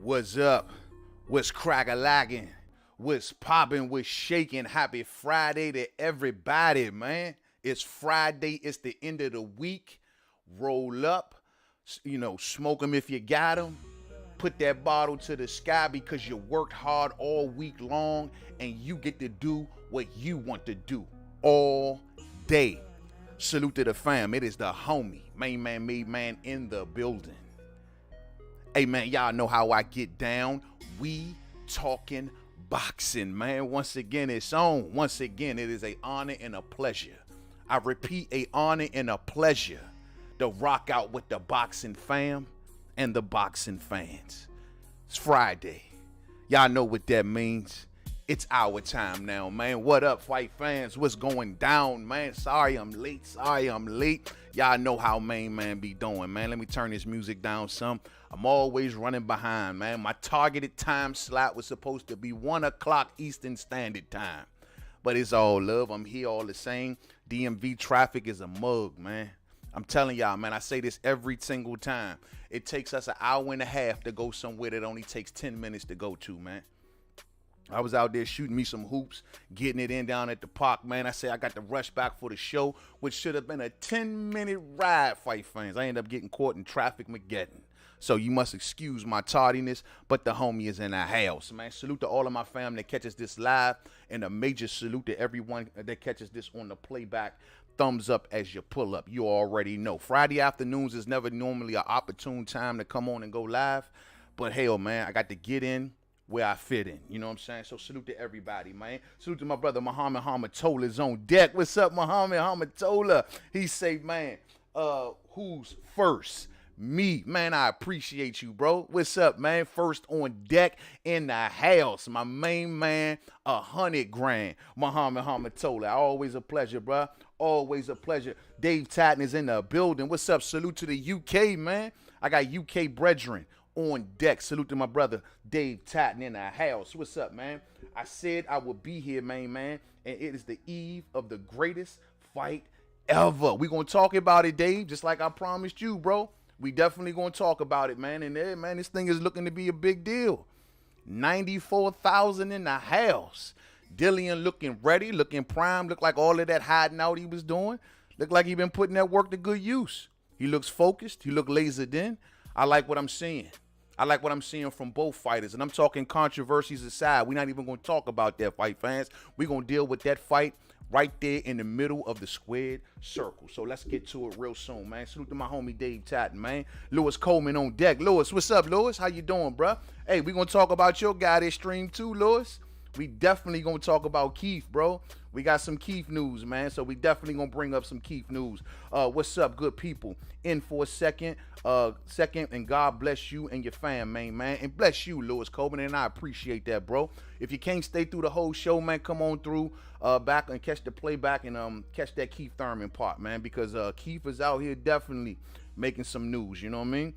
What's up? What's crack-a-lacking? What's popping? What's shaking? Happy Friday to everybody, man. It's Friday. It's the end of the week. Roll up. Smoke them if you got them. Put that bottle to the sky because you worked hard all week long and you get to do what you want to do all day. Salute to the fam. It is the homie, Mainman Mademan in the building. Hey, man, y'all know how I get down. We talking boxing, man. Once again, it's on. Once again, it is an honor and a pleasure. I repeat, an honor and a pleasure to rock out with the boxing fam and the boxing fans. It's Friday. Y'all know what that means. It's our time now, man. What up, fight fans? What's going down, man? Sorry I'm late. Y'all know how Mainman be doing, man. Let me turn this music down some. I'm always running behind, man. My targeted time slot was supposed to be 1 o'clock Eastern Standard Time. But it's all love. I'm here all the same. DMV traffic is a mug, man. I'm telling y'all, man, I say this every single time. It takes us an hour and a half to go somewhere that only takes 10 minutes to go to, man. I was out there shooting me some hoops, getting it in down at the park, man. I said I got to rush back for the show, which should have been a 10-minute ride, fight fans. I ended up getting caught in traffic Mageddon. So you must excuse my tardiness, but the homie is in the house, man. Salute to all of my family that catches this live, and a major salute to everyone that catches this on the playback. Thumbs up as you pull up. You already know. Friday afternoons is never normally an opportune time to come on and go live, but hell, man, I got to get in where I fit in, you know what I'm saying? So salute to everybody, man. Salute to my brother Muhammad Hamatola's on deck. What's up, Muhammad Hamatola? He say, man, who's first? Me, man. I appreciate you, bro. What's up, man? First on deck in the house, my main man, 100 grand, Muhammad Hamatola. Always a pleasure, bro. Always a pleasure. Dave Tatton is in the building. What's up? Salute to the UK, man. I got UK brethren on deck. Salute to my brother Dave Tatton in the house. What's up, man? I said I would be here, man, and it is the eve of the greatest fight ever. We gonna talk about it, Dave, just like I promised you, bro. We definitely gonna talk about it, man. And man, this thing is looking to be a big deal. 94,000 in the house. Dillian looking ready, looking prime. Look like all of that hiding out he was doing. Look like he been putting that work to good use. He looks focused. He look lasered in. I like what I'm seeing. I like what I'm seeing from both fighters. And I'm talking controversies aside. We're not even going to talk about that, fight fans. We're going to deal with that fight right there in the middle of the squared circle. So let's get to it real soon, man. Salute to my homie Dave Tatton, man. Lewis Coleman on deck. Lewis, what's up, Lewis? How you doing, bro? Hey, we're going to talk about your guy this stream too, Lewis. We definitely going to talk about Keith, bro. We got some Keith news, man. So we definitely going to bring up some Keith news. What's up, good people? In for a second, and God bless you and your fam, man. And bless you, Lewis Coleman, and I appreciate that, bro. If you can't stay through the whole show, man, come on through back and catch the playback and catch that Keith Thurman part, man, because Keith is out here definitely making some news, you know what I mean?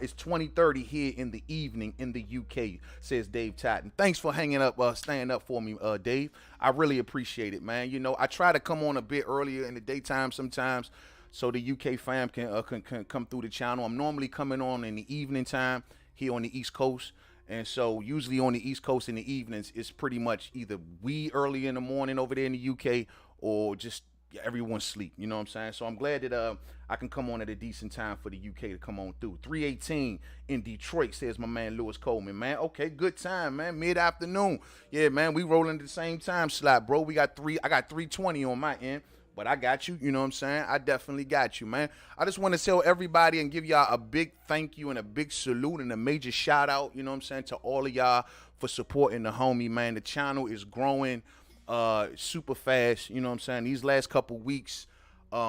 It's 20:30 here in the evening in the UK, says Dave Tatton. Thanks for hanging up, staying up for me, Dave. I really appreciate it, man. You know, I try to come on a bit earlier in the daytime sometimes so the UK fam can come through the channel. I'm normally coming on in the evening time here on the East Coast. And so usually on the East Coast in the evenings, it's pretty much either we early in the morning over there in the UK or just everyone's sleep, you know what I'm saying? So I'm glad that I can come on at a decent time for the UK to come on through. 3:18 in Detroit, says my man Lewis Coleman, man. Okay, good time, man. Mid-afternoon. Yeah, man, we rolling the same time slot, bro. I got 3:20 on my end, but I got you, you know what I'm saying? I definitely got you, man. I just want to tell everybody and give y'all a big thank you and a big salute and a major shout out, you know what I'm saying, to all of y'all for supporting the homie, man. The channel is growing super fast, you know what I'm saying? These last couple weeks,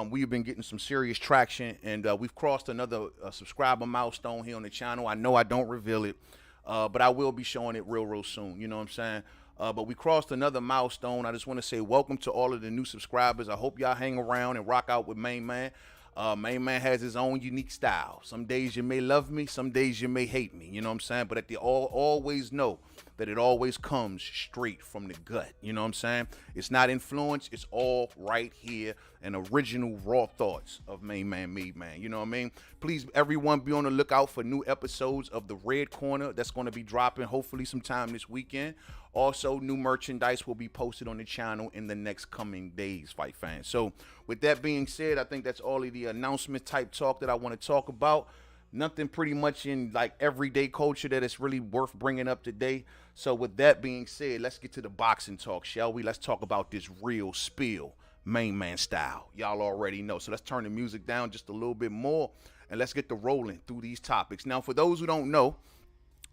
we've been getting some serious traction, and we've crossed another subscriber milestone here on the channel. I know I don't reveal it, but I will be showing it real soon, you know what I'm saying? But we crossed another milestone. I just want to say welcome to all of the new subscribers. I hope y'all hang around and rock out with Mainman. Mainman has his own unique style. Some days you may love me, some days you may hate me, you know what I'm saying? But always know that it always comes straight from the gut. You know what I'm saying? It's not influence. It's all right here, and original raw thoughts of Mainman Mademan. You know what I mean? Please, everyone, be on the lookout for new episodes of The Red Corner that's going to be dropping hopefully sometime this weekend. Also, new merchandise will be posted on the channel in the next coming days, fight fans. So with that being said, I think that's all of the announcement type talk that I want to talk about. Nothing pretty much in like everyday culture that is really worth bringing up today. So with that being said, let's get to the boxing talk, shall we? Let's talk about this real spill, main man style. Y'all already know. So let's turn the music down just a little bit more and let's get the rolling through these topics. Now, for those who don't know,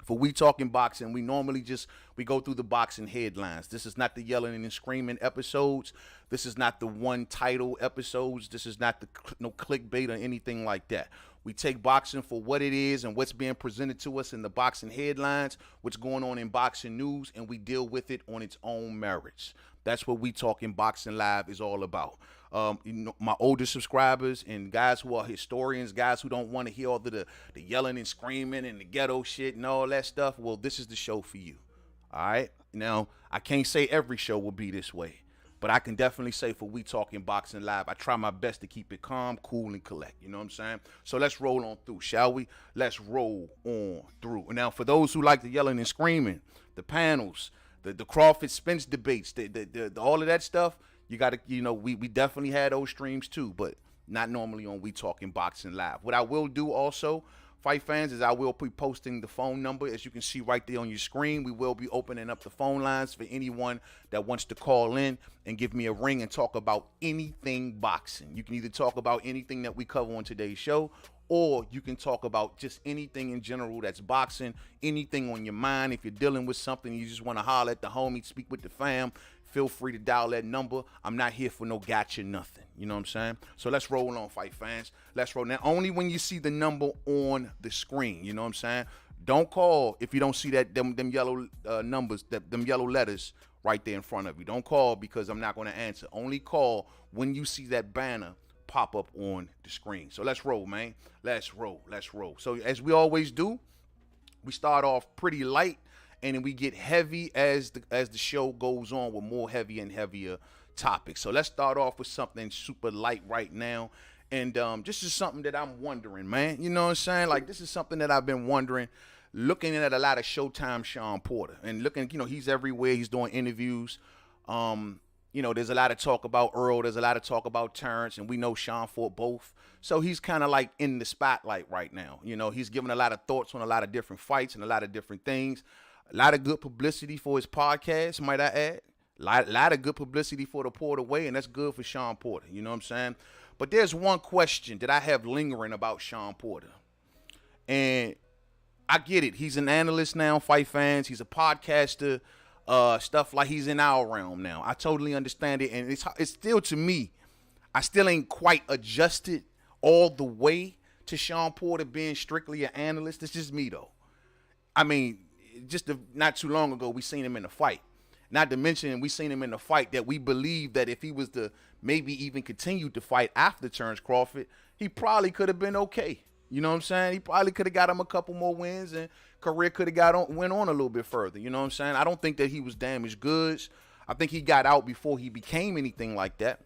for We Talking Boxing, we normally we go through the boxing headlines. This is not the yelling and screaming episodes. This is not the one title episodes. This is not no clickbait or anything like that. We take boxing for what it is and what's being presented to us in the boxing headlines, what's going on in boxing news, and we deal with it on its own merits. That's what We Talking Boxing Live is all about. My older subscribers and guys who are historians, guys who don't want to hear all the yelling and screaming and the ghetto shit and all that stuff, well, this is the show for you. All right? Now, I can't say every show will be this way, but I can definitely say for We Talking Boxing Live, I try my best to keep it calm, cool, and collect. You know what I'm saying? So let's roll on through, shall we? Let's roll on through. Now, for those who like the yelling and screaming, the panels, the Crawford Spence debates, the all of that stuff, you got to, we definitely had those streams too, but not normally on We Talking Boxing Live. What I will do also, fight fans, is I will be posting the phone number, as you can see right there on your screen. We will be opening up the phone lines for anyone that wants to call in and give me a ring and talk about anything boxing. You can either talk about anything that we cover on today's show, or you can talk about just anything in general that's boxing, anything on your mind. If you're dealing with something, you just want to holler at the homie, speak with the fam, feel free to dial that number. I'm not here for no gotcha nothing. You know what I'm saying? So let's roll on, fight fans. Let's roll. Now, only when you see the number on the screen. You know what I'm saying? Don't call if you don't see them yellow numbers, them yellow letters right there in front of you. Don't call because I'm not going to answer. Only call when you see that banner pop up on the screen. So let's roll, man. Let's roll. So as we always do, we start off pretty light and then we get heavy as the show goes on with more heavy and heavier topics. So let's start off with something super light right now. And this is something that I'm wondering, man. You know what I'm saying? Like, this is something that I've been wondering, looking at a lot of Showtime Sean Porter and looking, he's everywhere. He's doing interviews. There's a lot of talk about Earl. There's a lot of talk about Terrence, and we know Sean fought both. So he's kind of like in the spotlight right now. He's giving a lot of thoughts on a lot of different fights and a lot of different things. A lot of good publicity for his podcast, might I add. A lot of good publicity for the Porter Way, and that's good for Sean Porter. You know what I'm saying? But there's one question that I have lingering about Sean Porter. And I get it. He's an analyst now, fight fans. He's a podcaster. Stuff like he's in our realm now. I totally understand it, and it's still, to me, I still ain't quite adjusted all the way to Sean Porter being strictly an analyst. It's just me though. I mean, not too long ago we seen him in a fight. Not to mention we seen him in a fight that we believe that if he was to maybe even continue to fight after Terrence Crawford, he probably could have been okay. You know what I'm saying? He probably could have got him a couple more wins and career could have went on a little bit further. You know what I'm saying? I don't think that he was damaged goods. I think he got out before he became anything like that.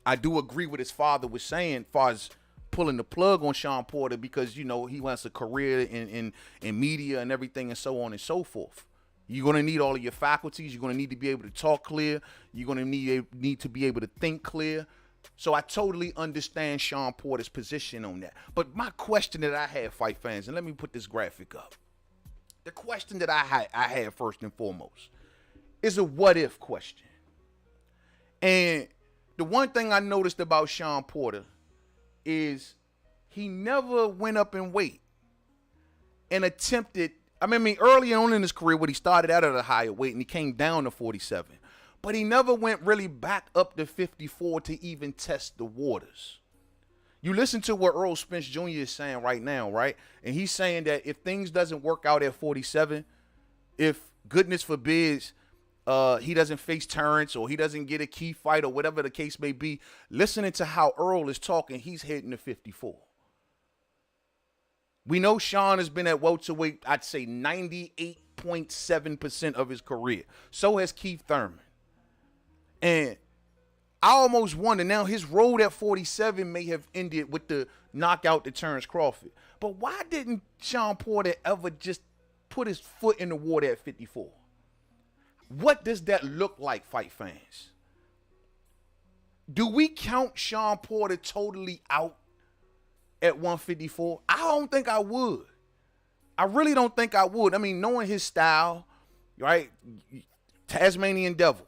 I do agree with his father was saying as far as pulling the plug on Sean Porter because, he wants a career in media and everything and so on and so forth. You're going to need all of your faculties. You're going to need to be able to talk clear. You're going to need to be able to think clear. So I totally understand Sean Porter's position on that. But my question that I have, fight fans, and let me put this graphic up. The question that I had first and foremost is a what-if question. And the one thing I noticed about Sean Porter is he never went up in weight and attempted, early on in his career when he started out at a higher weight and he came down to 47. But he never went really back up to 54 to even test the waters. You listen to what Earl Spence Jr. is saying right now, right? And he's saying that if things doesn't work out at 47, if goodness forbids he doesn't face Terrence or he doesn't get a key fight or whatever the case may be, listening to how Earl is talking, he's heading to 54. We know Sean has been at welterweight, I'd say 98.7% of his career. So has Keith Thurman. And I almost wonder now his road at 47 may have ended with the knockout to Terrence Crawford. But why didn't Sean Porter ever just put his foot in the water at 54? What does that look like, fight fans? Do we count Sean Porter totally out at 154? I don't think I would. I really don't think I would. I mean, knowing his style, right? Tasmanian Devil.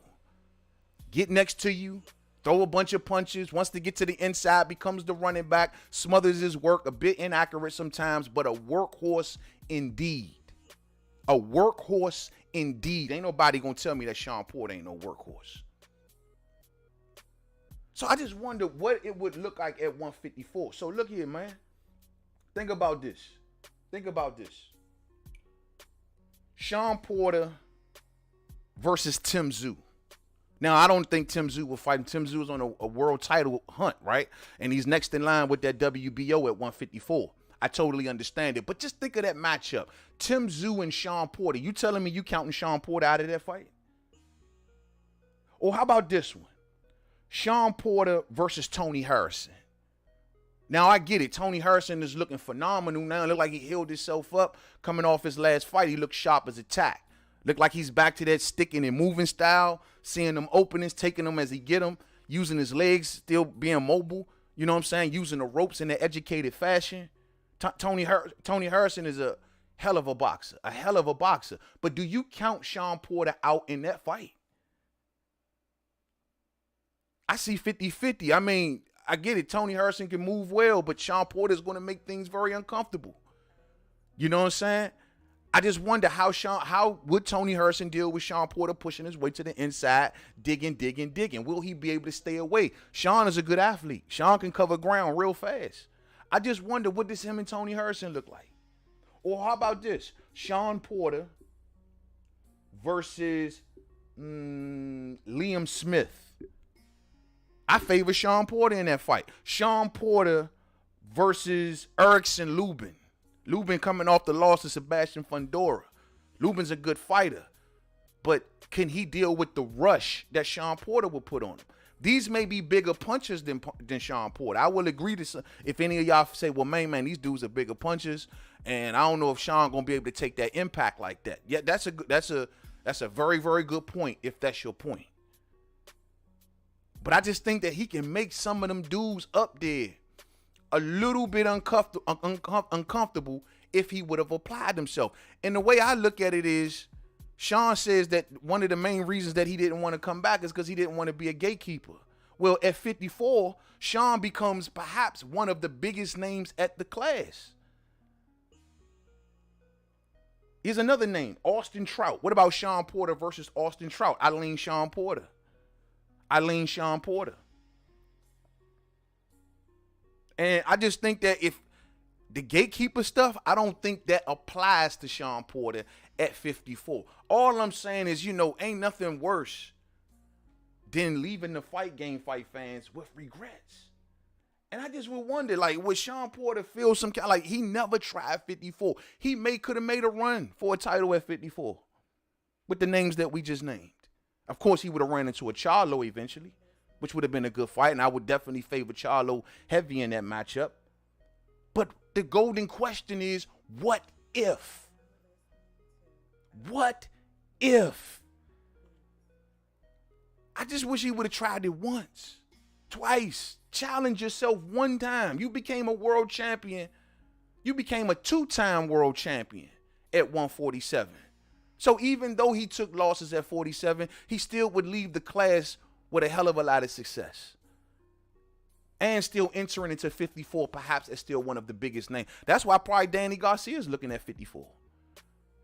Get next to you, throw a bunch of punches. Once they get to the inside, becomes the running back, smothers his work, a bit inaccurate sometimes, but a workhorse indeed. A workhorse indeed. Ain't nobody gonna tell me that Sean Porter ain't no workhorse. So I just wonder what it would look like at 154. So look here, man. Think about this. Think about this. Sean Porter versus Tim Tszyu. Now, I don't think Tim Tszyu will fight him. Tim Tszyu is on a world title hunt, right? And he's next in line with that WBO at 154. I totally understand it. But just think of that matchup. Tim Tszyu and Sean Porter. You telling me you counting Sean Porter out of that fight? Or how about this one? Sean Porter versus Tony Harrison. Now, I get it. Tony Harrison is looking phenomenal now. It look like he healed himself up. Coming off his last fight, he looked sharp as a tack. Look like he's back to that sticking and moving style, seeing them openings, taking them as he get them, using his legs, still being mobile. You know what I'm saying? Using the ropes in an educated fashion. Tony Harrison is a hell of a boxer, But do you count Sean Porter out in that fight? I see 50-50. I mean, I get it. Tony Harrison can move well, but Sean Porter is going to make things very uncomfortable. You know what I'm saying? I just wonder how would Tony Harrison deal with Sean Porter pushing his way to the inside, digging. Will he be able to stay away? Sean is a good athlete. Sean can cover ground real fast. I just wonder, what does him and Tony Harrison look like? Or how about this? Sean Porter versus Liam Smith. I favor Sean Porter in that fight. Sean Porter versus Erickson Lubin. Lubin coming off the loss to Sebastian Fundora. Lubin's a good fighter, but can he deal with the rush that Sean Porter will put on him? These may be bigger punches than Sean Porter. I will agree to if any of y'all say, well, man, these dudes are bigger punches, and I don't know if Sean gonna be able to take that impact like that. Yeah, that's a very, very good point if that's your point. But I just think that he can make some of them dudes up there a little bit uncomfortable if he would have applied himself. And the way I look at it is, Sean says that one of the main reasons that he didn't want to come back is because he didn't want to be a gatekeeper. Well, at 54, Sean becomes perhaps one of the biggest names at the class. Here's another name, Austin Trout. What about Sean Porter versus Austin Trout? I lean Sean Porter. And I just think that if the gatekeeper stuff, I don't think that applies to Sean Porter at 54. All I'm saying is, ain't nothing worse than leaving the fight game, fight fans, with regrets. And I just would wonder, would Sean Porter feel some kind, he never tried 54. He could have made a run for a title at 54 with the names that we just named. Of course, he would have ran into a Charlo eventually, which would have been a good fight, and I would definitely favor Charlo heavy in that matchup. But the golden question is, what if? What if? I just wish he would have tried it once, twice. Challenge yourself one time. You became a world champion. You became a two-time world champion at 147. So even though he took losses at 47, he still would leave the class with a hell of a lot of success. And still entering into 54, perhaps as still one of the biggest names. That's why probably Danny Garcia is looking at 54.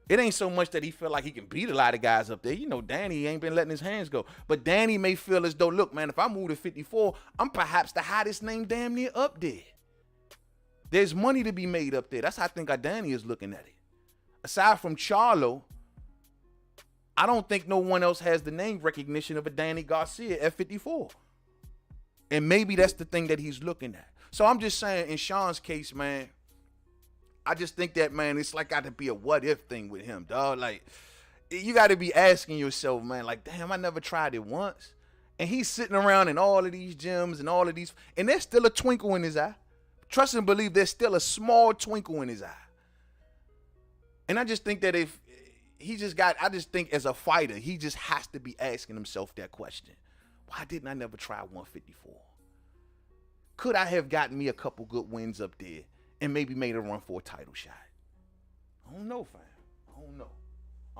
It ain't so much that he feel like he can beat a lot of guys up there. Danny ain't been letting his hands go. But Danny may feel as though, look, man, if I move to 54, I'm perhaps the hottest name damn near up there. There's money to be made up there. That's how I think Danny is looking at it. Aside from Charlo, I don't think no one else has the name recognition of a Danny Garcia at 54. And maybe that's the thing that he's looking at. So I'm just saying, in Sean's case, man, I just think that, man, it's like got to be a what if thing with him, dog. Like, you got to be asking yourself, man, like, damn, I never tried it once. And he's sitting around in all of these gyms and all of these, and there's still a twinkle in his eye. Trust and believe there's still a small twinkle in his eye. And I just think that if he just got, I just think as a fighter, he just has to be asking himself that question. Why didn't I never try 154? Could I have gotten me a couple good wins up there and maybe made a run for a title shot? I don't know, fam. I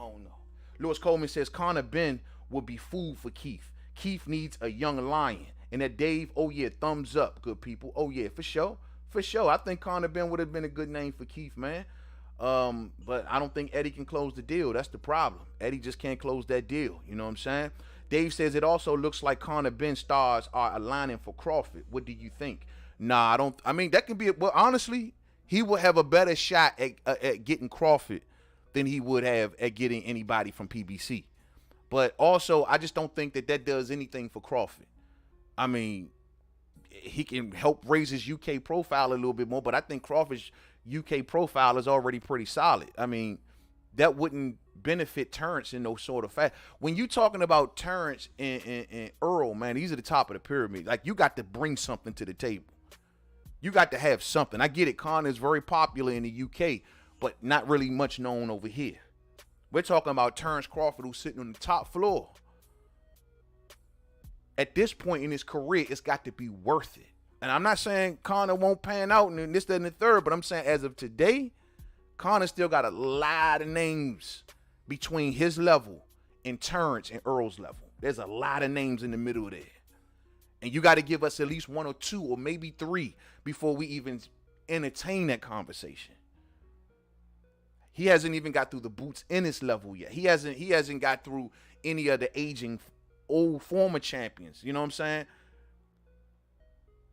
don't know. Lewis Coleman says Conor Ben would be food for Keith. Keith needs a young lion. And that Dave, oh yeah, thumbs up, good people. Oh yeah, for sure. For sure. I think Conor Ben would have been a good name for Keith, man. But I don't think Eddie can close the deal. That's the problem. Eddie just can't close that deal. You know what I'm saying? Dave says it also looks like Conor Ben stars are aligning for Crawford. What do you think? Nah, I don't. I mean, that can be. Well, honestly, he would have a better shot at getting Crawford than he would have at getting anybody from PBC. But also, I just don't think that does anything for Crawford. I mean, he can help raise his UK profile a little bit more, but I think Crawford's UK profile is already pretty solid. I mean, that wouldn't benefit Terrence in no sort of fact. When you talking about Terrence and Earl, man, these are the top of the pyramid. Like, you got to bring something to the table. You got to have something. I get it. Conor is very popular in the UK, but not really much known over here. We're talking about Terrence Crawford, who's sitting on the top floor. At this point in his career, it's got to be worth it. And I'm not saying Conor won't pan out and this, that, and the third, but I'm saying as of today, Conor still got a lot of names between his level and Terrence and Earl's level. There's a lot of names in the middle there. And you got to give us at least one or two or maybe three before we even entertain that conversation. He hasn't even got through the boots in his level yet. He hasn't got through any of the aging old former champions. You know what I'm saying?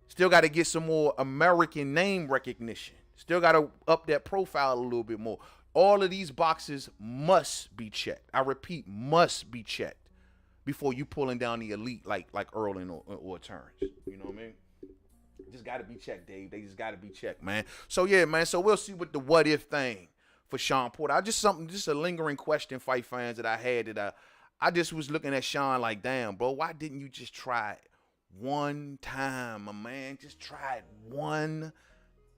Still got to get some more American name recognition. Still got to up that profile a little bit more. All of these boxes must be checked. I repeat, must be checked before you pulling down the elite like Earl or Terrence. You know what I mean? Just got to be checked, Dave. They just got to be checked, man. So, yeah, man. So, we'll see what the what if thing for Sean Porter. Just a lingering question, fight fans, that I had that I just was looking at Sean like, damn, bro, why didn't you just try it one time, my man? Just try it one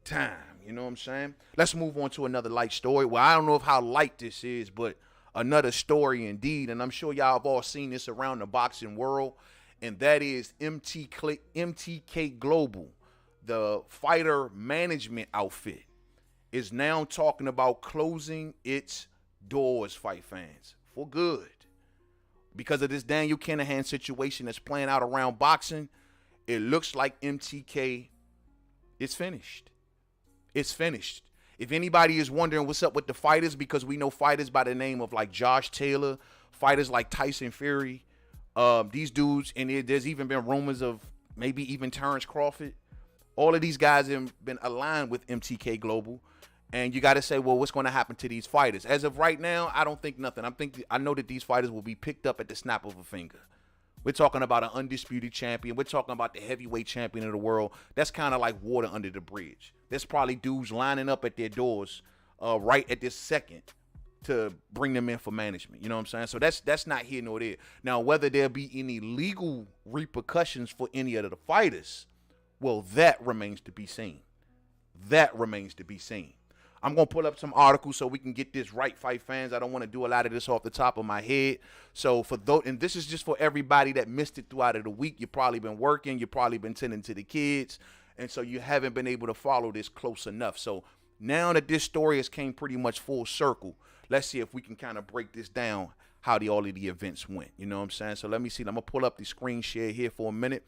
time. You know what I'm saying? Let's move on to another light story. Well, I don't know how light this is, but another story indeed. And I'm sure y'all have all seen this around the boxing world. And that is MTK Global, the fighter management outfit, is now talking about closing its doors, fight fans, for good. Because of this Daniel Kinahan situation that's playing out around boxing, it looks like MTK is finished. It's finished. If anybody is wondering what's up with the fighters, because we know fighters by the name of like Josh Taylor, fighters like Tyson Fury, these dudes, and there's even been rumors of maybe even Terrence Crawford. All of these guys have been aligned with MTK Global. And you got to say, well, what's going to happen to these fighters? As of right now, I don't think nothing. I know that these fighters will be picked up at the snap of a finger. We're talking about an undisputed champion. We're talking about the heavyweight champion of the world. That's kind of like water under the bridge. There's probably dudes lining up at their doors right at this second to bring them in for management. You know what I'm saying? So that's not here nor there. Now, whether there be any legal repercussions for any of the fighters, well, that remains to be seen. That remains to be seen. I'm going to pull up some articles so we can get this right, fight fans. I don't want to do a lot of this off the top of my head. So for those, and this is just for everybody that missed it throughout of the week. You've probably been working. You've probably been tending to the kids. And so you haven't been able to follow this close enough. So now that this story has came pretty much full circle, let's see if we can kind of break this down, how all of the events went. You know what I'm saying? So let me see. I'm going to pull up the screen share here for a minute.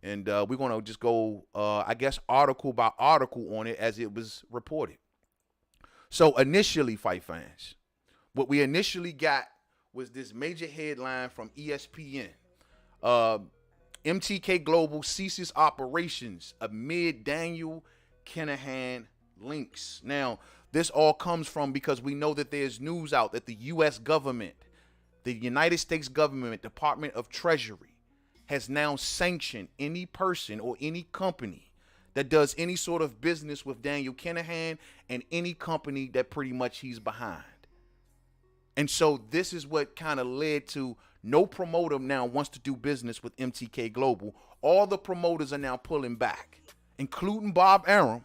And we're going to just go, I guess, article by article on it as it was reported. So initially, fight fans, what we initially got was this major headline from ESPN. MTK Global ceases operations amid Daniel Kinahan links. Now, this all comes from because we know that there's news out that the U.S. government, the United States government, Department of Treasury, has now sanctioned any person or any company that does any sort of business with Daniel Kinahan and any company that pretty much he's behind. And so this is what kind of led to no promoter now wants to do business with MTK Global. All the promoters are now pulling back, including Bob Arum.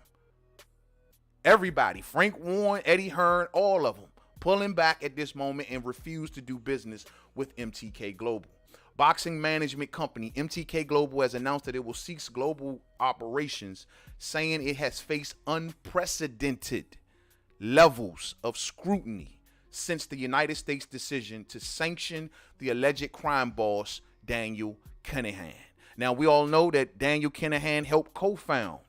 Everybody, Frank Warren, Eddie Hearn, all of them pulling back at this moment and refuse to do business with MTK Global. Boxing management company MTK Global has announced that it will cease global operations, saying it has faced unprecedented levels of scrutiny since the United States decision to sanction the alleged crime boss Daniel Kinahan. Now, we all know that Daniel Kinahan helped co-found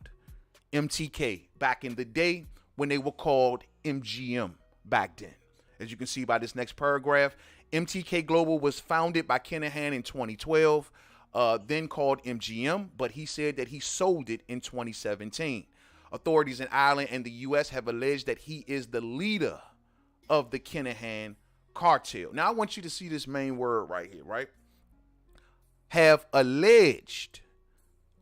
MTK back in the day when they were called MGM back then. As you can see by this next paragraph, MTK Global was founded by Kinahan in 2012, then called MGM, but he said that he sold it in 2017. Authorities in Ireland and the U.S. have alleged that he is the leader of the Kinahan cartel. Now, I want you to see this main word right here, right? Have alleged.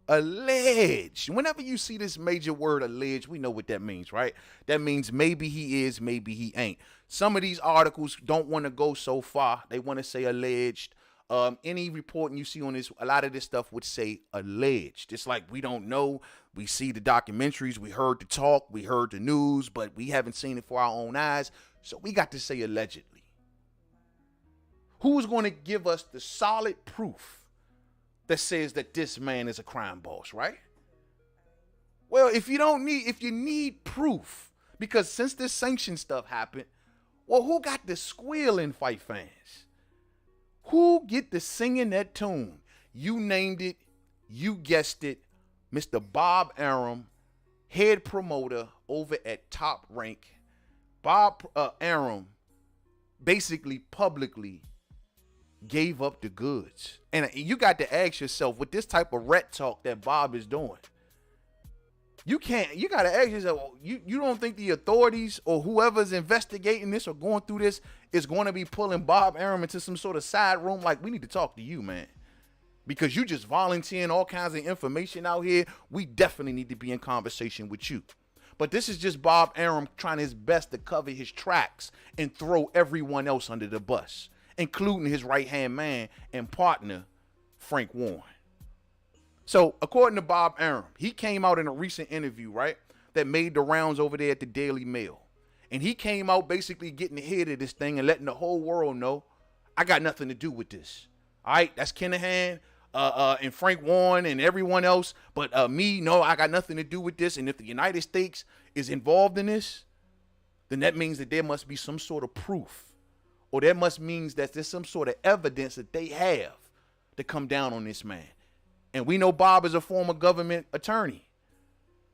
Alleged. Whenever you see this major word alleged, we know what that means, right? That means maybe he is, maybe he ain't. Some of these articles don't want to go so far. They want to say alleged. Any reporting you see on this, a lot of this stuff would say alleged. It's like we don't know. We see the documentaries, we heard the talk, we heard the news, but we haven't seen it for our own eyes. So we got to say allegedly. Who's going to give us the solid proof that says that this man is a crime boss, right? Well, if you need proof, because since this sanction stuff happened, well, who got the squealing, fight fans? Who get the singing that tune? You named it, you guessed it, Mr. Bob Arum, head promoter over at Top Rank. Bob Arum basically publicly gave up the goods. And you got to ask yourself, with this type of ret talk that Bob is doing, you got to ask yourself, you don't think the authorities or whoever's investigating this or going through this is going to be pulling Bob Arum into some sort of side room? Like, we need to talk to you, man. Because you just volunteering all kinds of information out here. We definitely need to be in conversation with you. But this is just Bob Arum trying his best to cover his tracks and throw everyone else under the bus, including his right-hand man and partner, Frank Warren. So, according to Bob Arum, he came out in a recent interview, right, that made the rounds over there at the Daily Mail. And he came out basically getting ahead of this thing and letting the whole world know, I got nothing to do with this. All right, that's Kinahan and Frank Warren and everyone else. But me, no, I got nothing to do with this. And if the United States is involved in this, then that means that there must be some sort of proof. Or that must mean that there's some sort of evidence that they have to come down on this man. And we know Bob is a former government attorney.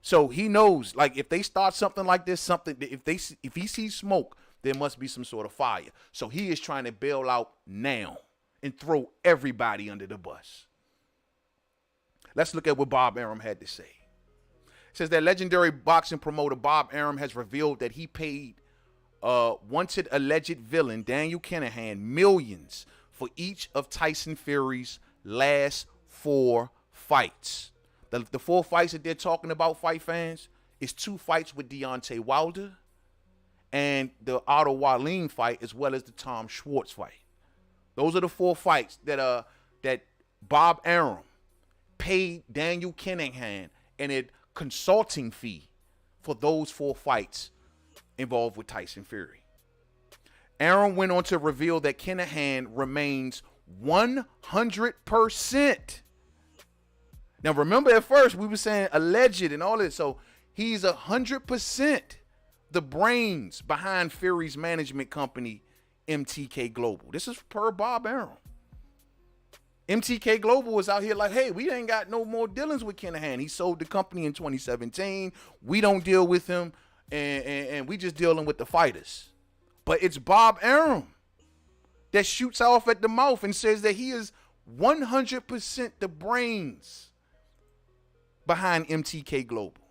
So he knows, like, if they start something like this, if he sees smoke, there must be some sort of fire. So he is trying to bail out now and throw everybody under the bus. Let's look at what Bob Arum had to say. It says that legendary boxing promoter Bob Arum has revealed that he paid wanted alleged villain Daniel Kinahan millions for each of Tyson Fury's last 4 fights. The 4 fights that they're talking about, fight fans, is 2 fights with Deontay Wilder and the Otto Wallin fight, as well as the Tom Schwartz fight. Those are the 4 fights that Bob Arum paid Daniel Kinahan and a consulting fee for those 4 fights involved with Tyson Fury. Arum went on to reveal that Kinahan remains 100%. Now, remember at first we were saying alleged and all this. So he's 100% the brains behind Fury's management company, MTK Global. This is per Bob Arum. MTK Global was out here like, hey, we ain't got no more dealings with Kinahan. He sold the company in 2017. We don't deal with him, and we just dealing with the fighters. But it's Bob Arum that shoots off at the mouth and says that he is 100% the brains behind MTK Global,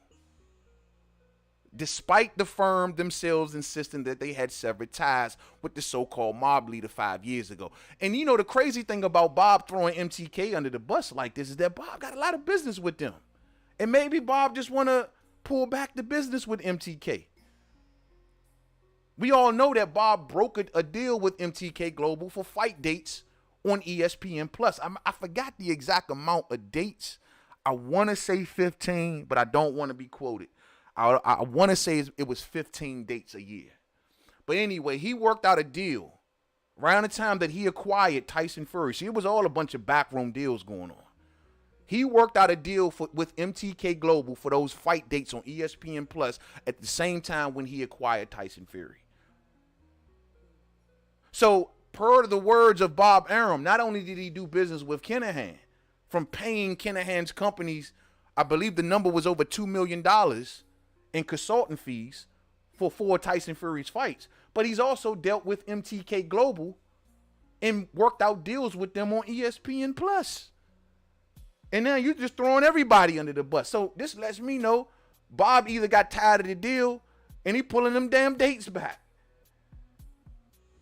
despite the firm themselves insisting that they had severed ties with the so-called mob leader 5 years ago. And you know, the crazy thing about Bob throwing MTK under the bus like this is that Bob got a lot of business with them. And maybe Bob just want to pull back the business with MTK. We all know that Bob brokered a deal with MTK Global for fight dates on ESPN Plus. I forgot the exact amount of dates. I want to say 15, but I don't want to be quoted. I want to say it was 15 dates a year. But anyway, he worked out a deal around the time that he acquired Tyson Fury. See, it was all a bunch of backroom deals going on. He worked out a deal with MTK Global for those fight dates on ESPN Plus at the same time when he acquired Tyson Fury. So, per the words of Bob Arum, not only did he do business with Kinahan, from paying Kinahan's companies, I believe the number was over $2 million in consultant fees for 4 Tyson Fury's fights, but he's also dealt with MTK Global and worked out deals with them on ESPN Plus. And now you're just throwing everybody under the bus. So this lets me know Bob either got tired of the deal and he pulling them damn dates back.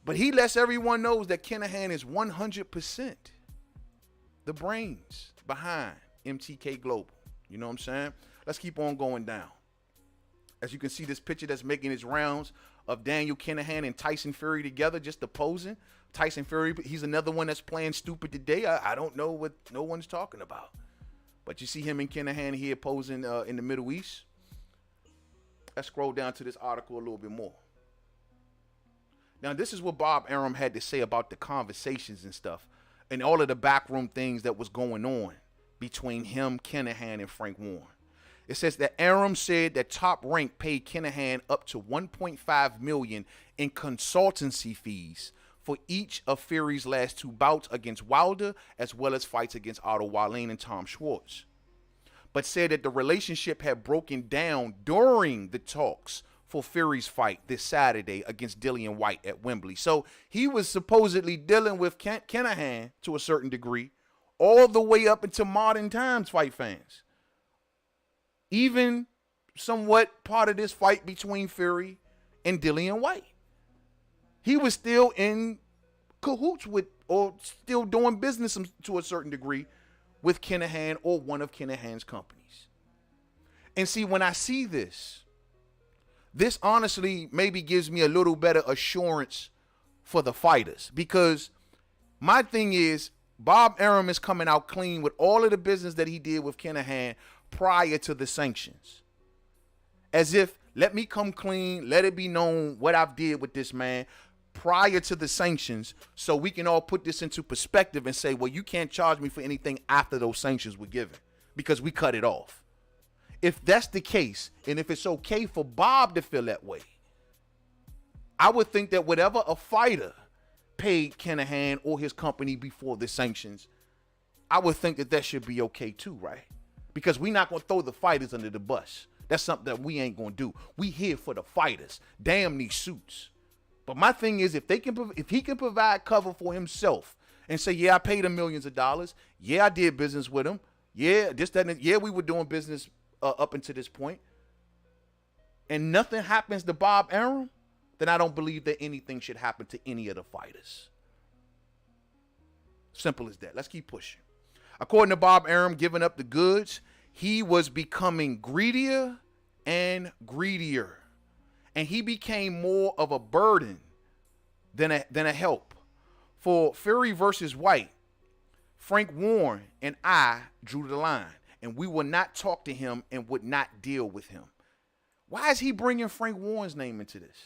But he lets everyone know that Kinahan is 100% the brains behind MTK Global. You know what I'm saying? Let's keep on going down. As you can see, this picture that's making its rounds of Daniel Kinahan and Tyson Fury together, just opposing. Tyson Fury, he's another one that's playing stupid today. I don't know what no one's talking about. But you see him and Kinahan here posing in the Middle East. Let's scroll down to this article a little bit more. Now, this is what Bob Arum had to say about the conversations and stuff and all of the backroom things that was going on between him, Kinahan, and Frank Warren. It says that Arum said that Top Rank paid Kinahan up to $1.5 million in consultancy fees for each of Fury's last 2 bouts against Wilder, as well as fights against Otto Wallin and Tom Schwartz, but said that the relationship had broken down during the talks for Fury's fight this Saturday against Dillian Whyte at Wembley. So he was supposedly dealing with Kinahan to a certain degree all the way up into modern times, fight fans. Even somewhat part of this fight between Fury and Dillian Whyte. He was still in cahoots with, or still doing business to a certain degree with Kinahan or one of Kinahan's companies. And see, when I see this honestly maybe gives me a little better assurance for the fighters, because my thing is Bob Arum is coming out clean with all of the business that he did with Kinahan prior to the sanctions. As if, let me come clean, let it be known what I've did with this man prior to the sanctions, so we can all put this into perspective and say, well, you can't charge me for anything after those sanctions were given because we cut it off. If that's the case, and if it's okay for Bob to feel that way, I would think that whatever a fighter paid Kinahan or his company before the sanctions, I would think that that should be okay too, right? Because we're not going to throw the fighters under the bus. That's something that we ain't going to do. We here for the fighters. Damn these suits. But my thing is, if he can provide cover for himself and say, yeah, I paid him millions of dollars. Yeah, I did business with him. Yeah, this, that, and yeah, we were doing business up until this point. And nothing happens to Bob Arum, then I don't believe that anything should happen to any of the fighters. Simple as that. Let's keep pushing. According to Bob Arum, giving up the goods, he was becoming greedier and greedier. And he became more of a burden than a help. For Fury versus Whyte, Frank Warren and I drew the line, and we would not talk to him and would not deal with him. Why is he bringing Frank Warren's name into this?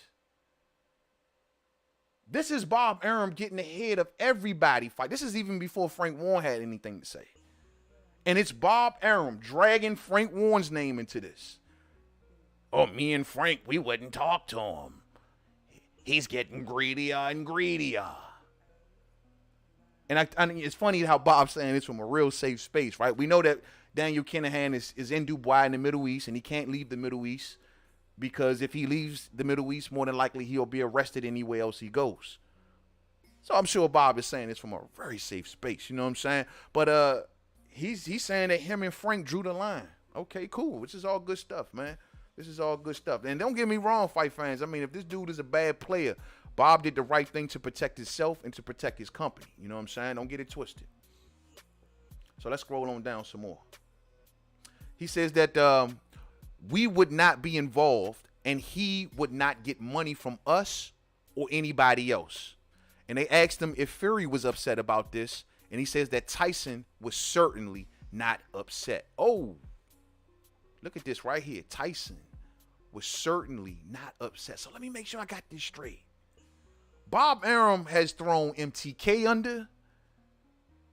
This is Bob Arum getting ahead of everybody fight. This is even before Frank Warren had anything to say. And it's Bob Arum dragging Frank Warren's name into this. Oh, me and Frank, we wouldn't talk to him. He's getting greedier and greedier. And I mean, it's funny how Bob's saying this from a real safe space, right? We know that Daniel Kinahan is in Dubai in the Middle East, and he can't leave the Middle East because if he leaves the Middle East, more than likely he'll be arrested anywhere else he goes. So I'm sure Bob is saying this from a very safe space, you know what I'm saying? But he's saying that him and Frank drew the line. Okay, cool. Which is all good stuff, man. This is all good stuff. And don't get me wrong, fight fans. I mean, if this dude is a bad player, Bob did the right thing to protect himself and to protect his company. You know what I'm saying? Don't get it twisted. So let's scroll on down some more. He says that we would not be involved and he would not get money from us or anybody else. And they asked him if Fury was upset about this, and he says that Tyson was certainly not upset. Oh, look at this right here. Tyson was certainly not upset. So let me make sure I got this straight. Bob Arum has thrown MTK under.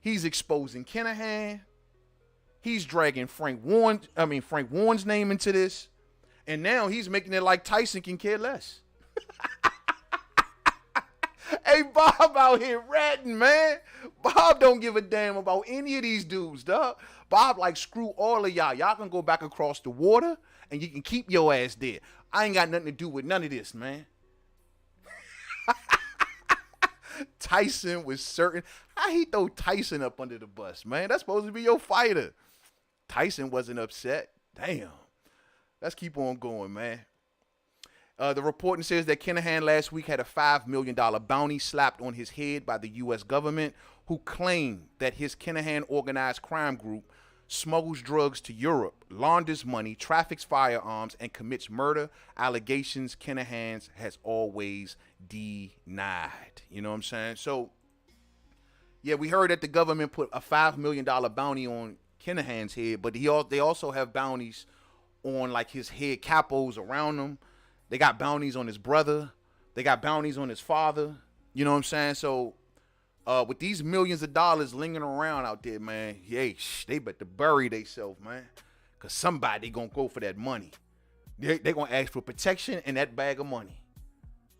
He's exposing Kinahan. He's dragging Frank Warren's name into this. And now he's making it like Tyson can care less. Hey, Bob out here ratting, man. Bob don't give a damn about any of these dudes, dog. Bob like, screw all of y'all. Y'all can go back across the water and you can keep your ass there. I ain't got nothing to do with none of this, man. Tyson was certain. How he throw Tyson up under the bus, man? That's supposed to be your fighter. Tyson wasn't upset. Damn. Let's keep on going, man. The reporting says that Kinahan last week had a $5 million bounty slapped on his head by the U.S. government, who claimed that his Kinahan organized crime group smuggles drugs to Europe, launders money, traffics firearms, and commits murder. Allegations Kinahan has always denied. You know what I'm saying? So, yeah, we heard that the government put a $5 million bounty on Kinahan's head, but they also have bounties on like his head capos around him. They got bounties on his brother. They got bounties on his father. You know what I'm saying? So, with these millions of dollars lingering around out there, man, hey, they better bury themselves, man. Because somebody going to go for that money. They going to ask for protection and that bag of money.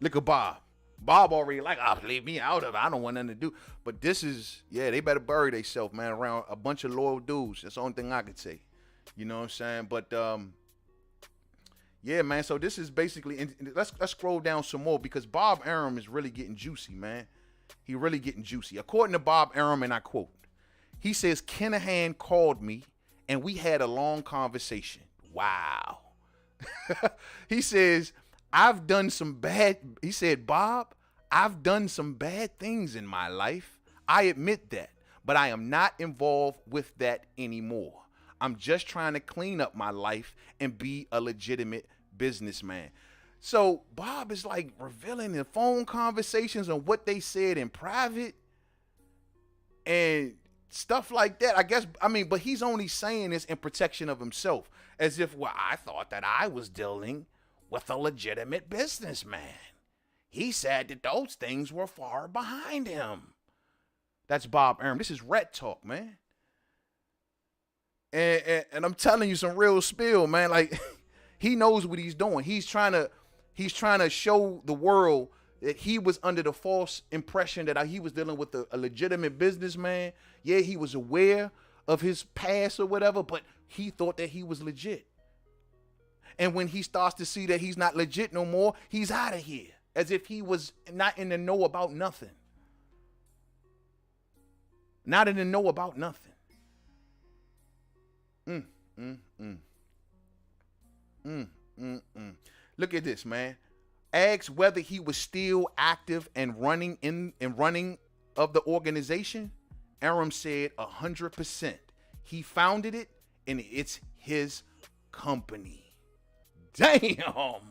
Look at Bob. Bob already like, leave me out of it. I don't want nothing to do. But this is, yeah, they better bury themselves, man, around a bunch of loyal dudes. That's the only thing I could say. You know what I'm saying? But, yeah, man, so this is basically, and let's scroll down some more because Bob Arum is really getting juicy, man. He really getting juicy. According to Bob Arum, and I quote, he says, Kinahan called me and we had a long conversation. Wow. He says, Bob, I've done some bad things in my life. I admit that, but I am not involved with that anymore. I'm just trying to clean up my life and be a legitimate businessman. So Bob is like revealing the phone conversations on what they said in private and stuff like that. I guess, but he's only saying this in protection of himself, as if, well, I thought that I was dealing with a legitimate businessman. He said that those things were far behind him. That's Bob Arum. This is Ret Talk, man. And I'm telling you some real spill, man. Like, he knows what he's doing. He's trying to show the world that he was under the false impression that he was dealing with a legitimate businessman. Yeah, he was aware of his past or whatever, but he thought that he was legit. And when he starts to see that he's not legit no more, he's out of here, as if he was not in the know about nothing. Not in the know about nothing. Look at this, man. Asked whether he was still active and running of the organization, Arum said 100%. He founded it and it's his company. Damn.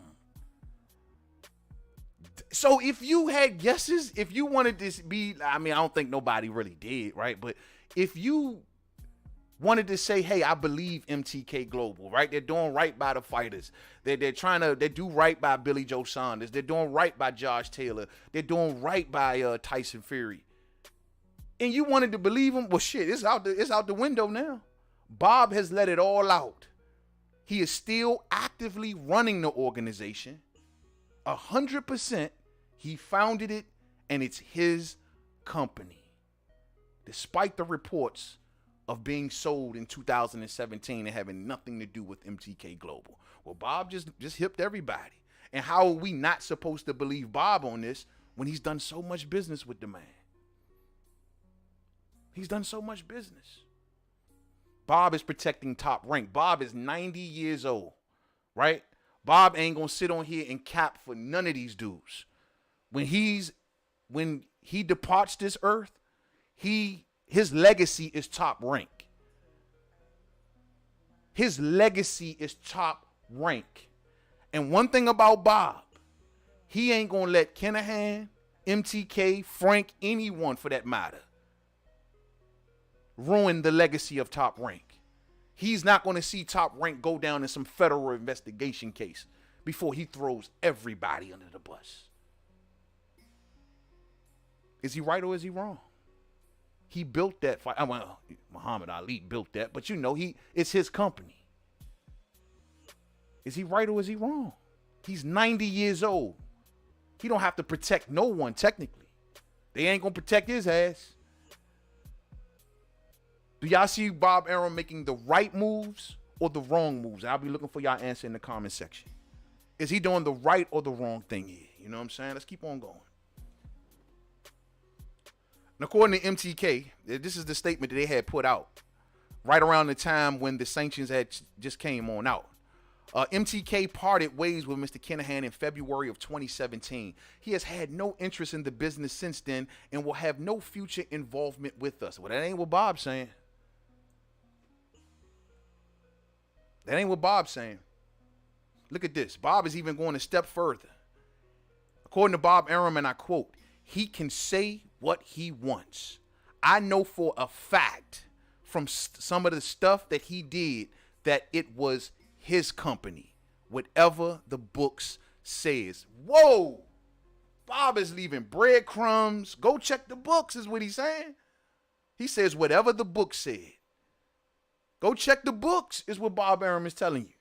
So if you had guesses, if you wanted this be, I don't think nobody really did, right? But if you wanted to say, hey, I believe MTK Global, right? They're doing right by the fighters. They do right by Billy Joe Saunders. They're doing right by Josh Taylor. They're doing right by Tyson Fury. And you wanted to believe him? Well, shit, it's out the window now. Bob has let it all out. He is still actively running the organization. 100%. He founded it, and it's his company. Despite the reports of being sold in 2017 and having nothing to do with MTK Global. Well, Bob just hipped everybody. And how are we not supposed to believe Bob on this when he's done so much business with the man? He's done so much business. Bob is protecting Top Rank. Bob is 90 years old, right? Bob ain't gonna sit on here and cap for none of these dudes. When he departs this earth, his legacy is Top Rank. His legacy is top rank. And one thing about Bob, he ain't going to let Kinahan, MTK, Frank, anyone for that matter, ruin the legacy of Top Rank. He's not going to see Top Rank go down in some federal investigation case before he throws everybody under the bus. Is he right or is he wrong? He built that fight. Well, Muhammad Ali built that, but you know, it's his company. Is he right or is he wrong? He's 90 years old. He don't have to protect no one, technically. They ain't going to protect his ass. Do y'all see Bob Arum making the right moves or the wrong moves? I'll be looking for y'all answer in the comment section. Is he doing the right or the wrong thing here? You know what I'm saying? Let's keep on going. And according to MTK, this is the statement that they had put out right around the time when the sanctions had just came on out. MTK parted ways with Mr. Kinahan in February of 2017. He has had no interest in the business since then and will have no future involvement with us. Well, that ain't what Bob's saying. That ain't what Bob's saying. Look at this. Bob is even going a step further. According to Bob Arum, and I quote, he can say what he wants. I know for a fact from some of the stuff that he did that it was his company, whatever the books says. Whoa! Bob is leaving breadcrumbs. Go check the books is what he's saying. He says whatever the book said. Go check the books is what Bob Arum is telling you.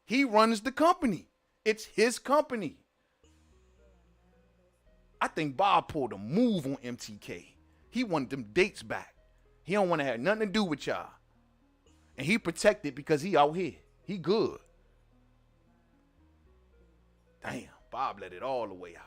He runs the company. It's his company. I think Bob pulled a move on MTK. He wanted them dates back. He don't want to have nothing to do with y'all. And he protected because he out here. He good. Damn, Bob let it all the way out.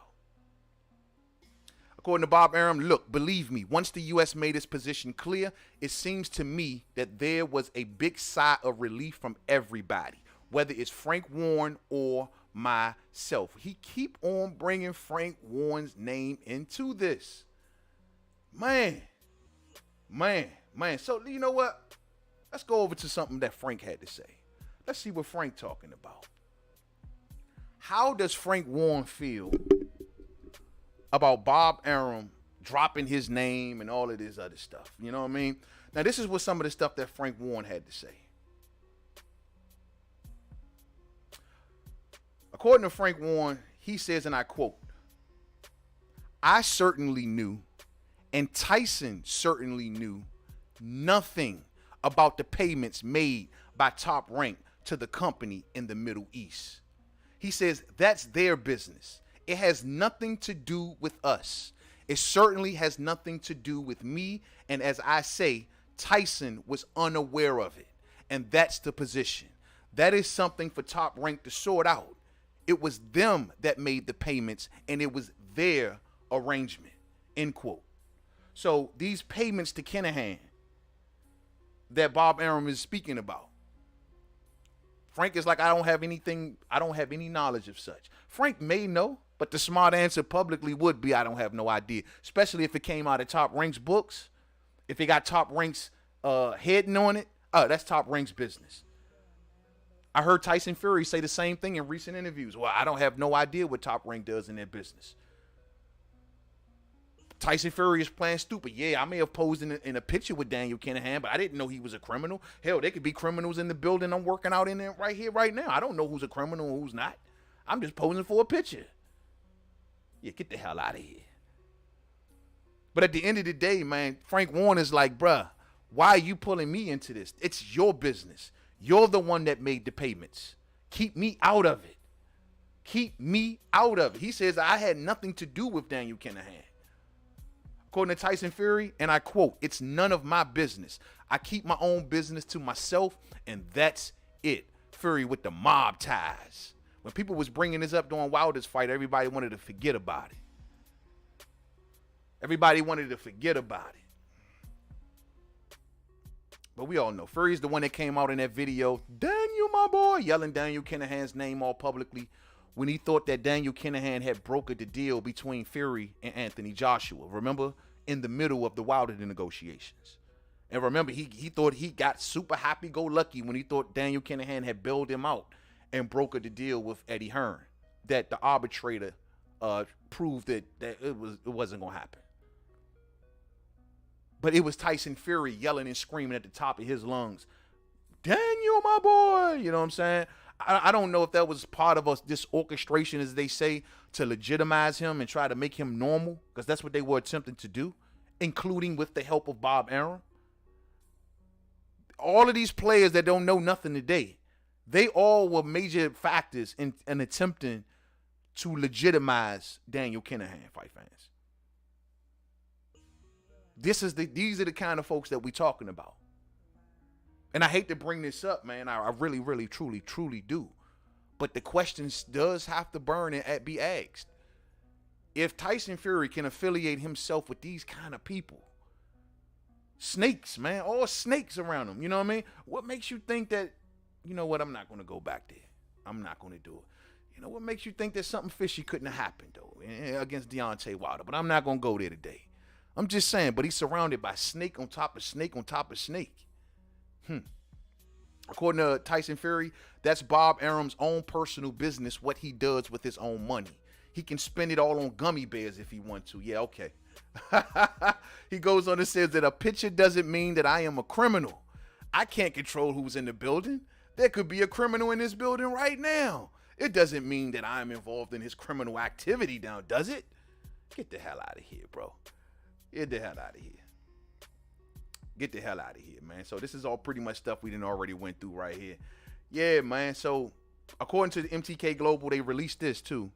According to Bob Arum, look, believe me, once the U.S. made its position clear, it seems to me that there was a big sigh of relief from everybody, whether it's Frank Warren or myself. He keep on bringing Frank Warren's name into this. Man. So, you know what? Let's go over to something that Frank had to say. Let's see what Frank talking about. How does Frank Warren feel about Bob Arum dropping his name and all of this other stuff? You know what I mean? Now, this is what some of the stuff that Frank Warren had to say. According to Frank Warren, he says, and I quote, I certainly knew, and Tyson certainly knew, nothing about the payments made by Top Rank to the company in the Middle East. He says that's their business. It has nothing to do with us. It certainly has nothing to do with me. And as I say, Tyson was unaware of it. And that's the position. That is something for Top Rank to sort out. It was them that made the payments and it was their arrangement, end quote. So these payments to Kinahan that Bob Arum is speaking about, Frank is like, I don't have any knowledge of such. Frank may know, but the smart answer publicly would be, I don't have no idea. Especially if it came out of Top Rank's books. If it got Top Rank's heading on it, that's Top Rank's business. I heard Tyson Fury say the same thing in recent interviews. Well, I don't have no idea what Top Rank does in their business. Tyson Fury is playing stupid. Yeah, I may have posed in a picture with Daniel Kinahan, but I didn't know he was a criminal. Hell, there could be criminals in the building I'm working out in there right here, right now. I don't know who's a criminal and who's not. I'm just posing for a picture. Yeah, get the hell out of here. But at the end of the day, man, Frank Warren is like, bruh, why are you pulling me into this? It's your business. You're the one that made the payments. Keep me out of it. Keep me out of it. He says, I had nothing to do with Daniel Kinahan. According to Tyson Fury, and I quote, it's none of my business. I keep my own business to myself, and that's it. Fury with the mob ties. When people was bringing this up during Wilder's fight, everybody wanted to forget about it. Everybody wanted to forget about it. But we all know Fury's the one that came out in that video, Daniel, my boy, yelling Daniel Kinahan's name all publicly when he thought that Daniel Kinahan had brokered the deal between Fury and Anthony Joshua. Remember, in the middle of the Wilder negotiations. And remember, he thought he got super happy-go-lucky when he thought Daniel Kinahan had bailed him out and brokered the deal with Eddie Hearn, that the arbitrator proved that it wasn't gonna happen. But it was Tyson Fury yelling and screaming at the top of his lungs, "Daniel, my boy!" You know what I'm saying? I don't know if that was part of this orchestration, as they say, to legitimize him and try to make him normal, because that's what they were attempting to do, including with the help of Bob Arum. All of these players that don't know nothing today, they all were major factors in attempting to legitimize Daniel Kinahan, fight fans. These are the kind of folks that we're talking about. And I hate to bring this up, man. I really, really, truly, truly do. But the questions does have to burn and be asked. If Tyson Fury can affiliate himself with these kind of people, snakes, man, all snakes around him, you know what I mean? What makes you think that, you know what, I'm not going to go back there. I'm not going to do it. You know, what makes you think that something fishy couldn't have happened, though, against Deontay Wilder? But I'm not going to go there today. I'm just saying, but he's surrounded by snake on top of snake on top of snake. According to Tyson Fury, that's Bob Arum's own personal business, what he does with his own money. He can spend it all on gummy bears if he wants to. Yeah, okay. He goes on and says that a picture doesn't mean that I am a criminal. I can't control who's in the building. There could be a criminal in this building right now. It doesn't mean that I'm involved in his criminal activity now, does it? Get the hell out of here, bro. Get the hell out of here. Get the hell out of here, man. So this is all pretty much stuff we done already went through right here. Yeah, man. So according to the MTK Global, they released this too.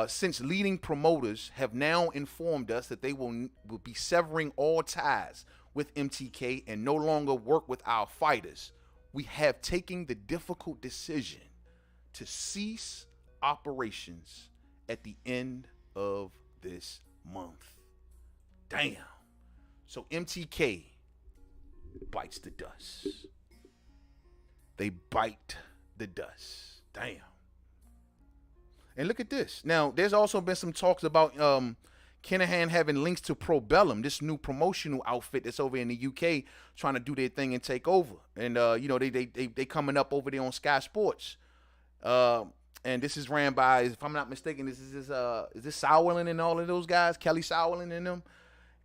Since leading promoters have now informed us that they will be severing all ties with MTK and no longer work with our fighters, we have taken the difficult decision to cease operations at the end of this month. Damn. So MTK bites the dust. They bite the dust. Damn. And look at this. Now, there's also been some talks about Kinahan having links to Probellum, this new promotional outfit that's over in the UK trying to do their thing and take over. And you know, they coming up over there on Sky Sports. And this is ran by, if I'm not mistaken, is this Sauerland and all of those guys, Kelly Sauerland and them.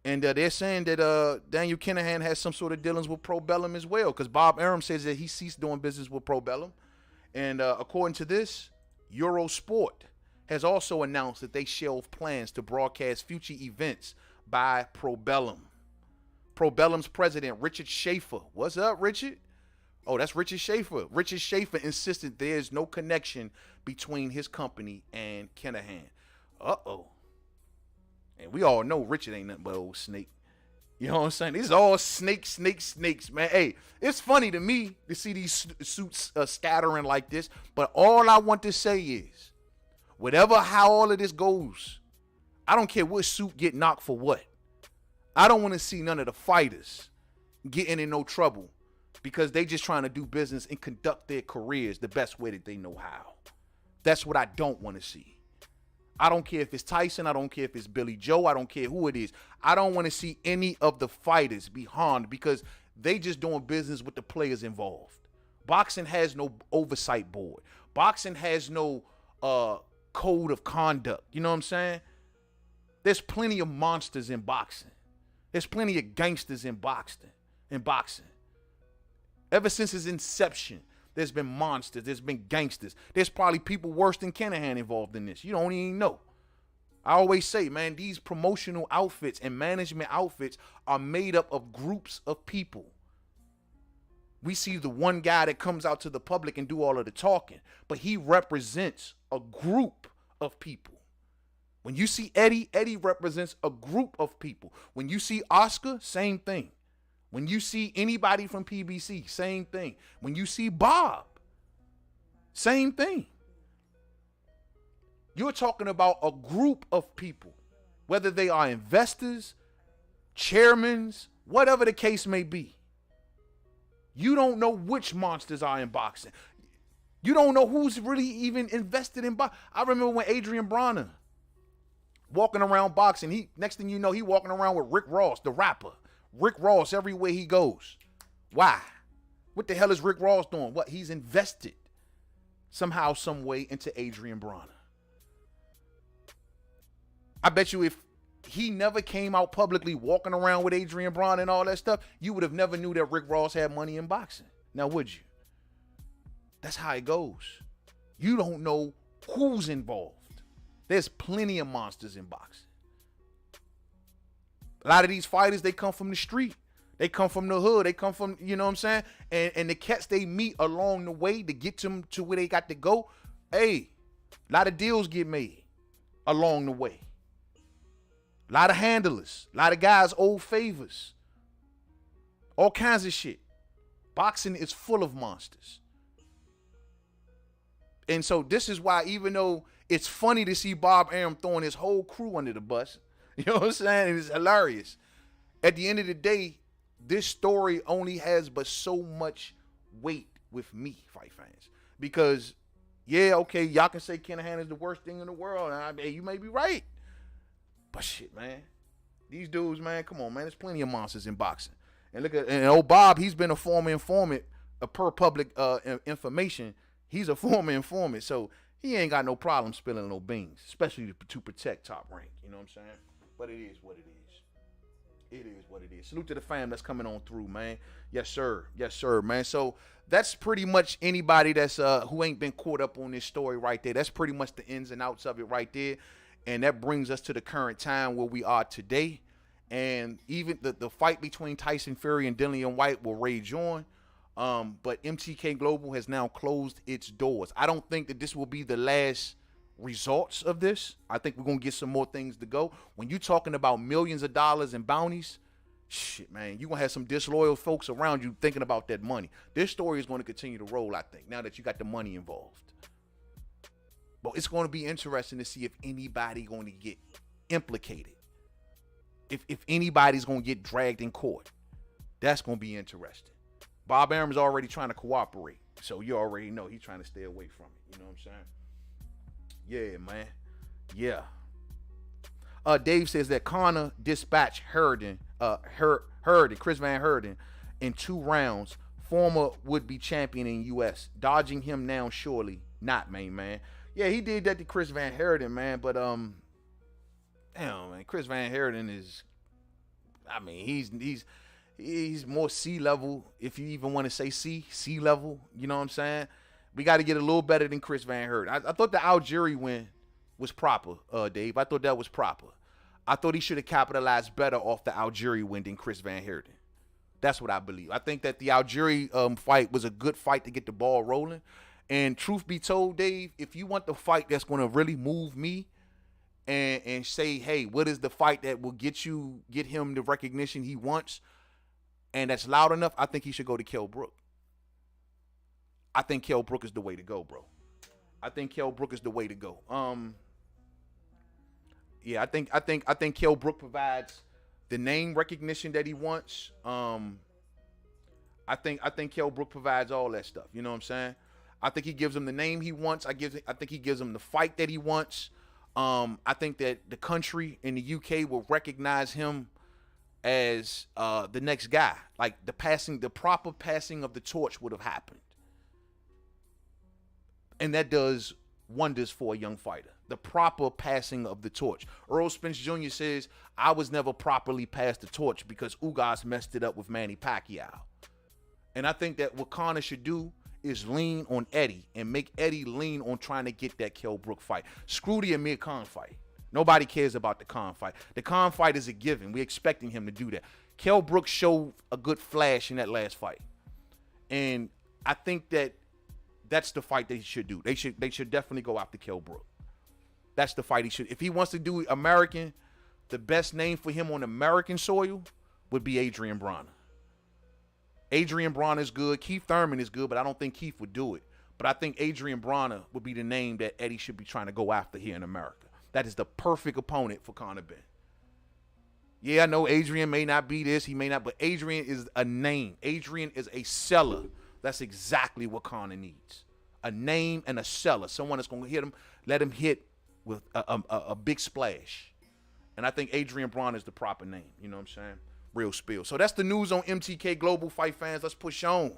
And they're saying that Daniel Kinahan has some sort of dealings with Probellum as well, because Bob Arum says that he ceased doing business with Probellum. And according to this, Eurosport has also announced that they shelved plans to broadcast future events by Probellum. Probellum's president, Richard Schaefer. What's up, Richard? Oh, that's Richard Schaefer. Richard Schaefer insisted there is no connection between his company and Kinahan. Uh-oh. And we all know Richard ain't nothing but old snake. You know what I'm saying? These are all snakes, man. Hey, it's funny to me to see these suits scattering like this. But all I want to say is, how all of this goes, I don't care what suit get knocked for what. I don't want to see none of the fighters getting in no trouble because they just trying to do business and conduct their careers the best way that they know how. That's what I don't want to see. I don't care if it's Tyson. I don't care if it's Billy Joe. I don't care who it is. I don't want to see any of the fighters be harmed because they just doing business with the players involved. Boxing has no oversight board. Boxing has no code of conduct. You know what I'm saying? There's plenty of monsters in boxing. There's plenty of gangsters in boxing. Ever since its inception, there's been monsters. There's been gangsters. There's probably people worse than Kinahan involved in this. You don't even know. I always say, man, these promotional outfits and management outfits are made up of groups of people. We see the one guy that comes out to the public and do all of the talking, but he represents a group of people. When you see Eddie represents a group of people. When you see Oscar, same thing. When you see anybody from PBC, same thing. When you see Bob, same thing. You're talking about a group of people, whether they are investors, chairmen, whatever the case may be. You don't know which monsters are in boxing. You don't know who's really even invested in boxing. I remember when Adrian Bronner walking around boxing, next thing you know, he walking around with Rick Ross, the rapper. Rick Ross everywhere he goes. Why? What the hell is Rick Ross doing? What? He's invested somehow, some way into Adrian Broner. I bet you if he never came out publicly walking around with Adrian Broner and all that stuff, you would have never knew that Rick Ross had money in boxing. Now, would you? That's how it goes. You don't know who's involved. There's plenty of monsters in boxing. A lot of these fighters, they come from the street. They come from the hood. They come from, you know what I'm saying? And the cats they meet along the way to get them to where they got to go, hey, a lot of deals get made along the way. A lot of handlers. A lot of guys owe favors. All kinds of shit. Boxing is full of monsters. And so this is why, even though it's funny to see Bob Arum throwing his whole crew under the bus, you know what I'm saying? It's hilarious. At the end of the day, this story only has but so much weight with me, fight fans. Because, yeah, okay, y'all can say Kinahan is the worst thing in the world. And you may be right. But shit, man. These dudes, man, come on, man. There's plenty of monsters in boxing. And look at, and old Bob, he's been a former informant, per public information. He's a former informant, so he ain't got no problem spilling no beans, especially to protect Top Rank. You know what I'm saying? But it is what it is. It is what it is. Salute to the fam that's coming on through, man. Yes, sir. Yes, sir, man. So that's pretty much anybody that's who ain't been caught up on this story right there. That's pretty much the ins and outs of it right there. And that brings us to the current time where we are today. And even the fight between Tyson Fury and Dillian Whyte will rage on. But MTK Global has now closed its doors. I don't think that this will be the last results of this. I think we're going to get some more things to go. When you're talking about millions of dollars in bounties, shit, man, you're going to have some disloyal folks around you thinking about that money. This story is going to continue to roll, I think, now that you got the money involved. But it's going to be interesting to see if anybody going to get implicated. If anybody's going to get dragged in court. That's going to be interesting. Bob Arum is already trying to cooperate. So you already know he's trying to stay away from it. You know what I'm saying? Yeah, man. Yeah. Dave says that Conor dispatched Herndon, Chris Van Herndon in 2 rounds. Former would-be champion in U.S. Dodging him now, surely not, man. Yeah, he did that to Chris Van Herndon, man. But damn, man, Chris Van Herndon is, I mean, he's more C-level, if you even want to say C-level. You know what I'm saying? We got to get a little better than Chris Van Herndon. I thought the Algieri win was proper, Dave. I thought that was proper. I thought he should have capitalized better off the Algieri win than Chris Van Herndon. That's what I believe. I think that the Algieri fight was a good fight to get the ball rolling. And truth be told, Dave, if you want the fight that's going to really move me and say, hey, what is the fight that will get him the recognition he wants and that's loud enough, I think he should go to Kell Brook. I think Kell Brook is the way to go, bro. I think Kell Brook is the way to go. Yeah, I think Kell Brook provides the name recognition that he wants. I think Kell Brook provides all that stuff. You know what I'm saying? I think he gives him the name he wants. I think he gives him the fight that he wants. I think that the country in the UK will recognize him as the next guy. Like the proper passing of the torch would have happened. And that does wonders for a young fighter. The proper passing of the torch. Earl Spence Jr. says, I was never properly passed the torch because Ugas messed it up with Manny Pacquiao. And I think that what Conor should do is lean on Eddie and make Eddie lean on trying to get that Kell Brook fight. Screw the Amir Khan fight. Nobody cares about the Khan fight. The Khan fight is a given. We're expecting him to do that. Kell Brook showed a good flash in that last fight. And I think that that's the fight that he should do. They should definitely go after Kell Brook. That's the fight he should. If he wants to do American, the best name for him on American soil would be Adrian Broner. Adrian Broner is good. Keith Thurman is good, but I don't think Keith would do it. But I think Adrian Broner would be the name that Eddie should be trying to go after here in America. That is the perfect opponent for Conor Ben. Yeah, I know Adrian may not be this, he may not, but Adrian is a name. Adrian is a seller. That's exactly what Conor needs. A name and a seller. Someone that's going to hit him, let him hit with a big splash. And I think Adrian Broner is the proper name. You know what I'm saying? Real spill. So that's the news on MTK Global, fight fans. Let's push on.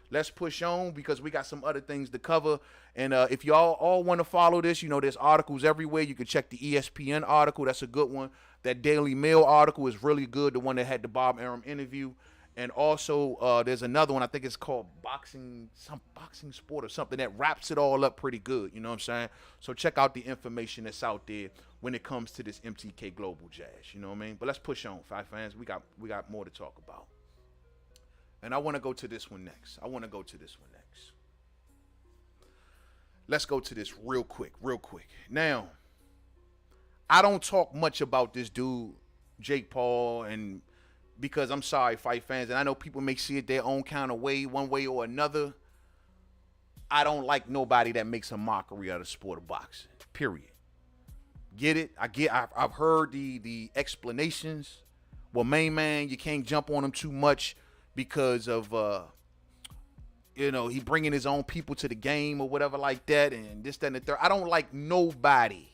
Let's push on because we got some other things to cover. And if y'all all want to follow this, you know, there's articles everywhere. You can check the ESPN article. That's a good one. That Daily Mail article is really good, the one that had the Bob Arum interview. And also, there's another one, I think it's called Boxing Sport or something, that wraps it all up pretty good, you know what I'm saying? So check out the information that's out there when it comes to this MTK Global jazz, you know what I mean? But let's push on, fight fans. We got more to talk about. And I want to go to this one next. Let's go to this real quick. Now, I don't talk much about this dude, Jake Paul, and because I'm sorry, fight fans, and I know people may see it their own kind of way, one way or another. I don't like nobody that makes a mockery out of the sport of boxing, period. Get it? I've heard the explanations. Well, main man, you can't jump on him too much because of, he bringing his own people to the game or whatever like that, and this, that, and the third. I don't like nobody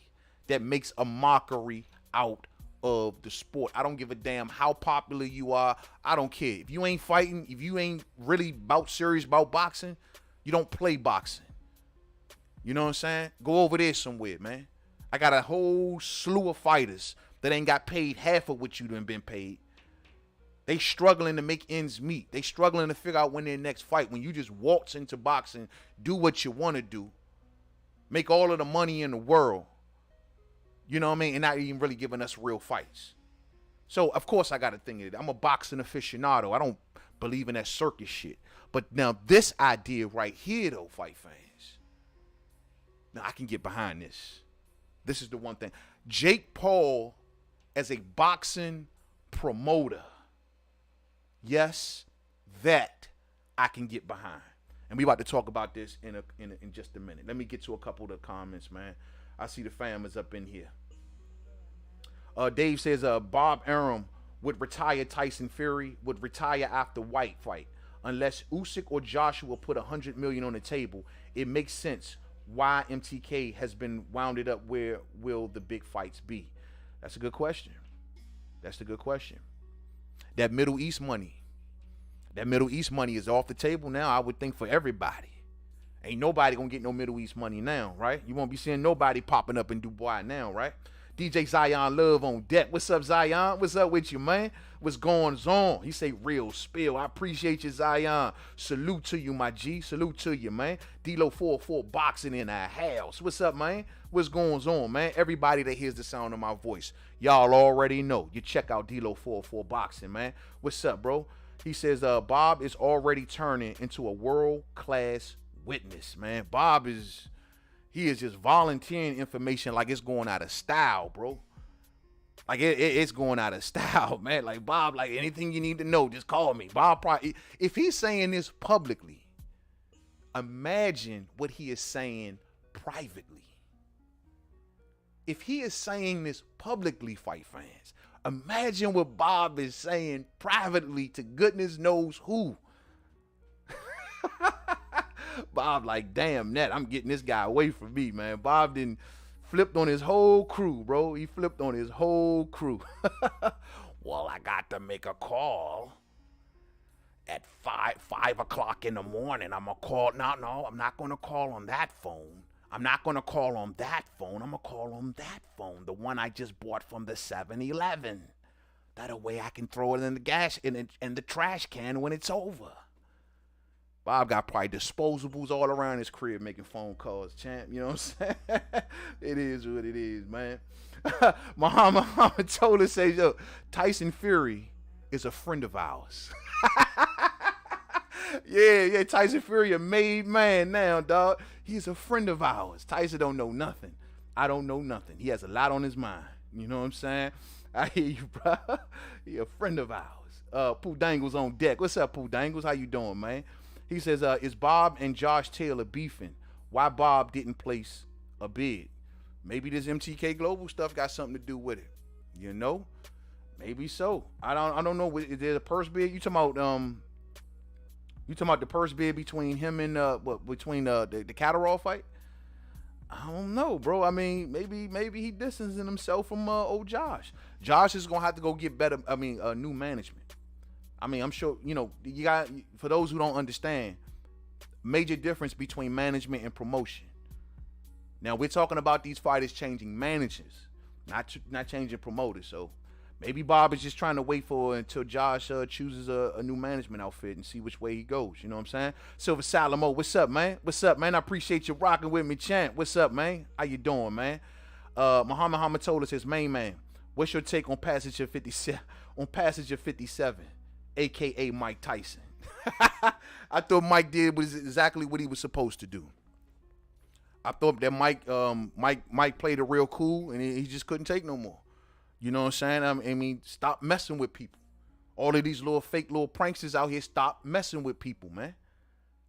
that makes a mockery out of the sport. I don't give a damn how popular you are. I don't care. If you ain't fighting, if you ain't really serious about boxing, you don't play boxing. You know what I'm saying? Go over there somewhere, man. I got a whole slew of fighters that ain't got paid half of what you done been paid. They struggling to make ends meet. They struggling to figure out when their next fight. When you just waltz into boxing, do what you want to do, make all of the money in the world, you know what I mean? And not even really giving us real fights. So, of course, I got to think of it. I'm a boxing aficionado. I don't believe in that circus shit. But now this idea right here, though, fight fans, now I can get behind this. This is the one thing. Jake Paul as a boxing promoter. Yes, that I can get behind. And we about to talk about this in just a minute. Let me get to a couple of the comments, man. I see the fam is up in here. Dave says Bob Arum would retire Tyson Fury, would retire after Whyte fight. Unless Usyk or Joshua put $100 million on the table, it makes sense why MTK has been wounded up. Where will the big fights be? That's a good question. That Middle East money is off the table now, I would think, for everybody. Ain't nobody gonna get no Middle East money now, right? You won't be seeing nobody popping up in Dubai now, right? DJ Zion Love on deck. What's up, Zion? What's up with you, man? What's going on? He say real spill. I appreciate you, Zion. Salute to you, my G. Salute to you, man. D-Lo 44 boxing in our house. What's up, man? What's going on, man? Everybody that hears the sound of my voice, y'all already know. You check out D-Lo 44 boxing, man. What's up, bro? He says Bob is already turning into a world-class witness, man. He is just volunteering information like it's going out of style, bro. Like it's going out of style, man. Like, Bob, like, anything you need to know, just call me. Bob probably, if he's saying this publicly, imagine what he is saying privately. If he is saying this publicly, fight fans, imagine what Bob is saying privately to goodness knows who. Bob like, damn, Net, I'm getting this guy away from me, man. Bob didn't flipped on his whole crew, bro. He flipped on his whole crew. Well, I got to make a call at 5 o'clock in the morning. I'm going to call. No, I'm not going to call on that phone. I'm not going to call on that phone. I'm going to call on that phone, the one I just bought from the 7-Eleven. That way I can throw it in the gas in the trash can when it's over. Bob got probably disposables all around his crib making phone calls, champ. You know what I'm saying? It is what it is, man. Muhammad told us, say, yo, Tyson Fury is a friend of ours. Yeah, Tyson Fury a made man now, dog. He's a friend of ours. Tyson don't know nothing. I don't know nothing. He has a lot on his mind. You know what I'm saying? I hear you, bro. He a friend of ours. Pooh Dangles on deck. What's up, Pooh Dangles? How you doing, man? He says, is Bob and Josh Taylor beefing? Why Bob didn't place a bid? Maybe this MTK Global stuff got something to do with it. You know? Maybe so. I don't know. Is there a purse bid? You talking about the purse bid between him and the Catterall fight? I don't know, bro. I mean, maybe he distancing himself from old Josh. Josh is gonna have to go get better. New management. I mean, I'm sure, you got, for those who don't understand, major difference between management and promotion. Now, we're talking about these fighters changing managers, not changing promoters. So maybe Bob is just trying to wait for until Josh chooses a new management outfit and see which way he goes. You know what I'm saying? Silver Salamo, what's up, man? What's up, man? I appreciate you rocking with me, champ. What's up, man? How you doing, man? Muhammad Hamatola says, main man, what's your take on passage of 57, aka Mike Tyson? I thought Mike did was exactly what he was supposed to do. I thought that Mike played it real cool, and he just couldn't take no more. You know what I'm saying? I mean, stop messing with people. All of these little fake little pranksters out here, stop messing with people, man.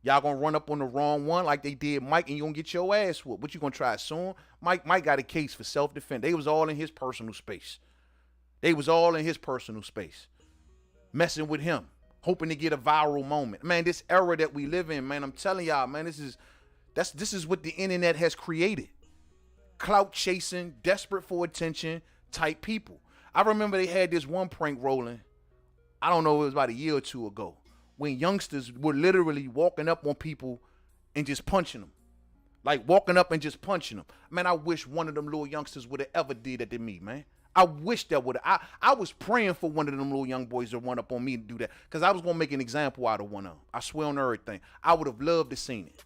Y'all gonna run up on the wrong one like they did Mike, and you gonna get your ass whooped. What you gonna try soon? Mike got a case for self-defense. They was all in his personal space. Messing with him, hoping to get a viral moment. Man, this era that we live in, man, I'm telling y'all, man, this is what the internet has created. Clout chasing, desperate for attention type people. I remember they had this one prank rolling. I don't know, it was about a year or two ago, when youngsters were literally walking up on people and just punching them. Like walking up and just punching them. Man, I wish one of them little youngsters would have ever did that to me, man. I wish that would have. I was praying for one of them little young boys to run up on me and do that, because I was going to make an example out of one of them. I swear on everything. I would have loved to seen it.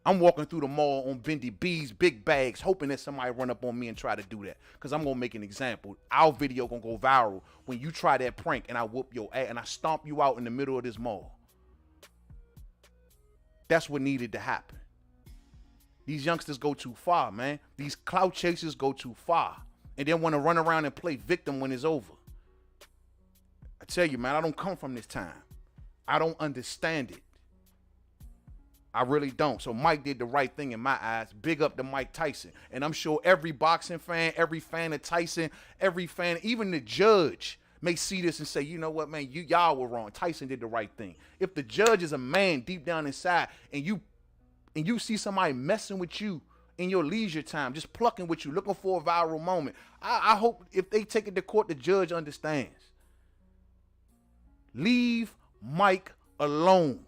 I'm walking through the mall on Bendy B's, big bags, hoping that somebody run up on me and try to do that, because I'm going to make an example. Our video going to go viral when you try that prank and I whoop your ass and I stomp you out in the middle of this mall. That's what needed to happen. These youngsters go too far, man. These clout chasers go too far, and then want to run around and play victim when it's over. I tell you, man, I don't come from this time. I don't understand it. I really don't. So Mike did the right thing in my eyes. Big up to Mike Tyson. And I'm sure every boxing fan, every fan of Tyson, every fan, even the judge may see this and say, you know what, man, y'all were wrong. Tyson did the right thing. If the judge is a man deep down inside, and you see somebody messing with you in your leisure time, just plucking with you, looking for a viral moment, I hope if they take it to court, the judge understands. Leave Mike alone.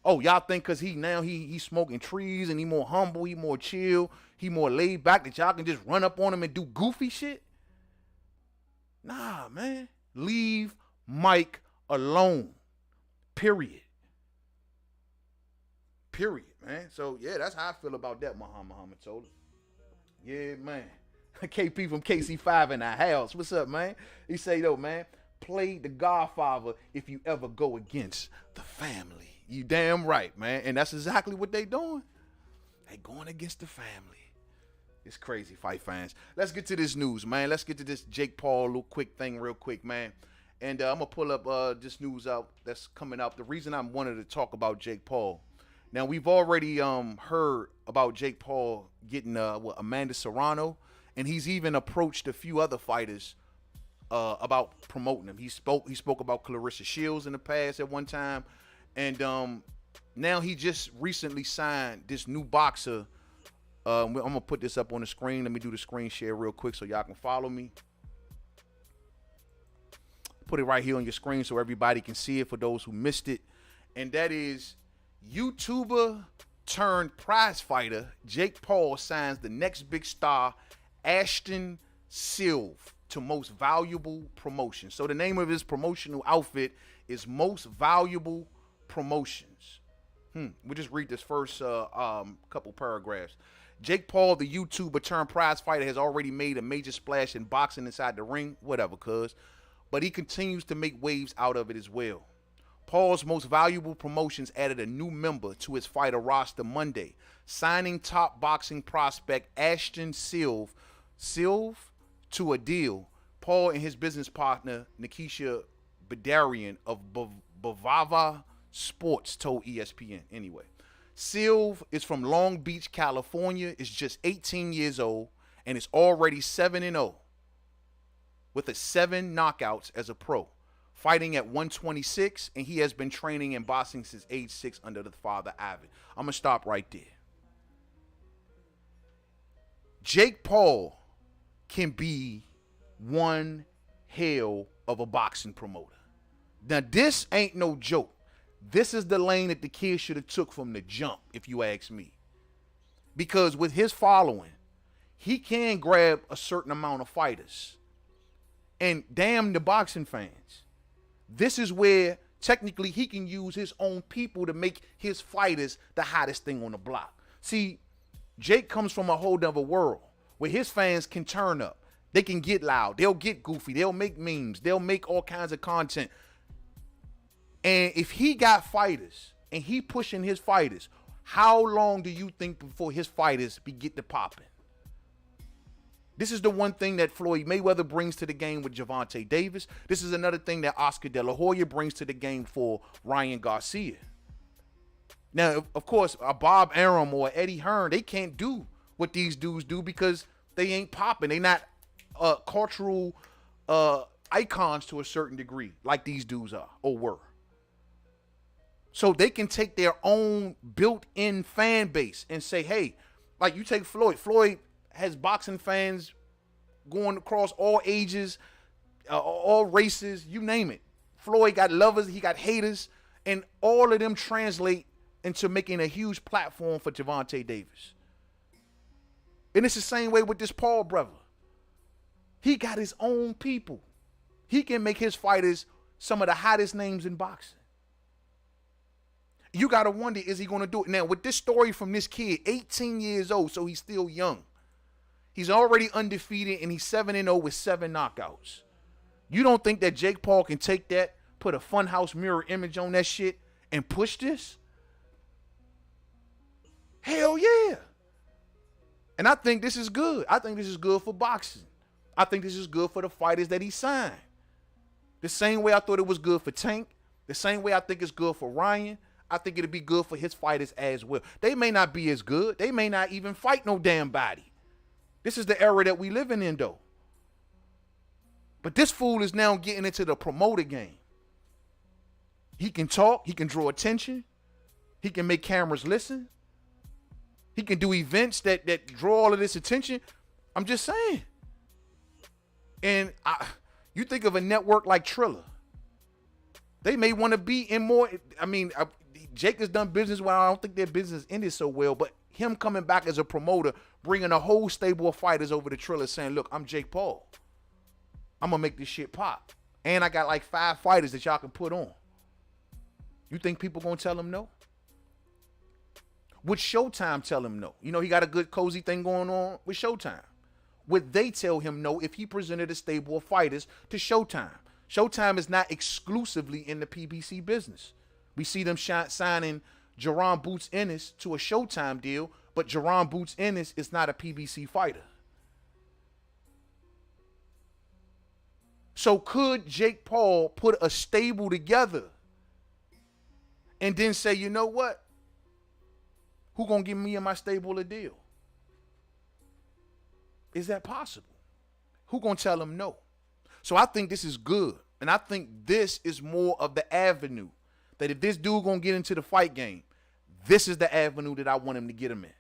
Oh, y'all think because he's smoking trees and he more humble, he more chill, he more laid back, that y'all can just run up on him and do goofy shit? Nah, man. Leave Mike alone. Period, man. So, yeah, that's how I feel about that, Muhammad told us. Yeah, man. KP from KC5 in the house. What's up, man? He say, though, man, play the Godfather if you ever go against the family. You damn right, man. And that's exactly what they doing. They going against the family. It's crazy, fight fans. Let's get to this news, man. Let's get to this Jake Paul little quick thing real quick, man. And I'm going to pull up this news out that's coming up. The reason I wanted to talk about Jake Paul. Now, we've already heard about Jake Paul getting Amanda Serrano. And he's even approached a few other fighters about promoting him. He spoke about Clarissa Shields in the past at one time. And now he just recently signed this new boxer. I'm going to put this up on the screen. Let me do the screen share real quick so y'all can follow me. Put it right here on your screen so everybody can see it for those who missed it. And that is YouTuber turned prize fighter Jake Paul signs the next big star, Ashton Silv, to Most Valuable Promotion. So the name of his promotional outfit is Most Valuable Promotions. We'll just read this first couple paragraphs. Jake Paul, the YouTuber turned prize fighter, has already made a major splash in boxing inside the ring, whatever, cuz. But he continues to make waves out of it as well. Paul's Most Valuable Promotions added a new member to his fighter roster Monday, signing top boxing prospect Ashton Silv to a deal. Paul and his business partner, Nikisha Bedarian of Bavava Sports, told ESPN. Anyway, Silv is from Long Beach, California, is just 18 years old, and is already 7-0 with 7 knockouts as a pro, fighting at 126, and he has been training in boxing since age 6 under the father Ivan. I'm going to stop right there. Jake Paul can be one hell of a boxing promoter. Now, this ain't no joke. This is the lane that the kid should have took from the jump, if you ask me. Because with his following, he can grab a certain amount of fighters. And damn the boxing fans. This is where technically he can use his own people to make his fighters the hottest thing on the block. See, Jake comes from a whole other world where his fans can turn up. They can get loud. They'll get goofy. They'll make memes. They'll make all kinds of content. And if he got fighters and he pushing his fighters, how long do you think before his fighters get to popping? This is the one thing that Floyd Mayweather brings to the game with Gervonta Davis. This is another thing that Oscar De La Hoya brings to the game for Ryan Garcia. Now, of course, a Bob Arum or Eddie Hearn, they can't do what these dudes do because they ain't popping. They not cultural icons to a certain degree like these dudes are or were. So they can take their own built-in fan base and say, hey, like you take Floyd. Floyd has boxing fans going across all ages, all races, you name it. Floyd got lovers, he got haters, and all of them translate into making a huge platform for Gervonta Davis. And it's the same way with this Paul brother. He got his own people. He can make his fighters some of the hottest names in boxing. You got to wonder, is he going to do it? Now, with this story from this kid, 18 years old, so he's still young. He's already undefeated, and he's 7-0 with 7 knockouts. You don't think that Jake Paul can take that, put a funhouse mirror image on that shit, and push this? Hell yeah. And I think this is good. I think this is good for boxing. I think this is good for the fighters that he signed. The same way I thought it was good for Tank. The same way I think it's good for Ryan. I think it'll be good for his fighters as well. They may not be as good. They may not even fight no damn body. This is the era that we living in, though. But this fool is now getting into the promoter game. He can talk. He can draw attention. He can make cameras listen. He can do events that draw all of this attention. I'm just saying. And you think of a network like Triller. They may want to be in more. I mean, Jake has done business well. I don't think their business ended so well, but him coming back as a promoter, bringing a whole stable of fighters over to Triller saying, look, I'm Jake Paul. I'm going to make this shit pop. And I got like 5 fighters that y'all can put on. You think people going to tell him no? Would Showtime tell him no? You know, he got a good cozy thing going on with Showtime. Would they tell him no if he presented a stable of fighters to Showtime? Showtime is not exclusively in the PBC business. We see them signing Jerron Boots Ennis to a Showtime deal, but Jerron Boots Ennis is not a PBC fighter. So could Jake Paul put a stable together and then say, you know what? Who gonna give me and my stable a deal? Is that possible? Who gonna tell him no? So I think this is good. And I think this is more of the avenue that if this dude gonna get into the fight game, this is the avenue that I want him to get him in.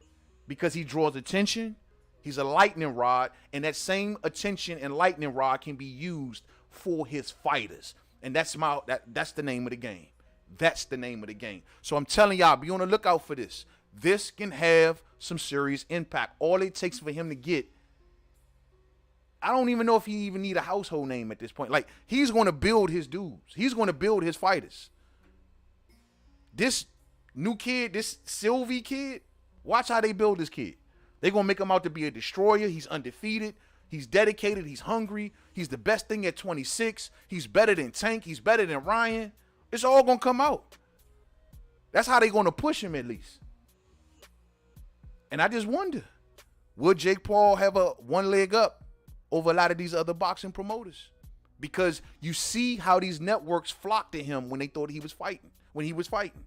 Because he draws attention, he's a lightning rod, and that same attention and lightning rod can be used for his fighters. And that's the name of the game. That's the name of the game. So I'm telling y'all, be on the lookout for this. This can have some serious impact. All it takes for him to get, I don't even know if he even need a household name at this point. Like, he's going to build his dudes. He's going to build his fighters. This new kid, this Sylvie kid, watch how they build this kid. They're going to make him out to be a destroyer. He's undefeated. He's dedicated. He's hungry. He's the best thing at 26. He's better than Tank. He's better than Ryan. It's all going to come out. That's how they're going to push him at least. And I just wonder, will Jake Paul have a one leg up over a lot of these other boxing promoters? Because you see how these networks flocked to him when they thought he was fighting, when he was fighting.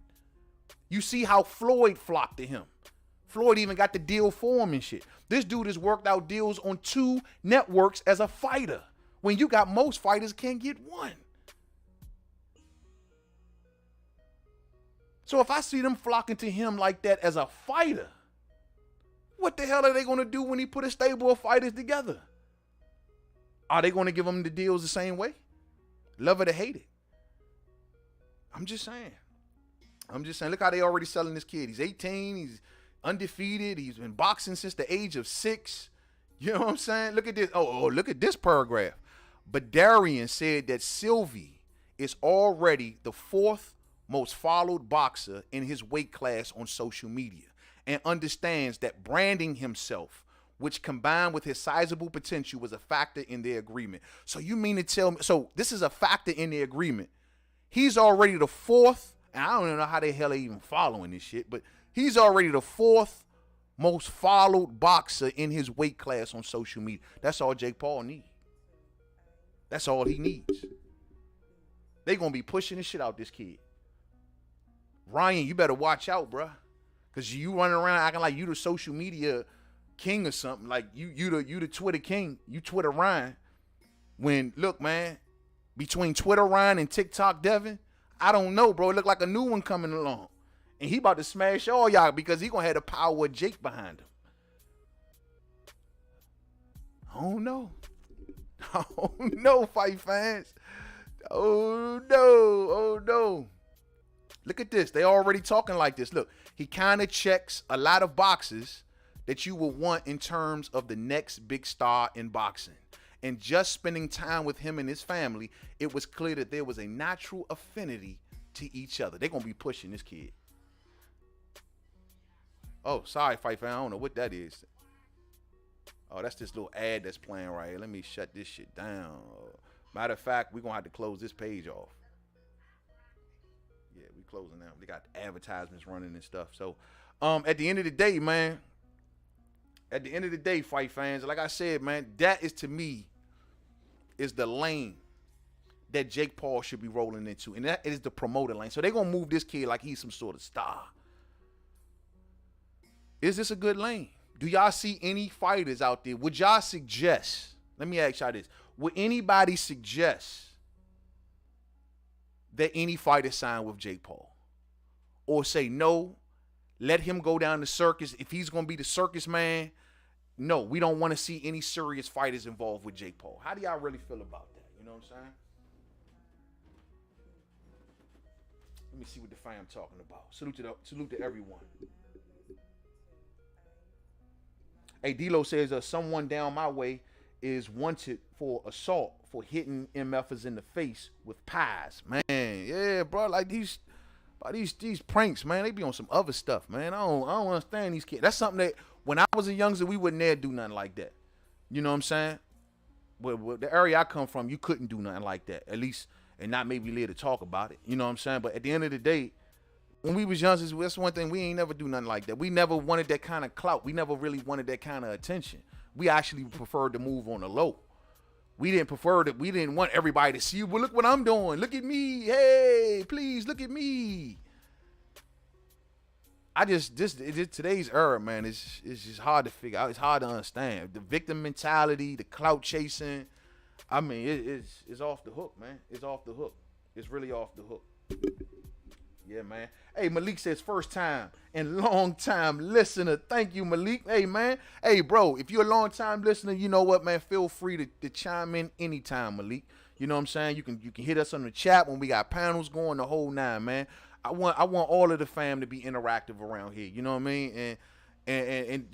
You see how Floyd flocked to him. Floyd even got the deal for him and shit. This dude has worked out deals on 2 networks as a fighter, when you got most fighters can't get one. So if I see them flocking to him like that as a fighter, what the hell are they going to do when he put a stable of fighters together? Are they going to give him the deals the same way? Love it or hate it? I'm just saying. Look how they already selling this kid. He's 18. He's undefeated. He's been boxing since the age of 6. You know what I'm saying? Look at this. Oh, look at this paragraph. But Darian said that Sylvie is already the 4th most followed boxer in his weight class on social media and understands that branding himself, which combined with his sizable potential, was a factor in their agreement. So you mean to tell me, so this is a factor in the agreement. He's already the 4th, and I don't even know how the hell they even following this shit, but he's already the 4th most followed boxer in his weight class on social media. That's all Jake Paul needs. That's all he needs. They gonna be pushing the shit out this kid. Ryan, you better watch out, bruh. Cause you running around acting like you the social media king or something. Like you the Twitter king. You Twitter Ryan. When, look, man, between Twitter Ryan and TikTok Devin, I don't know, bro. It look like a new one coming along. And he about to smash all y'all because he gonna have the power of Jake behind him. I don't know. I don't know, fight fans. Oh no. Look at this. They already talking like this. Look, he kind of checks a lot of boxes that you will want in terms of the next big star in boxing. And just spending time with him and his family, it was clear that there was a natural affinity to each other. They're going to be pushing this kid. Oh, sorry, fight fan. I don't know what that is. Oh, that's this little ad that's playing right here. Let me shut this shit down. Matter of fact, we're going to have to close this page off. Yeah, we closing now. They got advertisements running and stuff. So, at the end of the day, man, fight fans, like I said, man, that is, to me, is the lane that Jake Paul should be rolling into. And that is the promoter lane. So they're going to move this kid like he's some sort of star. Is this a good lane? Do y'all see any fighters out there? Would y'all suggest, let me ask y'all this, would anybody suggest that any fighter sign with Jake Paul? Or say, no, let him go down the circus. If he's going to be the circus man, no, we don't want to see any serious fighters involved with Jake Paul. How do y'all really feel about that? You know what I'm saying? Let me see what the fam talking about. Salute to everyone. Hey, D-Lo says, someone down my way is wanted for assault for hitting MFers in the face with pies. Man, yeah, bro, like these pranks, man, they be on some other stuff, man. I don't understand these kids. That's something that when I was a youngster, we would never do nothing like that. You know what I'm saying? Well, the area I come from, you couldn't do nothing like that, at least, and not maybe live to talk about it. You know what I'm saying? But at the end of the day, when we was youngsters, that's one thing, we ain't never do nothing like that. We never wanted that kind of clout. We never really wanted that kind of attention. We actually preferred to move on the low. We didn't want everybody to see, well, look what I'm doing. Look at me. Hey, please look at me. Today's era, man, it's just hard to figure out. It's hard to understand. The victim mentality, the clout chasing. I mean, it's off the hook, man. It's off the hook. It's really off the hook. Yeah, man. Hey, Malik says first time and long time listener. Thank you, Malik. Hey, man. Hey, bro, if you're a long time listener, you know what, man? Feel free to chime in anytime, Malik. You know what I'm saying? You can hit us on the chat when we got panels going, the whole nine, man. I want all of the fam to be interactive around here. You know what I mean? And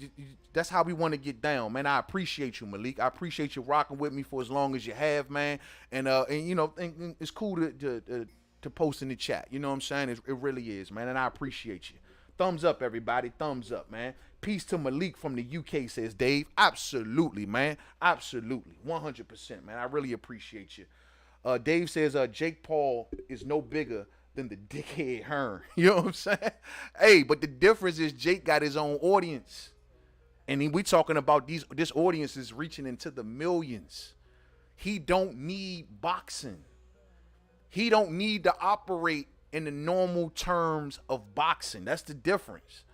that's how we want to get down, man. I appreciate you, Malik. I appreciate you rocking with me for as long as you have, man. And you know, and it's cool to post in the chat. You know what I'm saying? It really is, man. And I appreciate you. Thumbs up, everybody. Thumbs up, man. Peace to Malik from the UK, says Dave. Absolutely, man. Absolutely. 100%, man. I really appreciate you. Dave says Jake Paul is no bigger than the dickhead Hearn. You know what I'm saying? Hey, but the difference is Jake got his own audience. And we talking about this audience is reaching into the millions. He don't need boxing. He don't need to operate in the normal terms of boxing. That's the difference.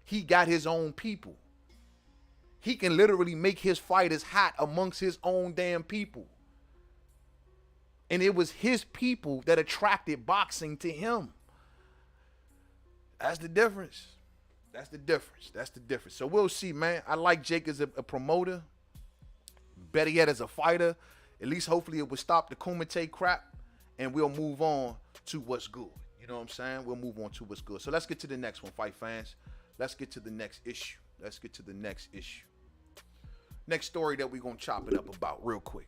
He got his own people. He can literally make his fighters hot amongst his own damn people. And it was his people that attracted boxing to him. That's the difference. That's the difference. That's the difference. So we'll see, man. I like Jake as a promoter. Better yet, as a fighter. At least hopefully it will stop the Kumite crap. And we'll move on to what's good. You know what I'm saying? We'll move on to what's good. So let's get to the next one, fight fans. Let's get to the next issue. Let's get to the next issue. Next story that we're going to chop it up about real quick.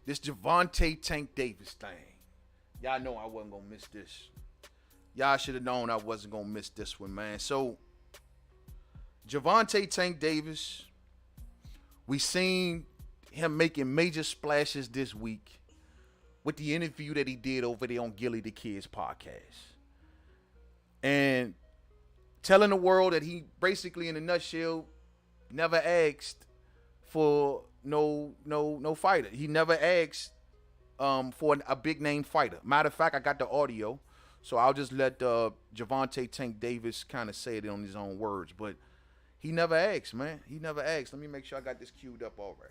This Gervonta Tank Davis thing. Y'all know I wasn't going to miss this. Y'all should have known I wasn't going to miss this one, man. So, Gervonta Tank Davis, we seen him making major splashes this week with the interview that he did over there on Gilly the Kid's podcast. And telling the world that he basically, in a nutshell, never asked for no fighter. He never asked for a big name fighter. Matter of fact, I got the audio, so I'll just let Gervonta Tank Davis kind of say it in his own words. But he never asked, man. He never asked. Let me make sure I got this queued up all right.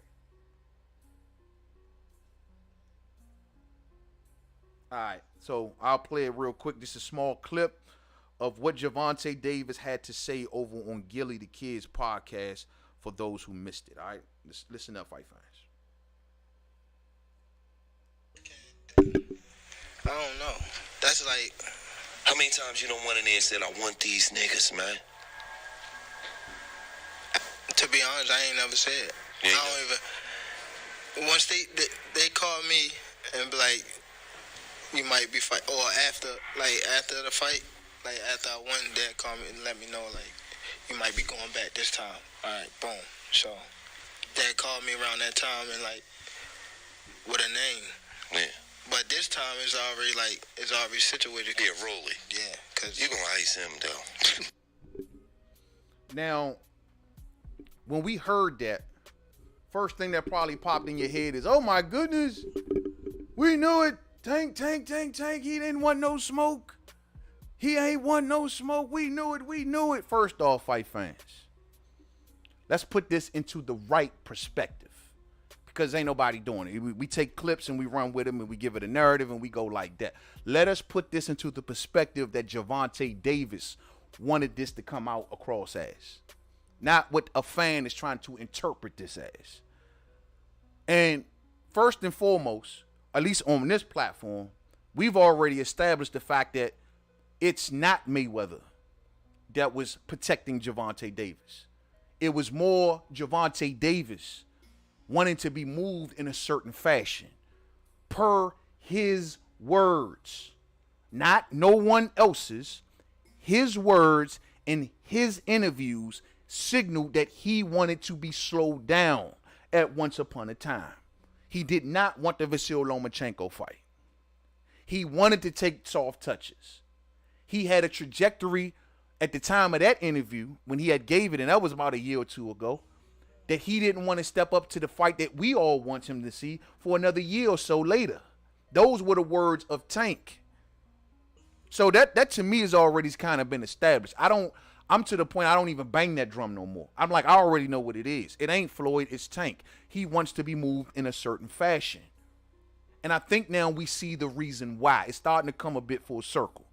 All right, so I'll play it real quick. This is a small clip of what Gervonta Davis had to say over on Gilly the Kid's podcast for those who missed it. All right, listen up, fight fans. I don't know. That's like, how many times you don't went in there and said, I want these niggas, man? To be honest, I ain't never said. Yeah, I don't even. Once they call me and be like, you might be fight, or after the fight, like after I won, they call me and let me know, like, you might be going back this time. All right, boom. So they called me around that time and like with a name. Yeah. But this time it's already situated. Yeah, Rolly. Yeah, cause you gonna ice him though. Now, when we heard that, first thing that probably popped in your head is, oh my goodness, we knew it. Tank, he didn't want no smoke. He ain't want no smoke. We knew it. First off, fight fans, let's put this into the right perspective, because ain't nobody doing it. We take clips and we run with them and we give it a narrative and we go like that. Let us put this into the perspective that Gervonta Davis wanted this to come out across as, not what a fan is trying to interpret this as. And first and foremost, at least on this platform, we've already established the fact that it's not Mayweather that was protecting Gervonta Davis. It was more Gervonta Davis wanting to be moved in a certain fashion, per his words, not no one else's. His words in his interviews signaled that he wanted to be slowed down at once upon a time. He did not want the Vasyl Lomachenko fight. He wanted to take soft touches. He had a trajectory at the time of that interview when he had gave it, and that was about a year or two ago, that he didn't want to step up to the fight that we all want him to see for another year or so later. Those were the words of Tank. So that to me has already kind of been established. I'm to the point I don't even bang that drum no more. I'm like, I already know what it is. It ain't Floyd, it's Tank. He wants to be moved in a certain fashion. And I think now we see the reason why. It's starting to come a bit full circle.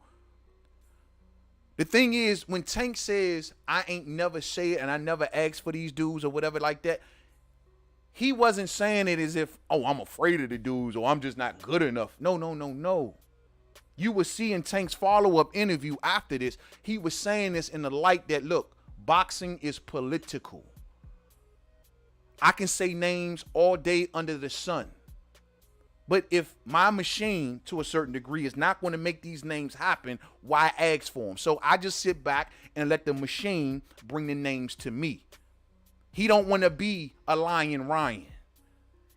The thing is, when Tank says, I ain't never say it and I never asked for these dudes or whatever like that, he wasn't saying it as if, oh, I'm afraid of the dudes or I'm just not good enough. No. You will see in Tank's follow-up interview after this, he was saying this in the light that, look, boxing is political. I can say names all day under the sun. But if my machine, to a certain degree, is not going to make these names happen, why ask for them? So I just sit back and let the machine bring the names to me. He don't want to be a lying Ryan.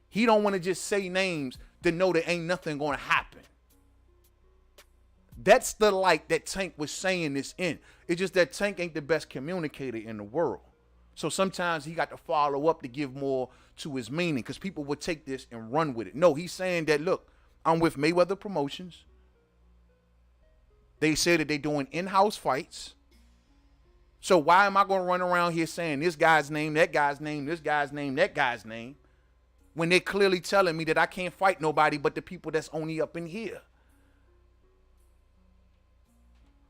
He don't want to just say names to know that ain't nothing going to happen. That's the light that Tank was saying this in. It's just that Tank ain't the best communicator in the world. So sometimes he got to follow up to give more to his meaning, because people would take this and run with it. No, he's saying that, look, I'm with Mayweather Promotions. They say that they're doing in-house fights. So why am I going to run around here saying this guy's name, that guy's name, this guy's name, that guy's name, when they're clearly telling me that I can't fight nobody but the people that's only up in here?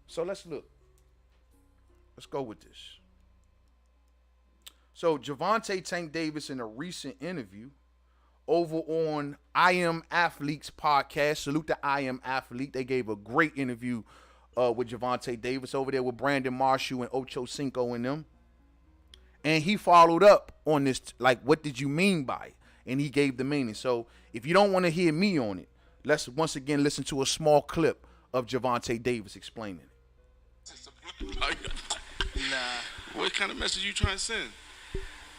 So let's look. Let's go with this. So Gervonta Tank Davis, in a recent interview over on I Am Athletes podcast. Salute to I Am Athlete. They gave a great interview with Gervonta Davis over there with Brandon Marshall and Ocho Cinco and them. And he followed up on this, like, what did you mean by it? And he gave the meaning. So if you don't want to hear me on it, let's once again listen to a small clip of Gervonta Davis explaining it. Nah. What kind of message you trying to send?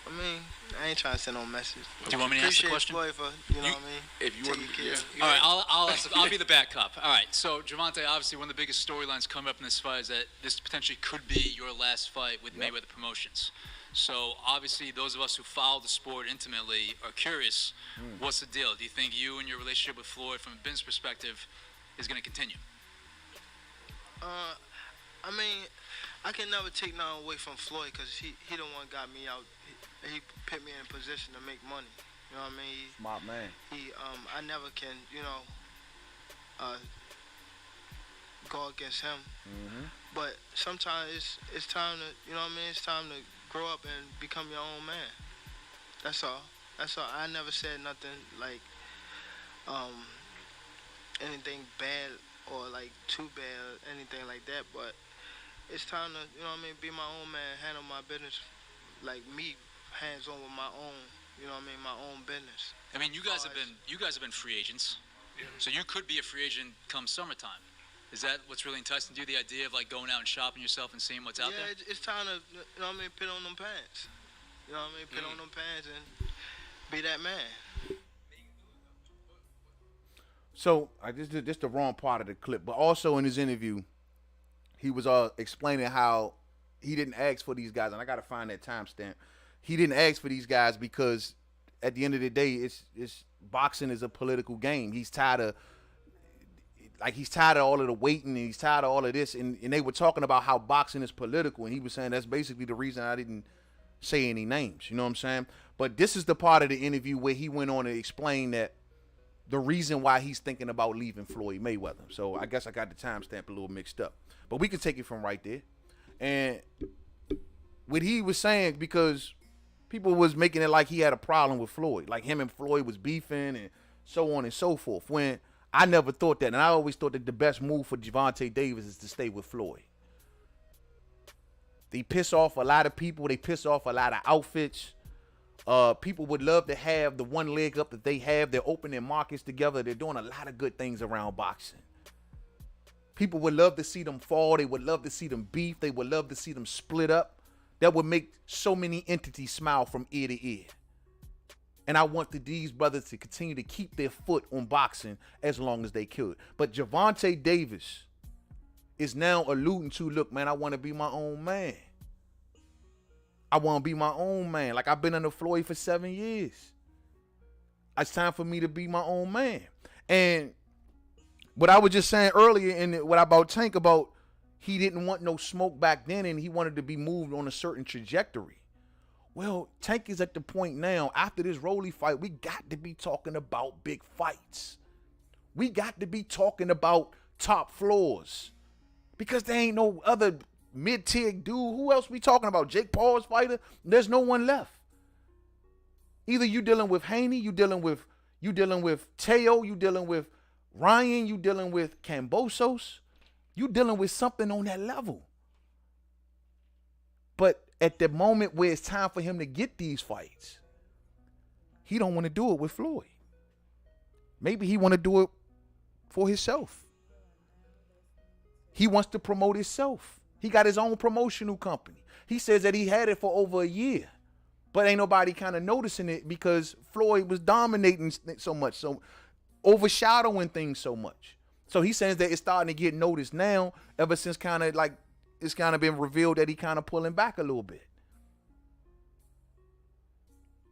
I mean, I ain't trying to send no message. Do you want me to ask the question? Boy for, you know what I mean? If you want, Take your kids. All right, I'll be the backup. All right, so Gervonta, obviously one of the biggest storylines coming up in this fight is that this potentially could be your last fight with Mayweather Promotions. So obviously those of us who follow the sport intimately are curious, what's the deal? Do you think you and your relationship with Floyd from a business perspective is going to continue? I mean, I can never take nothing away from Floyd because he the one got me out. He put me in a position to make money. You know what I mean? Smart man. I never can, go against him. But sometimes it's time to, you know what I mean? It's time to grow up and become your own man. That's all. I never said nothing like anything bad or like too bad or anything like that. But it's time to, you know what I mean, be my own man, handle my business like me, hands on with my own, you know what I mean, my own business. I mean, you guys have been free agents, so you could be a free agent come summertime. Is that what's really enticing to you, the idea of like going out and shopping yourself and seeing what's out there? Yeah, it's time to, you know what I mean, put on them pants. You know what I mean, put on them pants and be that man. So this is the wrong part of the clip, but also in his interview, he was explaining how he didn't ask for these guys, and I got to find that timestamp. He didn't ask for these guys because at the end of the day, it's boxing is a political game. He's tired of all of the waiting, and he's tired of all of this. And they were talking about how boxing is political, and he was saying that's basically the reason I didn't say any names. You know what I'm saying? But this is the part of the interview where he went on to explain that the reason why he's thinking about leaving Floyd Mayweather. So I guess I got the timestamp a little mixed up. But we can take it from right there. And what he was saying, because people was making it like he had a problem with Floyd, like him and Floyd was beefing and so on and so forth, when I never thought that. And I always thought that the best move for Gervonta Davis is to stay with Floyd. They piss off a lot of people. They piss off a lot of outfits. People would love to have the one leg up that they have. They're opening markets together. They're doing a lot of good things around boxing. People would love to see them fall. They would love to see them beef. They would love to see them split up. That would make so many entities smile from ear to ear. And I want these brothers to continue to keep their foot on boxing as long as they could. But Gervonta Davis is now alluding to, look, man, I want to be my own man. I want to be my own man. Like, I've been under Floyd for 7 years. It's time for me to be my own man. And what I was just saying earlier in what about Tank about he didn't want no smoke back then and he wanted to be moved on a certain trajectory. Well, Tank is at the point now, after this Rolly fight, we got to be talking about big fights. We got to be talking about top floors. Because there ain't no other mid-tier dude. Who else we talking about? Jake Paul's fighter? There's no one left. Either you dealing with Haney, you dealing with Teo, you dealing with Ryan, you dealing with Kambosos. You dealing with something on that level. But at the moment where it's time for him to get these fights, he don't want to do it with Floyd. Maybe he want to do it for himself. He wants to promote himself. He got his own promotional company. He says that he had it for over a year, but ain't nobody kind of noticing it because Floyd was dominating so much, so overshadowing things so much. So he says that it's starting to get noticed now, ever since kind of like it's kind of been revealed that he kind of pulling back a little bit.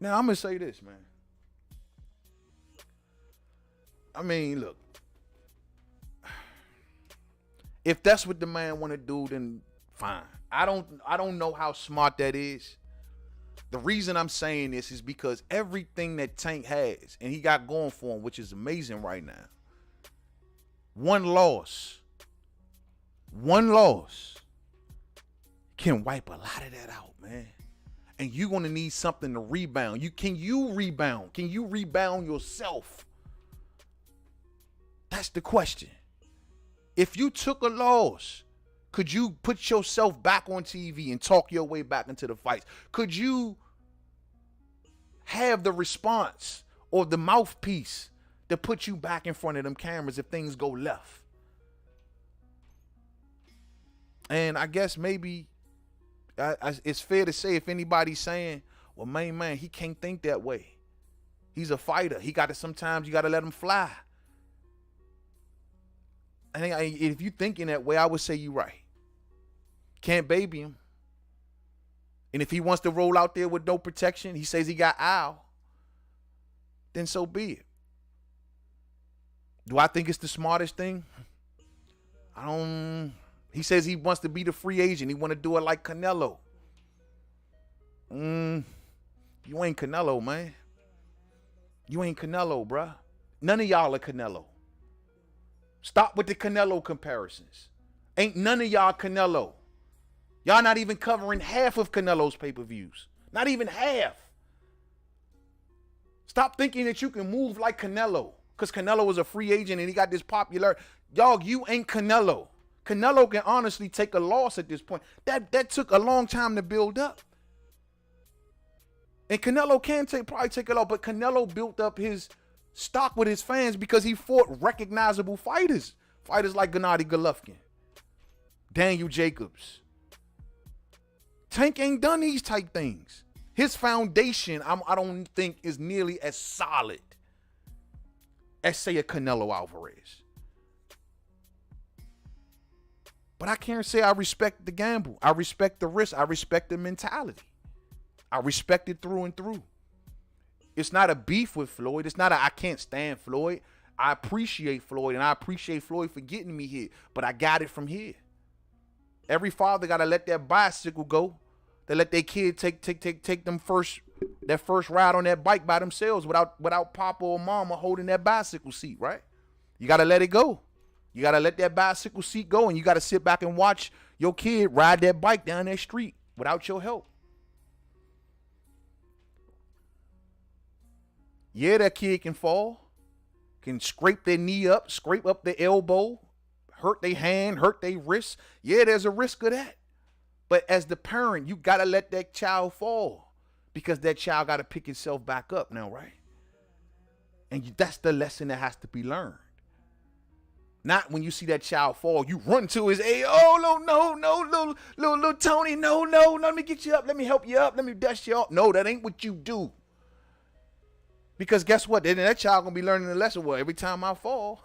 Now, I'm going to say this, man. I mean, look. If that's what the man want to do, then fine. I don't know how smart that is. The reason I'm saying this is because everything that Tank has and he got going for him, which is amazing right now. One loss can wipe a lot of that out, man. and you're going to need something to rebound. Can you rebound? Can you rebound yourself? That's the question. If you took a loss, could you put yourself back on TV and talk your way back into the fights? Could you have the response or the mouthpiece to put you back in front of them cameras if things go left? And I guess maybe it's fair to say, if anybody's saying, well, man, he can't think that way. He's a fighter. Sometimes you got to let him fly. I think if you're thinking that way, I would say you're right. Can't baby him. And if he wants to roll out there with no protection, he says he got owl, then so be it. Do I think it's the smartest thing? He says he wants to be the free agent. He want to do it like Canelo. You ain't Canelo, man. You ain't Canelo, bruh. None of y'all are Canelo. Stop with the Canelo comparisons. Ain't none of y'all Canelo. Y'all not even covering half of Canelo's pay-per-views. Not even half. Stop thinking that you can move like Canelo, because Canelo was a free agent and he got this popular. Y'all, you ain't Canelo. Canelo can honestly take a loss at this point. That took a long time to build up. And Canelo can probably take it off, but Canelo built up his stock with his fans because he fought recognizable fighters. Fighters like Gennady Golovkin, Daniel Jacobs. Tank ain't done these type things. His foundation, I don't think, is nearly as solid as, say, a Canelo Alvarez. But I can't say I respect the gamble. I respect the risk. I respect the mentality. I respect it through and through. It's not a beef with Floyd. It's not I can't stand Floyd. I appreciate Floyd, and I appreciate Floyd for getting me here. But I got it from here. Every father got to let that bicycle go. They let their kid take that first ride on that bike by themselves without papa or mama holding that bicycle seat, right? You got to let it go. You got to let that bicycle seat go, and you got to sit back and watch your kid ride that bike down that street without your help. Yeah, that kid can fall, can scrape their knee up, scrape up their elbow, hurt their hand, hurt their wrist. Yeah, there's a risk of that. But as the parent, you got to let that child fall, because that child got to pick itself back up now, right? And that's the lesson that has to be learned. Not when you see that child fall, you run to his aid. Oh, no, little Tony, no, let me get you up. Let me help you up. Let me dust you off. No, that ain't what you do. Because guess what? Then that child going to be learning the lesson. Well, every time I fall,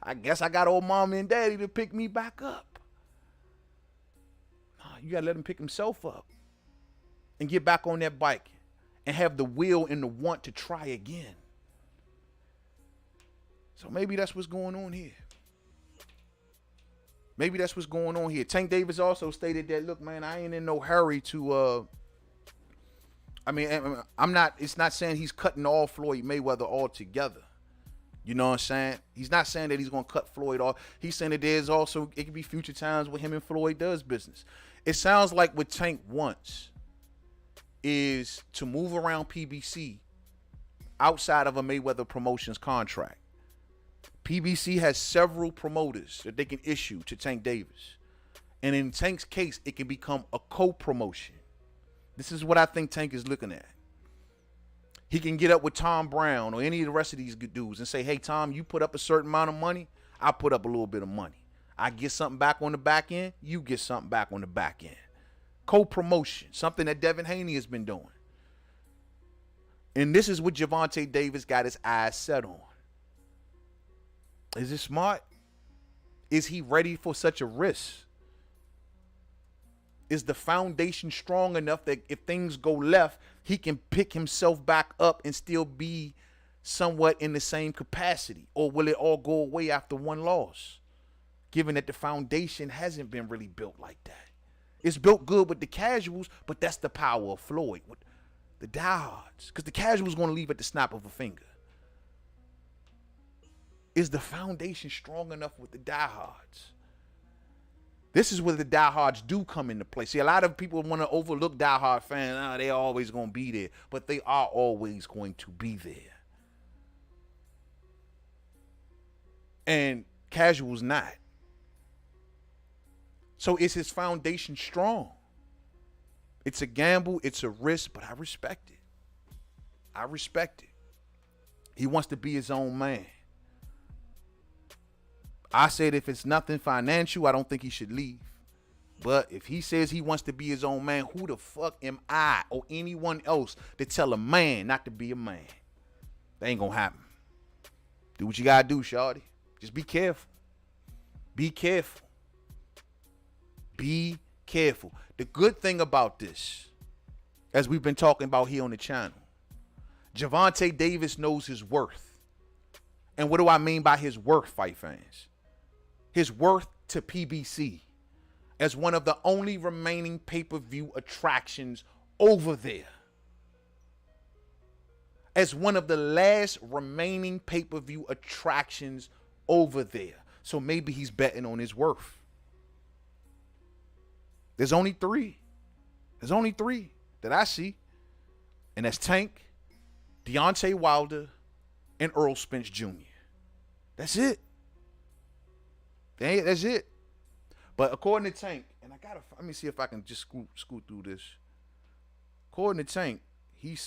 I guess I got old mommy and daddy to pick me back up. No, you got to let him pick himself up and get back on that bike and have the will and the want to try again. So maybe that's what's going on here. Maybe that's what's going on here. Tank Davis also stated that, look, man, I ain't in no hurry to, it's not saying he's cutting off Floyd Mayweather altogether. You know what I'm saying? He's not saying that he's going to cut Floyd off. He's saying that there's also, it could be future times where him and Floyd does business. It sounds like what Tank wants is to move around PBC outside of a Mayweather Promotions contract. PBC has several promoters that they can issue to Tank Davis. And in Tank's case, it can become a co-promotion. This is what I think Tank is looking at. He can get up with Tom Brown or any of the rest of these good dudes and say, hey, Tom, you put up a certain amount of money, I put up a little bit of money. I get something back on the back end, you get something back on the back end. Co-promotion, something that Devin Haney has been doing. And this is what Gervonta Davis got his eyes set on. Is it smart? Is he ready for such a risk? Is the foundation strong enough that if things go left, he can pick himself back up and still be somewhat in the same capacity? Or will it all go away after one loss, given that the foundation hasn't been really built like that? It's built good with the casuals, but that's the power of Floyd, with the diehards, because the casuals going to leave at the snap of a finger. Is the foundation strong enough with the diehards? This is where the diehards do come into play. See, a lot of people want to overlook diehard fans. They're always going to be there. But they are always going to be there. And casual's not. So is his foundation strong? It's a gamble. It's a risk. But I respect it. I respect it. He wants to be his own man. I said if it's nothing financial, I don't think he should leave. But if he says he wants to be his own man, who the fuck am I or anyone else to tell a man not to be a man? That ain't gonna happen. Do what you gotta do, shawty. Just be careful. Be careful. Be careful. The good thing about this, as we've been talking about here on the channel, Gervonta Davis knows his worth. And what do I mean by his worth, fight fans? His worth to PBC as one of the only remaining pay-per-view attractions over there. As one of the last remaining pay-per-view attractions over there. So maybe he's betting on his worth. There's only three. There's only three that I see. And that's Tank, Deontay Wilder, and Errol Spence Jr. That's it. That's it. But according to Tank, and let me see if I can just scoot through this. According to Tank, he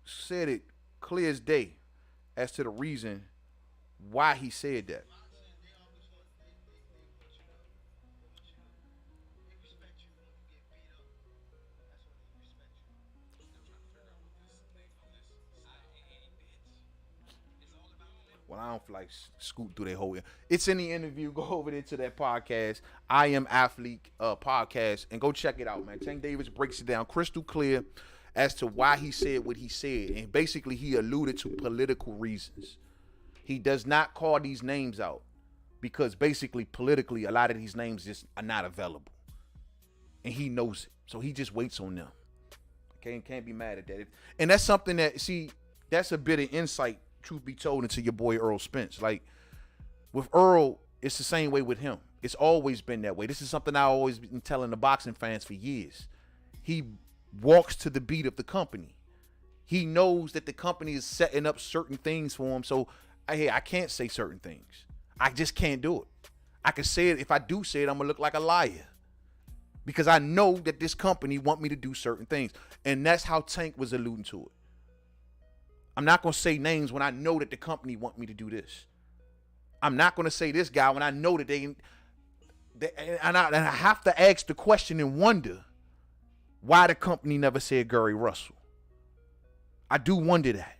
said it clear as day as to the reason why he said that. Well, I don't feel like scoot through their whole. It's in the interview. Go over there to that podcast, I Am Athlete podcast, and go check it out, man. Tank Davis breaks it down crystal clear as to why he said what he said, and basically he alluded to political reasons. He does not call these names out because basically politically a lot of these names just are not available, and he knows it, so he just waits on them. Okay, can't be mad at that. And that's something that that's a bit of insight, truth be told, into your boy Errol Spence. Like with Earl, it's the same way with him. It's always been that way. This is something I always been telling the boxing fans for years. He walks to the beat of the company. He knows that the company is setting up certain things for him. So I can't say certain things. I just can't do it. I can say it. If I do say it, I'm gonna look like a liar because I know that this company want me to do certain things, and that's how Tank was alluding to it. I'm not going to say names when I know that the company want me to do this. I'm not going to say this guy when I know that and I have to ask the question and wonder why the company never said Gary Russell. I do wonder that.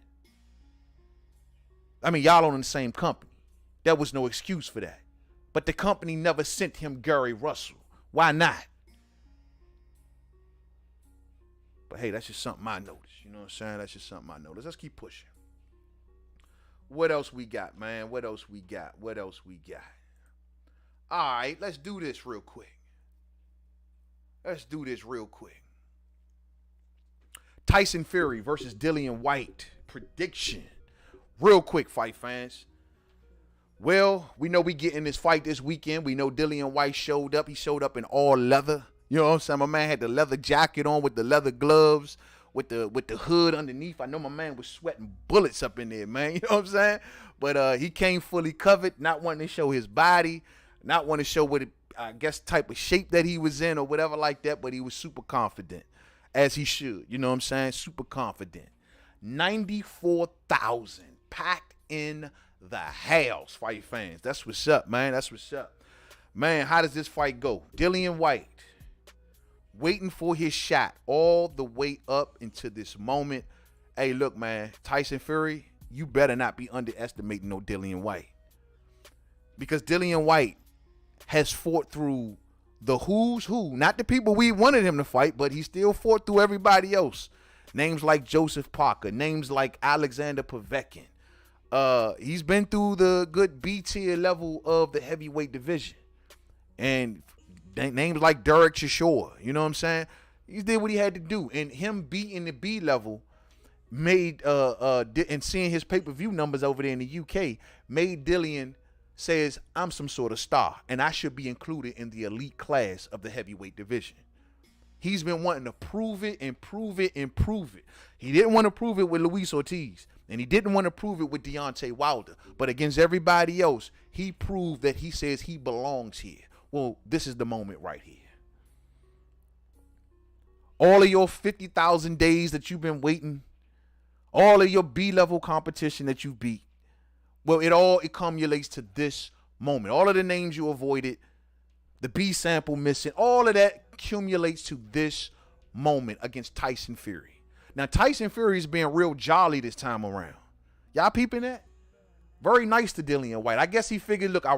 I mean, y'all on the same company. There was no excuse for that. But the company never sent him Gary Russell. Why not? But hey, that's just something I noticed. You know what I'm saying? That's just something I noticed. Let's keep pushing. What else we got, man? What else we got? All right, let's do this real quick. Tyson Fury versus Dillian Whyte. Prediction. Real quick, fight fans. Well, we know we getting this fight this weekend. We know Dillian Whyte showed up. He showed up in all leather. You know what I'm saying? My man had the leather jacket on with the leather gloves, with the hood underneath. I know my man was sweating bullets up in there, man. You know what I'm saying? But he came fully covered, not wanting to show his body, not wanting to show what I guess type of shape that he was in or whatever like that, but he was super confident, as he should. You know what I'm saying? Super confident. 94,000 packed in the house, fight fans. That's what's up, man. That's what's up. Man, how does this fight go? Dillian Whyte waiting for his shot all the way up into this moment. Hey, look, man, Tyson Fury, you better not be underestimating no Dillian Whyte. Because Dillian Whyte has fought through the who's who. Not the people we wanted him to fight, but he still fought through everybody else. Names like Joseph Parker, names like Alexander Povetkin. He's been through the good B-tier level of the heavyweight division. And names like Derek Chisora, you know what I'm saying? He did what he had to do. And him beating the B level made, and seeing his pay-per-view numbers over there in the UK, made Dillian says I'm some sort of star and I should be included in the elite class of the heavyweight division. He's been wanting to prove it and prove it and prove it. He didn't want to prove it with Luis Ortiz, and he didn't want to prove it with Deontay Wilder. But against everybody else, he proved that he says he belongs here. Well, this is the moment right here. All of your 50,000 days that you've been waiting, all of your B-level competition that you beat, well, it accumulates to this moment. All of the names you avoided, the B sample missing, all of that accumulates to this moment against Tyson Fury. Now, Tyson Fury is being real jolly this time around. Y'all peeping that? Very nice to Dillian Whyte. I guess he figured, look, I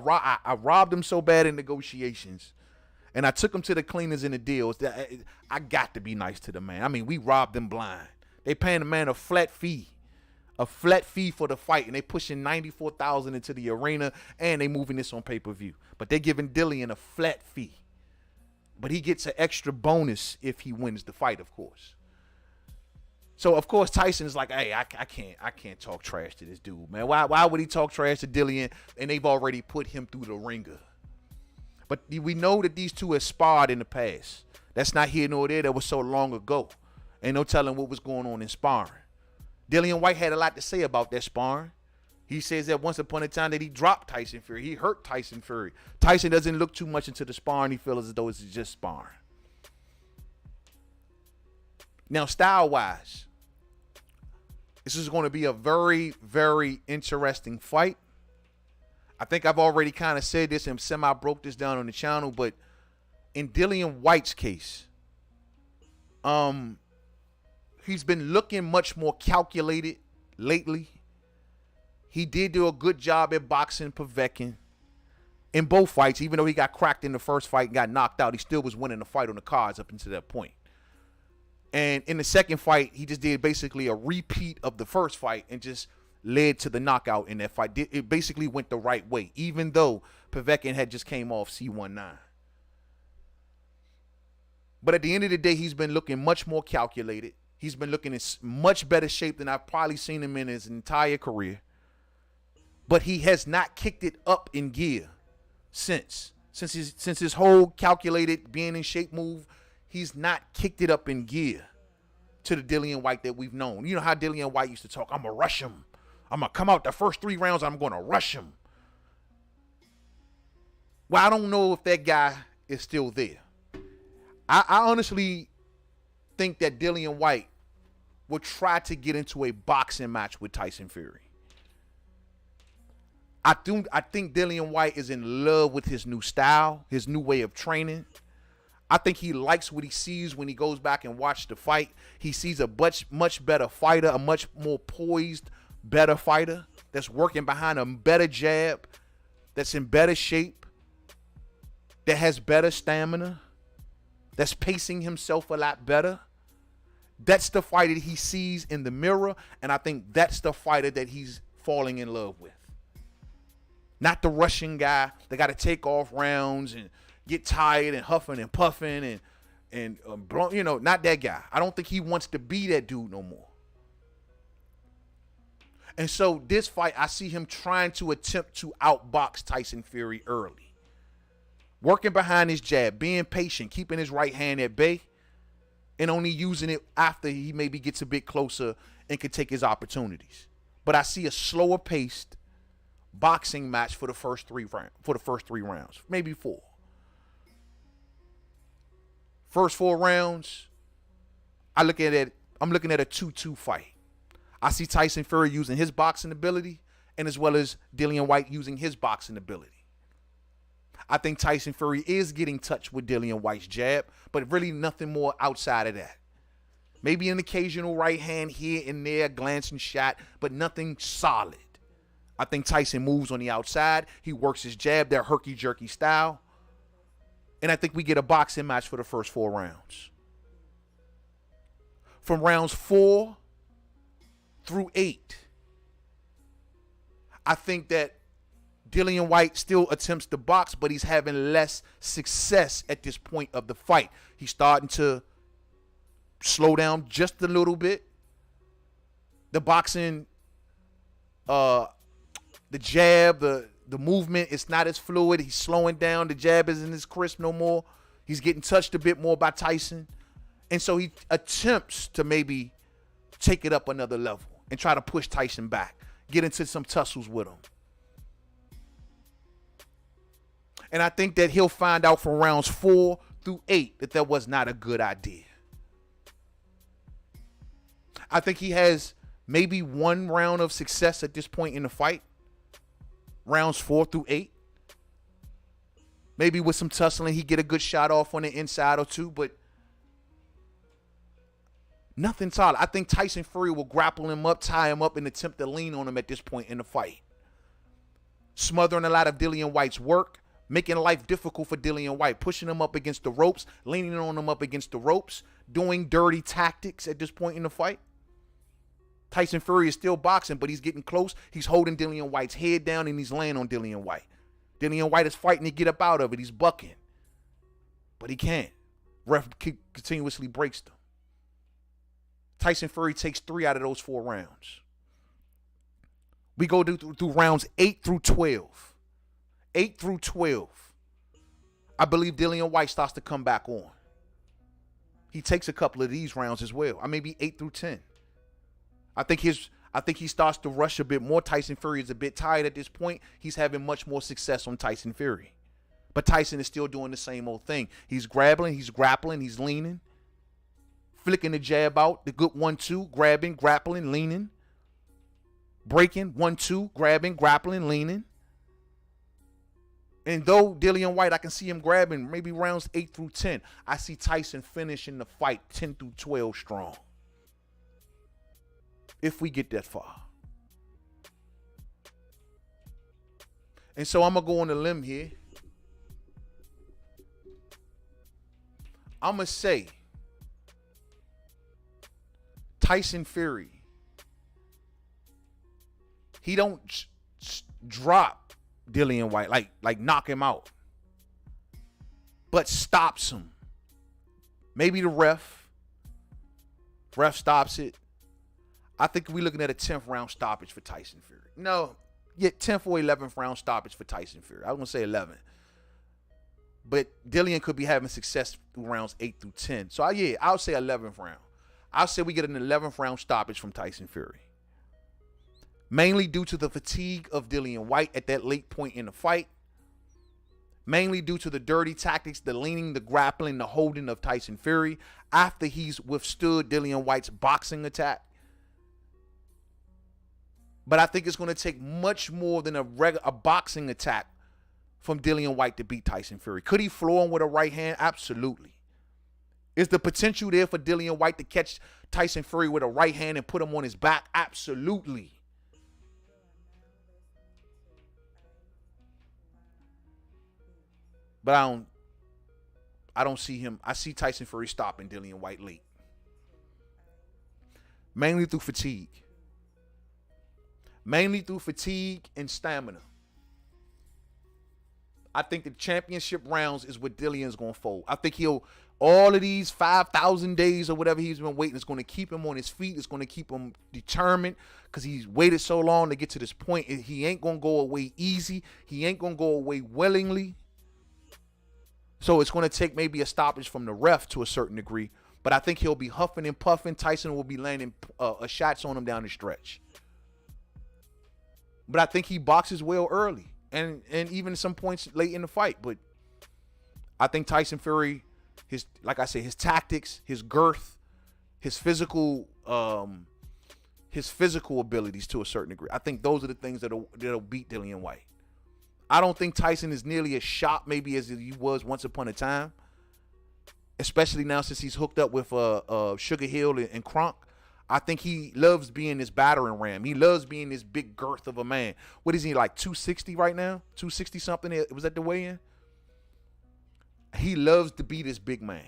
robbed him so bad in negotiations, and I took him to the cleaners in the deals. That I got to be nice to the man. I mean, we robbed him blind. They paying the man a flat fee for the fight, and they pushing $94,000 into the arena, and they moving this on pay-per-view. But they giving Dillian a flat fee. But he gets an extra bonus if he wins the fight, of course. So, of course, Tyson's like, hey, I can't talk trash to this dude, man. Why would he talk trash to Dillian? And they've already put him through the ringer. But we know that these two have sparred in the past. That's not here nor there. That was so long ago. Ain't no telling what was going on in sparring. Dillian Whyte had a lot to say about that sparring. He says that once upon a time that he dropped Tyson Fury. He hurt Tyson Fury. Tyson doesn't look too much into the sparring. He feels as though it's just sparring. Now, style-wise, this is going to be a very, very interesting fight. I think I've already kind of said this and semi-broke this down on the channel, but in Dillian Whyte's case, he's been looking much more calculated lately. He did do a good job at boxing Povetkin in both fights. Even though he got cracked in the first fight and got knocked out, he still was winning the fight on the cards up until that point. And in the second fight, he just did basically a repeat of the first fight and just led to the knockout in that fight. It basically went the right way, even though Povetkin had just came off C19. But at the end of the day, he's been looking much more calculated. He's been looking in much better shape than I've probably seen him in his entire career. But he has not kicked it up in gear since his whole calculated being in shape move. He's not kicked it up in gear to the Dillian Whyte that we've known. You know how Dillian Whyte used to talk, I'm going to rush him. I'm going to come out the first 3 rounds, I'm going to rush him. Well, I don't know if that guy is still there. I honestly think that Dillian Whyte will try to get into a boxing match with Tyson Fury. I think Dillian Whyte is in love with his new style, his new way of training. I think he likes what he sees when he goes back and watches the fight. He sees a much better fighter, a much more poised, better fighter that's working behind a better jab, that's in better shape, that has better stamina, that's pacing himself a lot better. That's the fighter he sees in the mirror, and I think that's the fighter that he's falling in love with. Not the Russian guy that got to take off rounds and get tired and huffing and puffing and not that guy. I don't think he wants to be that dude no more. And so this fight, I see him trying to attempt to outbox Tyson Fury early. Working behind his jab, being patient, keeping his right hand at bay, and only using it after he maybe gets a bit closer and can take his opportunities. But I see a slower paced boxing match for the first 3 rounds, maybe 4. First 4 rounds, I'm looking at a 2-2 fight. I see Tyson Fury using his boxing ability, and as well as Dillian Whyte using his boxing ability. I think Tyson Fury is getting touched with Dillian Whyte's jab, but really nothing more outside of that. Maybe an occasional right hand here and there, glancing shot, but nothing solid. I think Tyson moves on the outside. He works his jab, that herky-jerky style. And I think we get a boxing match for the first 4 rounds. From rounds 4 through 8, I think that Dillian Whyte still attempts to box, but he's having less success at this point of the fight. He's starting to slow down just a little bit. The boxing, the jab, the the movement is not as fluid. He's slowing down. The jab isn't as crisp no more. He's getting touched a bit more by Tyson. And so he attempts to maybe take it up another level and try to push Tyson back, get into some tussles with him. And I think that he'll find out from rounds 4 through 8 that was not a good idea. I think he has maybe one round of success at this point in the fight. Rounds 4 through 8. Maybe with some tussling, he get a good shot off on the inside or two, but nothing solid. I think Tyson Fury will grapple him up, tie him up, and attempt to lean on him at this point in the fight. Smothering a lot of Dillian Whyte's work, making life difficult for Dillian Whyte, pushing him up against the ropes, leaning on him up against the ropes, doing dirty tactics at this point in the fight. Tyson Fury is still boxing, but he's getting close. He's holding Dillian Whyte's head down, and he's laying on Dillian Whyte. Dillian Whyte is fighting to get up out of it. He's bucking, but he can't. Ref continuously breaks them. Tyson Fury takes 3 out of those 4 rounds. We go through rounds 8 through 12. 8 through 12. I believe Dillian Whyte starts to come back on. He takes a couple of these rounds as well. I maybe 8 through 10. I think he starts to rush a bit more. Tyson Fury is a bit tired at this point. He's having much more success on Tyson Fury. But Tyson is still doing the same old thing. He's grappling, he's leaning, flicking the jab out, the good 1-2, grabbing, grappling, leaning, breaking, 1-2, grabbing, grappling, leaning. And though Dillian Whyte, I can see him grabbing maybe rounds 8 through 10. I see Tyson finishing the fight 10 through 12 strong. If we get that far. And so I'm going to go on a limb here. I'm going to say Tyson Fury, he don't drop Dillian Whyte, like knock him out, but stops him. Maybe the ref stops it. I think we're looking at a 10th round stoppage for Tyson Fury. No, 10th or 11th round stoppage for Tyson Fury. I was going to say 11. But Dillian could be having success through rounds 8 through 10. So, I'll say 11th round. I'll say we get an 11th round stoppage from Tyson Fury. Mainly due to the fatigue of Dillian Whyte at that late point in the fight. Mainly due to the dirty tactics, the leaning, the grappling, the holding of Tyson Fury after he's withstood Dillian Whyte's boxing attack. But I think it's going to take much more than a boxing attack from Dillian Whyte to beat Tyson Fury. Could he floor him with a right hand? Absolutely. Is the potential there for Dillian Whyte to catch Tyson Fury with a right hand and put him on his back? Absolutely. But I don't see him. I see Tyson Fury stopping Dillian Whyte late. Mainly through fatigue. Mainly through fatigue and stamina. I think the championship rounds is what Dillian's going to fold. I think all of these 5,000 days or whatever he's been waiting is going to keep him on his feet. It's going to keep him determined because he's waited so long to get to this point. He ain't going to go away easy. He ain't going to go away willingly. So it's going to take maybe a stoppage from the ref to a certain degree. But I think he'll be huffing and puffing. Tyson will be landing shots on him down the stretch. But I think he boxes well early and even some points late in the fight. But I think Tyson Fury, his tactics, his girth, his physical abilities to a certain degree. I think those are the things that'll beat Dillian Whyte. I don't think Tyson is nearly as sharp maybe as he was once upon a time, especially now since he's hooked up with Sugar Hill and Kronk. I think he loves being this battering ram. He loves being this big girth of a man. What is he, like 260 right now? 260 something? It was at the weigh-in? He loves to be this big man.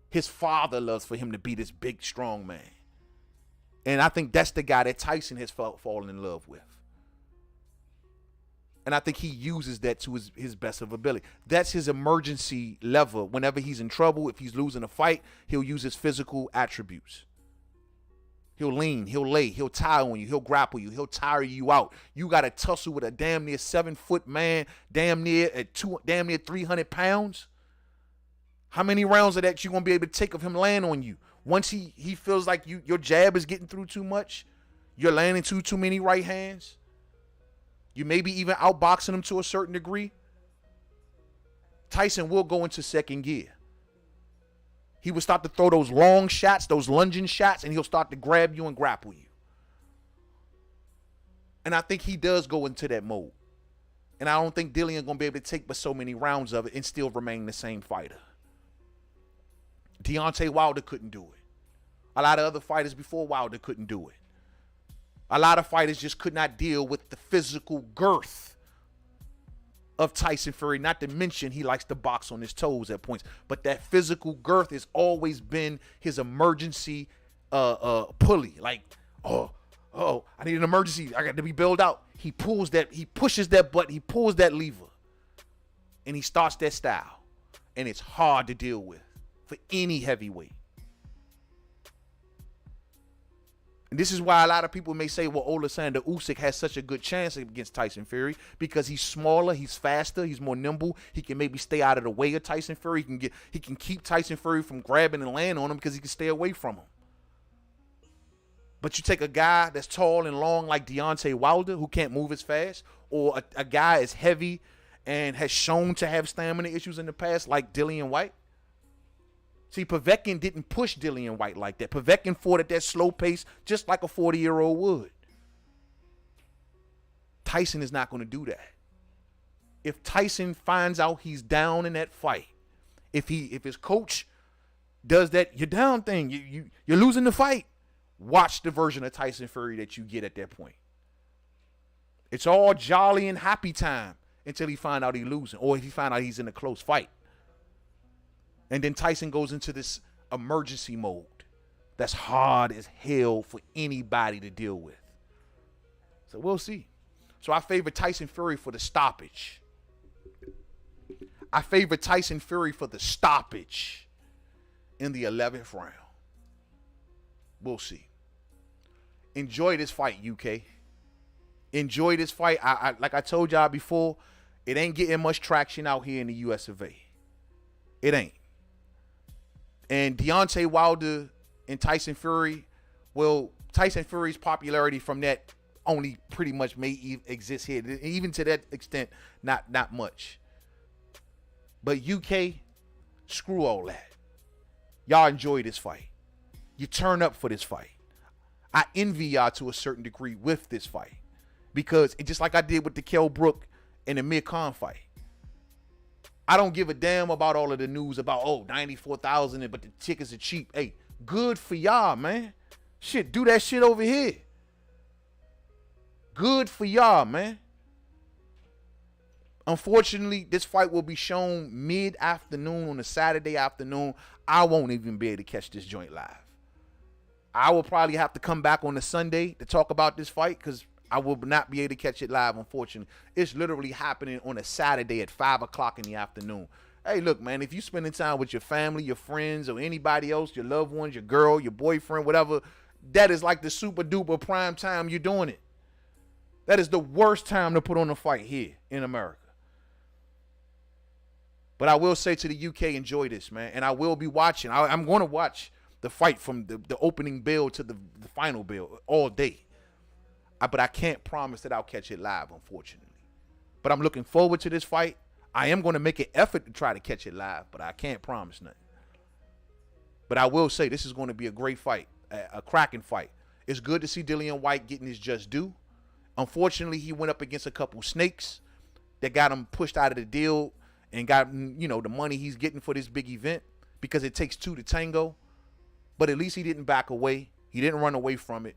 His father loves for him to be this big, strong man. And I think that's the guy that Tyson has fallen in love with. And I think he uses that to his best of ability. That's his emergency lever. Whenever he's in trouble, if he's losing a fight, he'll use his physical attributes. He'll lean, he'll lay, he'll tie on you, he'll grapple you, he'll tire you out. You got to tussle with a damn near 7-foot man, damn near 300 pounds. How many rounds of that you gonna be able to take of him laying on you? Once he feels like your jab is getting through too much, you're landing too many right hands. You may be even outboxing him to a certain degree. Tyson will go into second gear. He will start to throw those long shots, those lunging shots, and he'll start to grab you and grapple you. And I think he does go into that mode. And I don't think Dillian going to be able to take but so many rounds of it and still remain the same fighter. Deontay Wilder couldn't do it. A lot of other fighters before Wilder couldn't do it. A lot of fighters just could not deal with the physical girth of Tyson Fury, not to mention he likes to box on his toes at points. But that physical girth has always been his emergency pulley. Like, oh, I need an emergency. I got to be bailed out. He pushes that button, he pulls that lever, and he starts that style. And it's hard to deal with for any heavyweight. And this is why a lot of people may say, well, Alexander Usyk has such a good chance against Tyson Fury because he's smaller, he's faster, he's more nimble. He can maybe stay out of the way of Tyson Fury. He can keep Tyson Fury from grabbing and laying on him because he can stay away from him. But you take a guy that's tall and long like Deontay Wilder who can't move as fast, or a guy as heavy and has shown to have stamina issues in the past like Dillian Whyte. See, Povetkin didn't push Dillian Whyte like that. Povetkin fought at that slow pace just like a 40-year-old would. Tyson is not going to do that. If Tyson finds out he's down in that fight, if his coach does that, you're down thing, you're losing the fight, watch the version of Tyson Fury that you get at that point. It's all jolly and happy time until he find out he's losing, or if he find out he's in a close fight. And then Tyson goes into this emergency mode that's hard as hell for anybody to deal with. So we'll see. So I favor Tyson Fury for the stoppage. I favor Tyson Fury for the stoppage in the 11th round. We'll see. Enjoy this fight, UK. Enjoy this fight. I like I told y'all before, it ain't getting much traction out here in the US of A. It ain't. And Deontay Wilder and Tyson Fury, well, Tyson Fury's popularity from that only pretty much may exist here. Even to that extent, not much. But UK, screw all that. Y'all enjoy this fight. You turn up for this fight. I envy y'all to a certain degree with this fight. Because just like I did with the Kell Brook and the Amir Khan fight. I don't give a damn about all of the news about, 94,000, but the tickets are cheap. Hey, good for y'all, man. Shit, do that shit over here. Good for y'all, man. Unfortunately, this fight will be shown mid-afternoon on a Saturday afternoon. I won't even be able to catch this joint live. I will probably have to come back on a Sunday to talk about this fight because I will not be able to catch it live, unfortunately. It's literally happening on a Saturday at 5 o'clock in the afternoon. Hey, look, man, if you're spending time with your family, your friends, or anybody else, your loved ones, your girl, your boyfriend, whatever, that is like the super-duper prime time you're doing it. That is the worst time to put on a fight here in America. But I will say to the UK, enjoy this, man. And I will be watching. I'm going to watch the fight from the opening bell to the final bell all day. But I can't promise that I'll catch it live, unfortunately. But I'm looking forward to this fight. I am going to make an effort to try to catch it live, but I can't promise nothing. But I will say this is going to be a great fight, a cracking fight. It's good to see Dillian Whyte getting his just due. Unfortunately, he went up against a couple snakes that got him pushed out of the deal and got, the money he's getting for this big event because it takes two to tango. But at least he didn't back away. He didn't run away from it.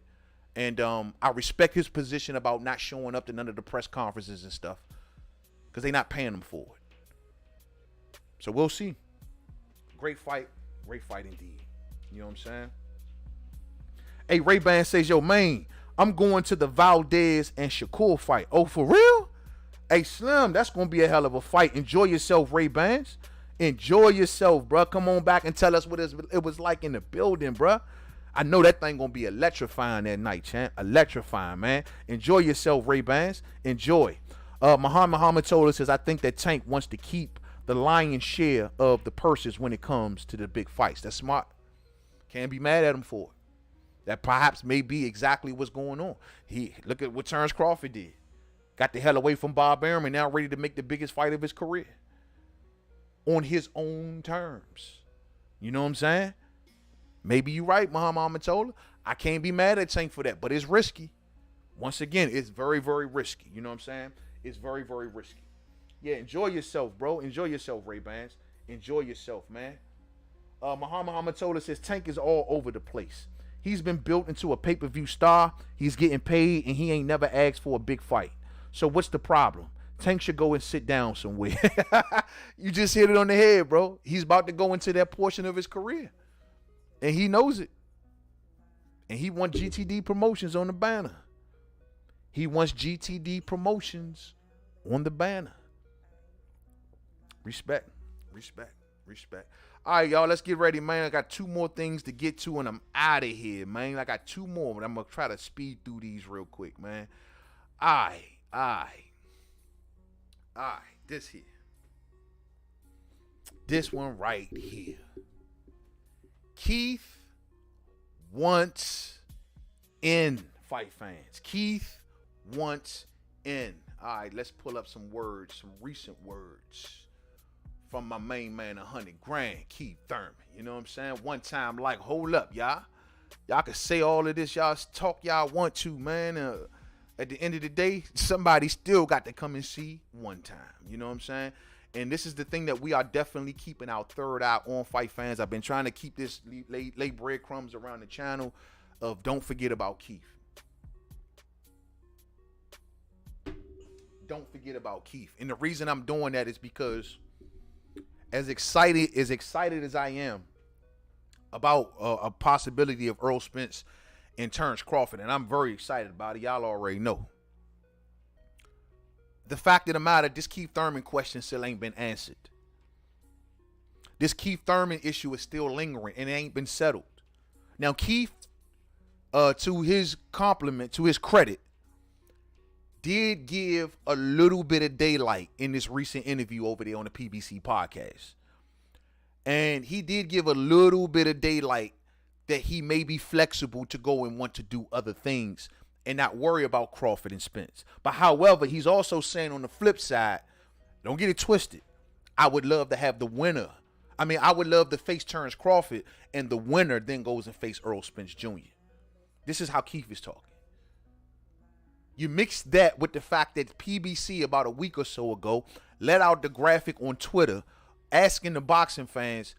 And I respect his position about not showing up to none of the press conferences and stuff because they're not paying him for it. So we'll see. Great fight indeed. You know what I'm saying? Hey, Ray-Ban says, yo, man, I'm going to the Valdez and Shakur fight. Oh, for real? Hey, Slim, that's going to be a hell of a fight. Enjoy yourself, Ray-Bans. Enjoy yourself, bro. Come on back and tell us what it was like in the building, bro. I know that thing gonna be electrifying that night, champ. Electrifying, man. Enjoy yourself, Ray-Bans. Enjoy. Muhammad told us, says, I think that Tank wants to keep the lion's share of the purses when it comes to the big fights. That's smart. Can't be mad at him for it. That perhaps may be exactly what's going on. Look at what Terrence Crawford did. Got the hell away from Bob Arum and now ready to make the biggest fight of his career. On his own terms. You know what I'm saying? Maybe you're right, Muhammad Tola. I can't be mad at Tank for that, but it's risky. Once again, it's very, very risky. You know what I'm saying? It's very, very risky. Yeah, enjoy yourself, bro. Enjoy yourself, Ray-Bans. Enjoy yourself, man. Muhammad Tola says Tank is all over the place. He's been built into a pay-per-view star. He's getting paid, and he ain't never asked for a big fight. So what's the problem? Tank should go and sit down somewhere. You just hit it on the head, bro. He's about to go into that portion of his career. And he knows it. And he wants GTD Promotions on the banner. He wants GTD Promotions on the banner. Respect. All right, y'all, let's get ready, man. I got 2 more things to get to, and I'm out of here, man. I got 2 more, but I'm going to try to speed through these real quick, man. All right, this here. This one right here. Keith wants in, fight fans. Keith wants in. All right, let's pull up some words, some recent words from my main man, 100 grand, Keith Thurman. You know what I'm saying? One time, like, hold up, y'all. Y'all can say all of this, y'all talk y'all want to, man. At the end of the day, somebody still got to come and see one time. You know what I'm saying? And this is the thing that we are definitely keeping our third eye on, fight fans. I've been trying to keep this, lay breadcrumbs around the channel of don't forget about Keith. Don't forget about Keith. And the reason I'm doing that is because as excited as I am about a possibility of Errol Spence and Terrence Crawford, and I'm very excited about it. Y'all already know. The fact of the matter, this Keith Thurman question still ain't been answered. This Keith Thurman issue is still lingering, and it ain't been settled. Now, Keith, to his compliment, to his credit, did give a little bit of daylight in this recent interview over there on the PBC podcast. And he did give a little bit of daylight that he may be flexible to go and want to do other things and not worry about Crawford and Spence. But however, he's also saying on the flip side, don't get it twisted, I would love to have the winner. I mean, I would love to face Terrence Crawford, and the winner then goes and face Errol Spence Jr. This is how Keith is talking. You mix that with the fact that PBC about a week or so ago let out the graphic on Twitter asking the boxing fans,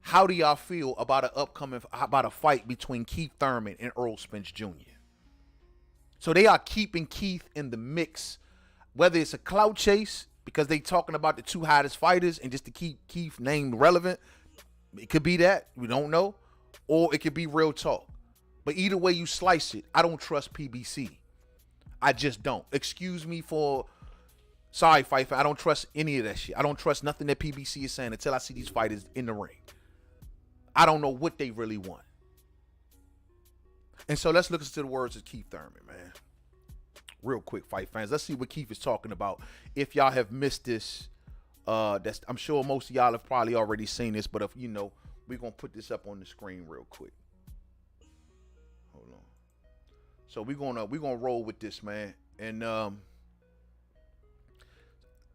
how do y'all feel about a fight between Keith Thurman and Errol Spence Jr.? So they are keeping Keith in the mix, whether it's a clout chase because they talking about the 2 hottest fighters and just to keep Keith named relevant. It could be that, we don't know, or it could be real talk. But either way you slice it, I don't trust PBC. I just don't. Excuse me for, sorry, Fight. I don't trust any of that shit. I don't trust nothing that PBC is saying until I see these fighters in the ring. I don't know what they really want. And so let's look into the words of Keith Thurman, man. Real quick, fight fans. Let's see what Keith is talking about. If y'all have missed this, I'm sure most of y'all have probably already seen this, but if you know, we're gonna put this up on the screen real quick. Hold on. So we're gonna roll with this, man. And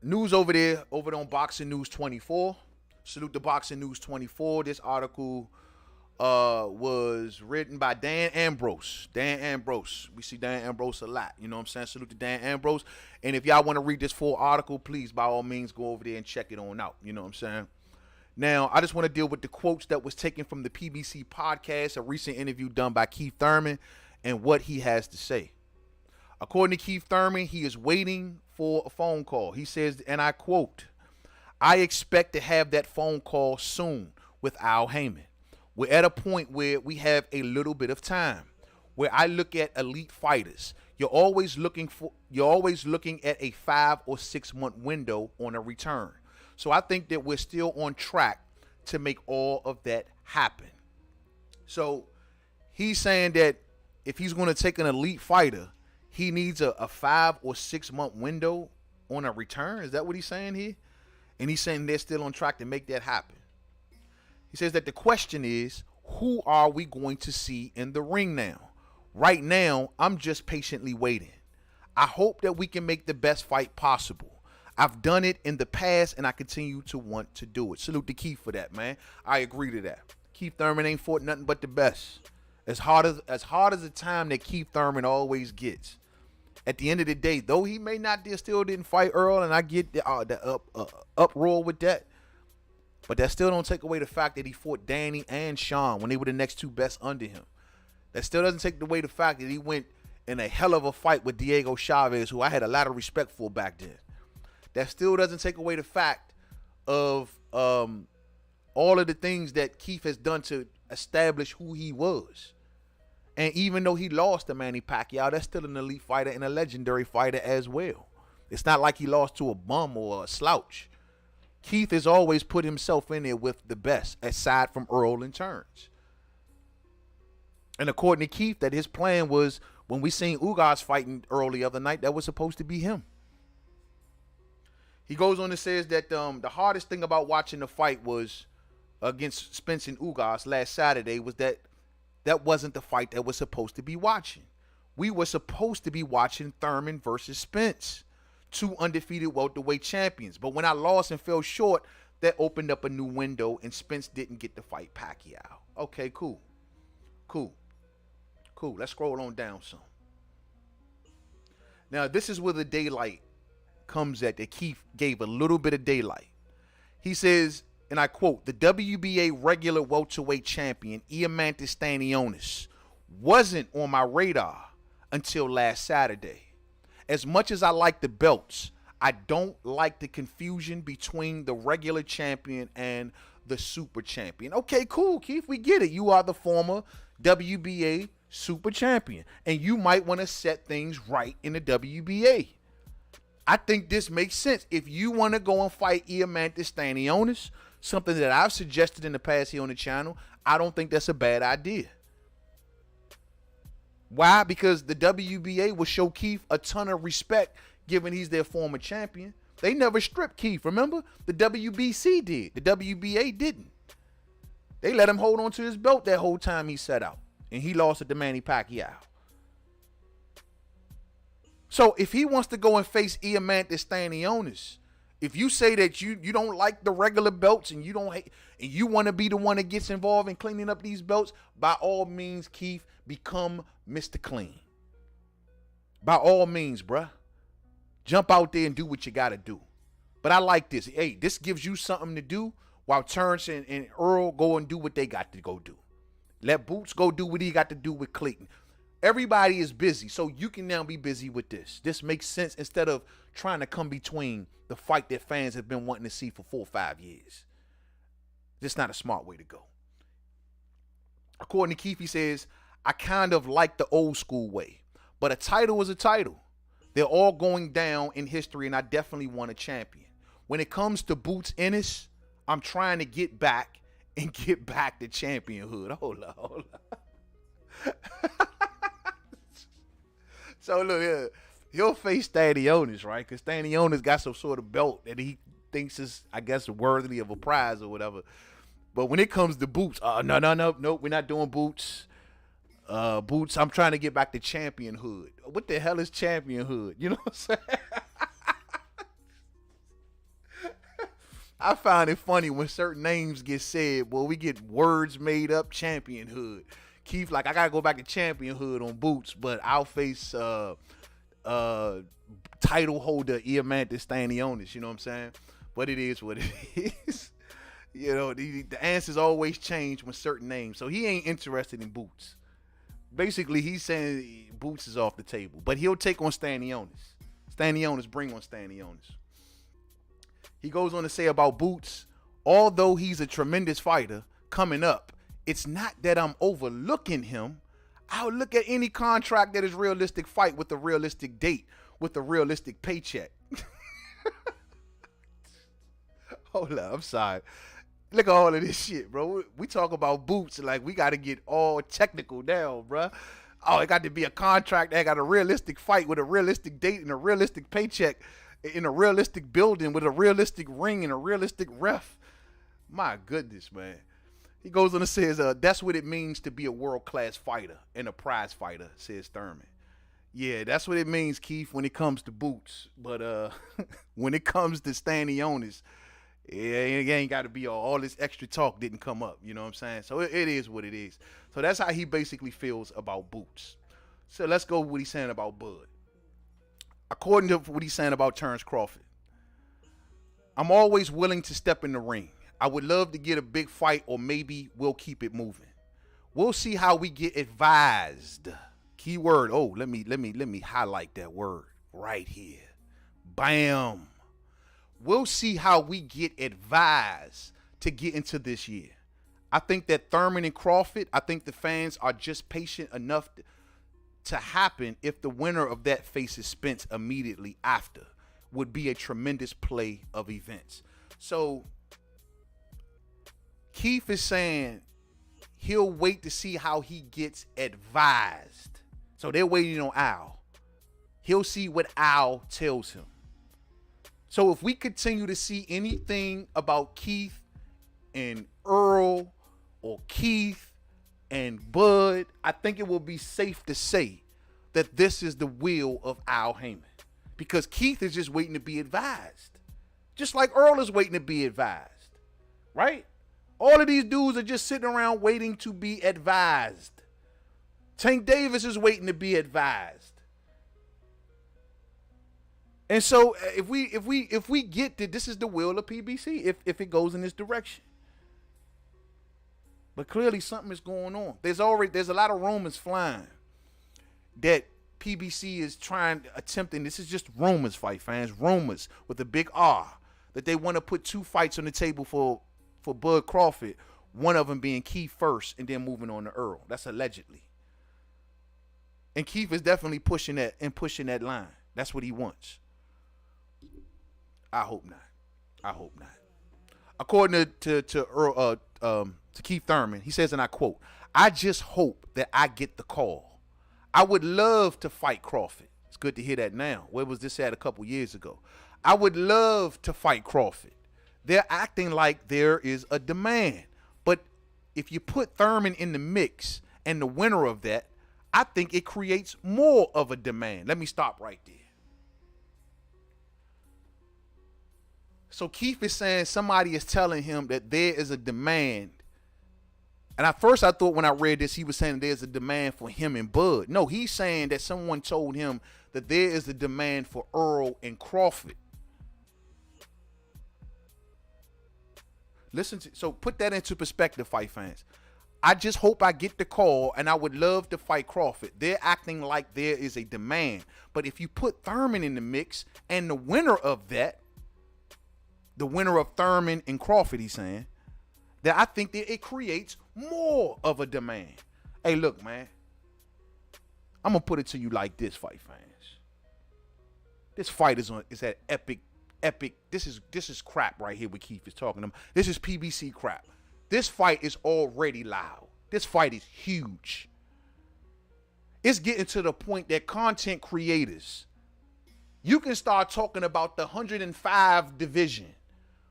news over there on Boxing News 24. Salute to Boxing News 24. This article was written by Dan Ambrose. Dan Ambrose. We see Dan Ambrose a lot. You know what I'm saying? Salute to Dan Ambrose. And if y'all want to read this full article, please, by all means, go over there and check it on out. You know what I'm saying? Now, I just want to deal with the quotes that was taken from the PBC podcast, a recent interview done by Keith Thurman, and what he has to say. According to Keith Thurman, he is waiting for a phone call. He says, and I quote, I expect to have that phone call soon with Al Heyman. We're at a point where we have a little bit of time, where I look at elite fighters. You're always looking at a 5 or 6 month window on a return. So I think that we're still on track to make all of that happen. So He's saying that if he's going to take an elite fighter, he needs a 5 or 6 month window on a return. Is that what he's saying here? And he's saying they're still on track to make that happen. He says that the question is, who are we going to see in the ring now? Right now, I'm just patiently waiting. I hope that we can make the best fight possible. I've done it in the past, and I continue to want to do it. Salute to Keith for that, man. I agree to that. Keith Thurman ain't fought nothing but the best. As hard as the time that Keith Thurman always gets. At the end of the day, though he may not still didn't fight Earl, and I get the uproar with that, but that still don't take away the fact that he fought Danny and Sean when they were the next 2 best under him. That still doesn't take away the fact that he went in a hell of a fight with Diego Chavez, who I had a lot of respect for back then. That still doesn't take away the fact of all of the things that Keith has done to establish who he was. And even though he lost to Manny Pacquiao, that's still an elite fighter and a legendary fighter as well. It's not like he lost to a bum or a slouch. Keith has always put himself in there with the best, aside from Earl and Terrence. And according to Keith, that his plan was, when we seen Ugas fighting Earl the other night, that was supposed to be him. He goes on and says that the hardest thing about watching the fight was against Spence and Ugas last Saturday was that wasn't the fight that we're supposed to be watching. We were supposed to be watching Thurman versus Spence, 2 undefeated welterweight champions. But when I lost and fell short, that opened up a new window, and Spence didn't get to fight Pacquiao. Okay, cool. Let's scroll on down some. Now, this is where the daylight comes at, that Keith gave a little bit of daylight. He says, and I quote, the WBA regular welterweight champion, Diamantis Stanionis, wasn't on my radar until last Saturday. As much as I like the belts, I don't like the confusion between the regular champion and the super champion. Okay, cool, Keith, we get it. You are the former WBA super champion, and you might want to set things right in the WBA. I think this makes sense. If you want to go and fight Diamantis Stanionis, something that I've suggested in the past here on the channel, I don't think that's a bad idea. Why? Because the WBA will show Keith a ton of respect, given he's their former champion. They never stripped Keith, remember? The WBC did. The WBA didn't. They let him hold on to his belt that whole time he set out. And he lost it to Manny Pacquiao. So if he wants to go and face Diamantis Stanionis, if you say that you don't like the regular belts and you don't hate, and you want to be the one that gets involved in cleaning up these belts, by all means, Keith, become Mr. Clean. By all means, bruh. Jump out there and do what you got to do. But I like this. Hey, this gives you something to do while Terrence and Earl go and do what they got to go do. Let Boots go do what he got to do with Clayton. Everybody is busy, so you can now be busy with this. This makes sense instead of trying to come between the fight that fans have been wanting to see for 4 or 5 years. This not a smart way to go. According to Keith, he says, I kind of like the old school way, but a title is a title. They're all going down in history, and I definitely want a champion. When it comes to Boots Ennis, I'm trying to get back to championhood. Hold up. So look here, he'll face Stanionis, right? Because Stanionis got some sort of belt that he thinks is, I guess, worthy of a prize or whatever. But when it comes to Boots, no, we're not doing Boots. Boots, I'm trying to get back to championhood. What the hell is championhood? You know what I'm saying? I find it funny when certain names get said. Well, we get words made up. Championhood. Keith, like, I gotta go back to championhood on Boots, but I'll face title holder Diamantis Stanionis. You know what I'm saying? But it is what it is. You know, the answers always change with certain names. So he ain't interested in Boots. Basically, he's saying Boots is off the table, but he'll take on Stanionis. Bring on Stanionis. He goes on to say about Boots, although he's a tremendous fighter coming up, it's not that I'm overlooking him. I'll look at any contract that is realistic fight with a realistic date, with a realistic paycheck. Hold up, I'm sorry. Look at all of this shit, bro. We talk about boots like we got to get all technical now, bro. Oh, it got to be a contract that got a realistic fight with a realistic date and a realistic paycheck in a realistic building with a realistic ring and a realistic ref. My goodness, man. He goes on and says, that's what it means to be a world-class fighter and a prize fighter, says Thurman. Yeah, that's what it means, Keith, when it comes to boots. But when it comes to standing owners, yeah, it ain't got to be all this extra talk didn't come up. You know what I'm saying? So it is what it is. So that's how he basically feels about boots. So let's go with what he's saying about Bud. According to what he's saying about Terrence Crawford, I'm always willing to step in the ring. I would love to get a big fight, or maybe we'll keep it moving. We'll see how we get advised. Keyword. Oh, let me highlight that word right here. Bam. We'll see how we get advised to get into this year. I think that Thurman and Crawford, I think the fans are just patient enough to happen if the winner of that faces Spence immediately after. Would be a tremendous play of events. So Keith is saying he'll wait to see how he gets advised. So they're waiting on Al. He'll see what Al tells him. So if we continue to see anything about Keith and Earl or Keith and Bud, I think it will be safe to say that this is the will of Al Heyman. Because Keith is just waiting to be advised. Just like Earl is waiting to be advised. Right? All of these dudes are just sitting around waiting to be advised. Tank Davis is waiting to be advised. And so if we get that this is the will of PBC, if it goes in this direction. But clearly something is going on. There's a lot of rumors flying that PBC is attempting, this is just rumors, fight fans, rumors with a big R, that they want to put 2 fights on the table for Bud Crawford, one of them being Keith first and then moving on to Earl. That's allegedly. And Keith is definitely pushing that line. That's what he wants. I hope not. According to Earl, to Keith Thurman, he says, and I quote, "I just hope that I get the call. I would love to fight Crawford." It's good to hear that now. Where was this at a couple years ago? I would love to fight Crawford. They're acting like there is a demand. But if you put Thurman in the mix and the winner of that, I think it creates more of a demand. Let me stop right there. So Keith is saying somebody is telling him that there is a demand. And at first I thought when I read this, he was saying there's a demand for him and Bud. No, he's saying that someone told him that there is a demand for Earl and Crawford. So put that into perspective, fight fans. I just hope I get the call, and I would love to fight Crawford. They're acting like there is a demand. But if you put Thurman in the mix, and the winner of that, the winner of Thurman and Crawford, he's saying, that I think that it creates more of a demand. Hey, look, man. I'm going to put it to you like this, fight fans. This fight is at epic. This is crap right here what Keith is talking about. This is PBC crap. This fight is already loud. This fight is huge. It's getting to the point that content creators, you can start talking about the 105 division,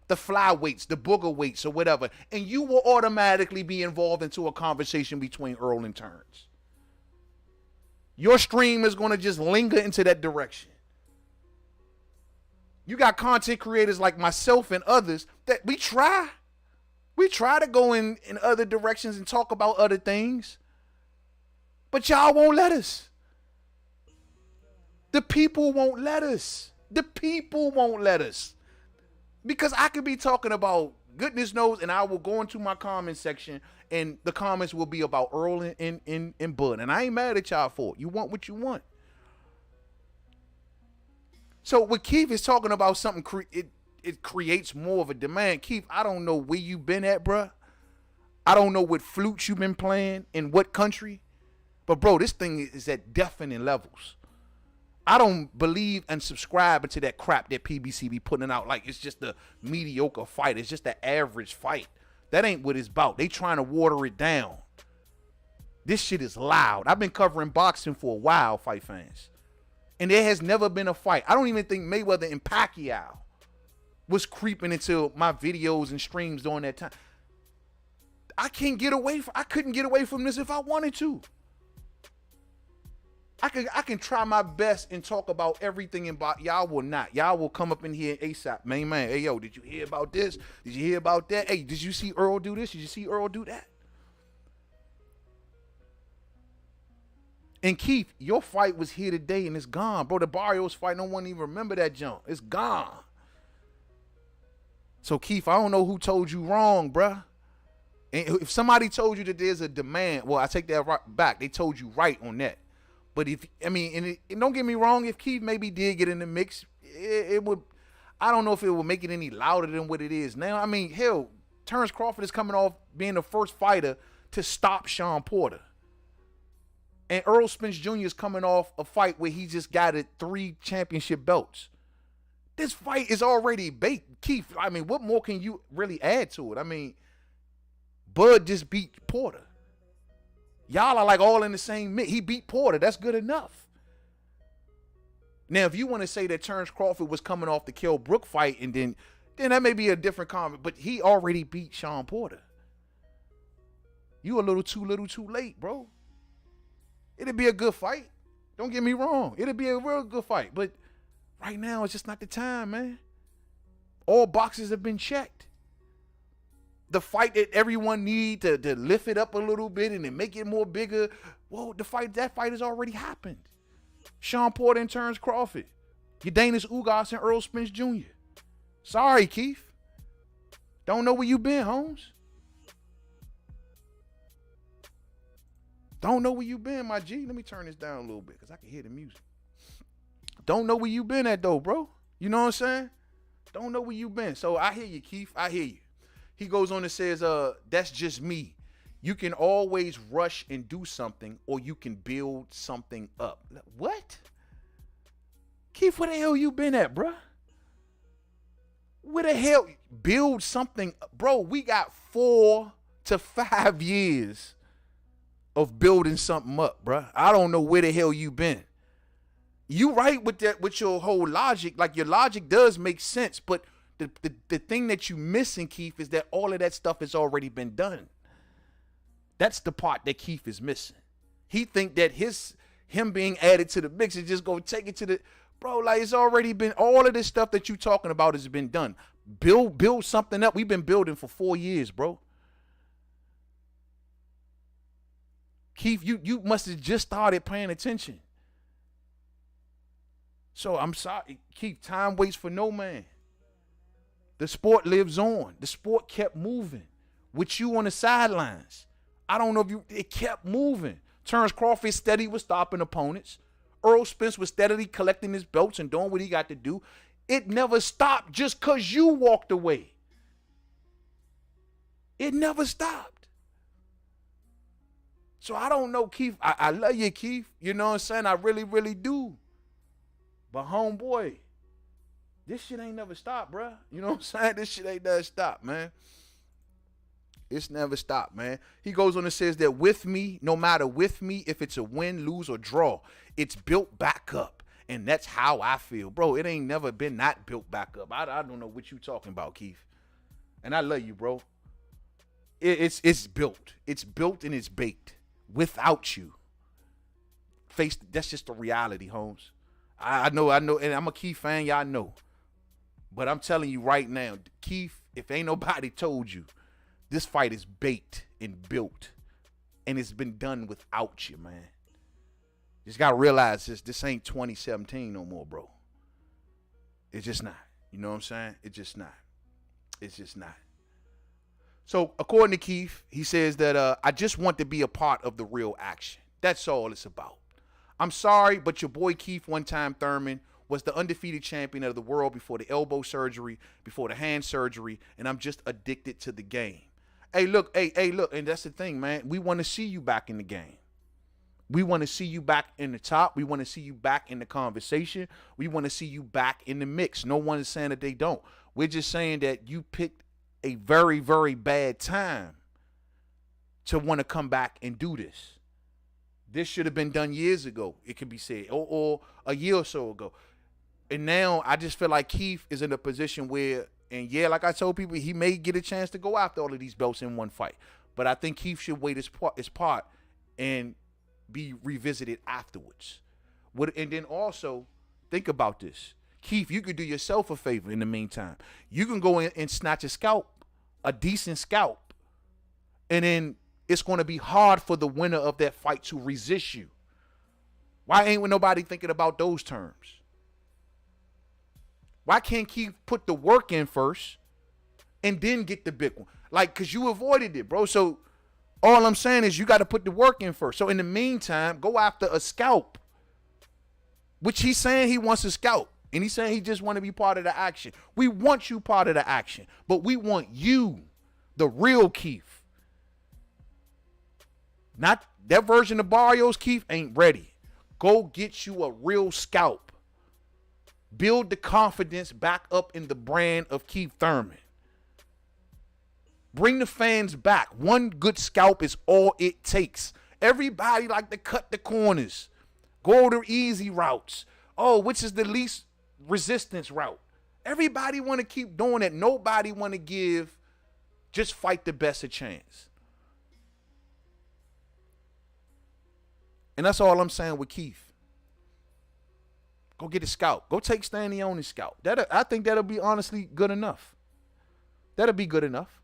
the flyweights, the booger weights or whatever, and you will automatically be involved into a conversation between Earl and Terrence. Your stream is going to just linger into that direction. You got content creators like myself and others that we try to go in other directions and talk about other things. But y'all won't let us. The people won't let us. The people won't let us. Because I could be talking about goodness knows, and I will go into my comment section, and the comments will be about Earl and Bud. And I ain't mad at y'all for it. You want what you want. So when Keith is talking about something, it creates more of a demand. Keith, I don't know where you been at, bruh. I don't know what flutes you been playing in what country. But, bro, this thing is at deafening levels. I don't believe and subscribe to that crap that PBC be putting out. Like, it's just a mediocre fight. It's just an average fight. That ain't what it's about. They trying to water it down. This shit is loud. I've been covering boxing for a while, fight fans. And there has never been a fight. I don't even think Mayweather and Pacquiao was creeping into my videos and streams during that time. I couldn't get away from this if I wanted to. I can try my best and talk about everything about y'all will not. Y'all will come up in here ASAP. Man, hey yo, did you hear about this? Did you hear about that? Hey, did you see Earl do this? Did you see Earl do that? And Keith, your fight was here today and it's gone. Bro, the Barrios fight, no one even remember that jump. It's gone. So Keith, I don't know who told you wrong, bruh. And if somebody told you that there's a demand, well, I take that right back. They told you right on that. But and don't get me wrong, if Keith maybe did get in the mix, it would, I don't know if it would make it any louder than what it is now. I mean, hell, Terrence Crawford is coming off being the first fighter to stop Sean Porter. And Errol Spence Jr. is coming off a fight where he just got 3 championship belts. This fight is already baked. Keith, I mean, what more can you really add to it? I mean, Bud just beat Porter. Y'all are like all in the same mix. He beat Porter. That's good enough. Now, if you want to say that Terrence Crawford was coming off the Kell Brook fight, and then that may be a different comment, but he already beat Sean Porter. You a little too late, bro. It'd be a good fight. Don't get me wrong. It'd be a real good fight. But right now, it's just not the time, man. All boxes have been checked. The fight that everyone need to lift it up a little bit and then make it more bigger, well, that fight has already happened. Sean Porter and Terrence Crawford. SpenceUgas and Errol Spence Jr. Sorry, Keith. Don't know where you been, Holmes. Don't know where you been, my G. Let me turn this down a little bit because I can hear the music. Don't know where you been at, though, bro. You know what I'm saying? Don't know where you been. So I hear you, Keith. I hear you. He goes on and says, that's just me. You can always rush and do something, or you can build something up. What? Keith, where the hell you been at, bro? Where the hell? Build something. Bro, we got 4 to 5 years of building something up, bro. I don't know where the hell you been. You right with that, with your whole logic. Like, your logic does make sense, but the thing that you missing, Keith, is that all of that stuff has already been done. That's the part that Keith is missing. He think that him being added to the mix is just gonna take it to the, bro, like, it's already been, all of this stuff that you talking about has been done. Build something up. We've been building for 4 years, bro. Keith, you must have just started paying attention. So I'm sorry, Keith, time waits for no man. The sport lives on. The sport kept moving with you on the sidelines. I don't know if it kept moving. Terrence Crawford steady was stopping opponents. Errol Spence was steadily collecting his belts and doing what he got to do. It never stopped just because you walked away. It never stopped. So I don't know, Keith. I love you, Keith. You know what I'm saying? I really, really do. But homeboy, this shit ain't never stopped, bro. You know what I'm saying? This shit ain't never stopped, man. It's never stopped, man. He goes on and says that with me, no matter with me, if it's a win, lose, or draw, it's built back up. And that's how I feel. Bro, it ain't never been not built back up. I don't know what you talking about, Keith. And I love you, bro. It's built. It's built and it's baked. Without you. That's just the reality, Holmes. I know, and I'm a Keith fan, y'all know. But I'm telling you right now, Keith, if ain't nobody told you, this fight is baked and built. And it's been done without you, man. You just got to realize this ain't 2017 no more, bro. It's just not. You know what I'm saying? It's just not. It's just not. So, according to Keith, he says that I just want to be a part of the real action. That's all it's about. I'm sorry, but your boy Keith One-Time Thurman was the undefeated champion of the world before the elbow surgery, before the hand surgery, and I'm just addicted to the game. Hey, look, and that's the thing, man. We want to see you back in the game. We want to see you back in the top. We want to see you back in the conversation. We want to see you back in the mix. No one is saying that they don't. We're just saying that you picked a very, very bad time to want to come back and do this. This should have been done years ago, it could be said, or a year or so ago. And now I just feel like Keith is in a position where, and yeah, like I told people, he may get a chance to go after all of these belts in one fight. But I think Keith should wait his part and be revisited afterwards. And then also, think about this. Keith, you could do yourself a favor in the meantime. You can go in and snatch a scalp, a decent scalp, and then it's going to be hard for the winner of that fight to resist you. Why ain't nobody thinking about those terms? Why can't Keith put the work in first and then get the big one? Like, because you avoided it, bro. So all I'm saying is you got to put the work in first. So in the meantime, go after a scalp, which he's saying he wants a scalp. And he's saying he just want to be part of the action. We want you part of the action, but we want you, the real Keith. Not that version of Barrios Keith ain't ready. Go get you a real scalp. Build the confidence back up in the brand of Keith Thurman. Bring the fans back. One good scalp is all it takes. Everybody like to cut the corners. Go the easy routes. Oh, which is the least resistance route? Everybody want to keep doing it. Nobody want to give just fight the best a chance. And that's all I'm saying with Keith. Go get a scalp. Go take Stanione's scalp. I think that'll be honestly good enough. That'll be good enough.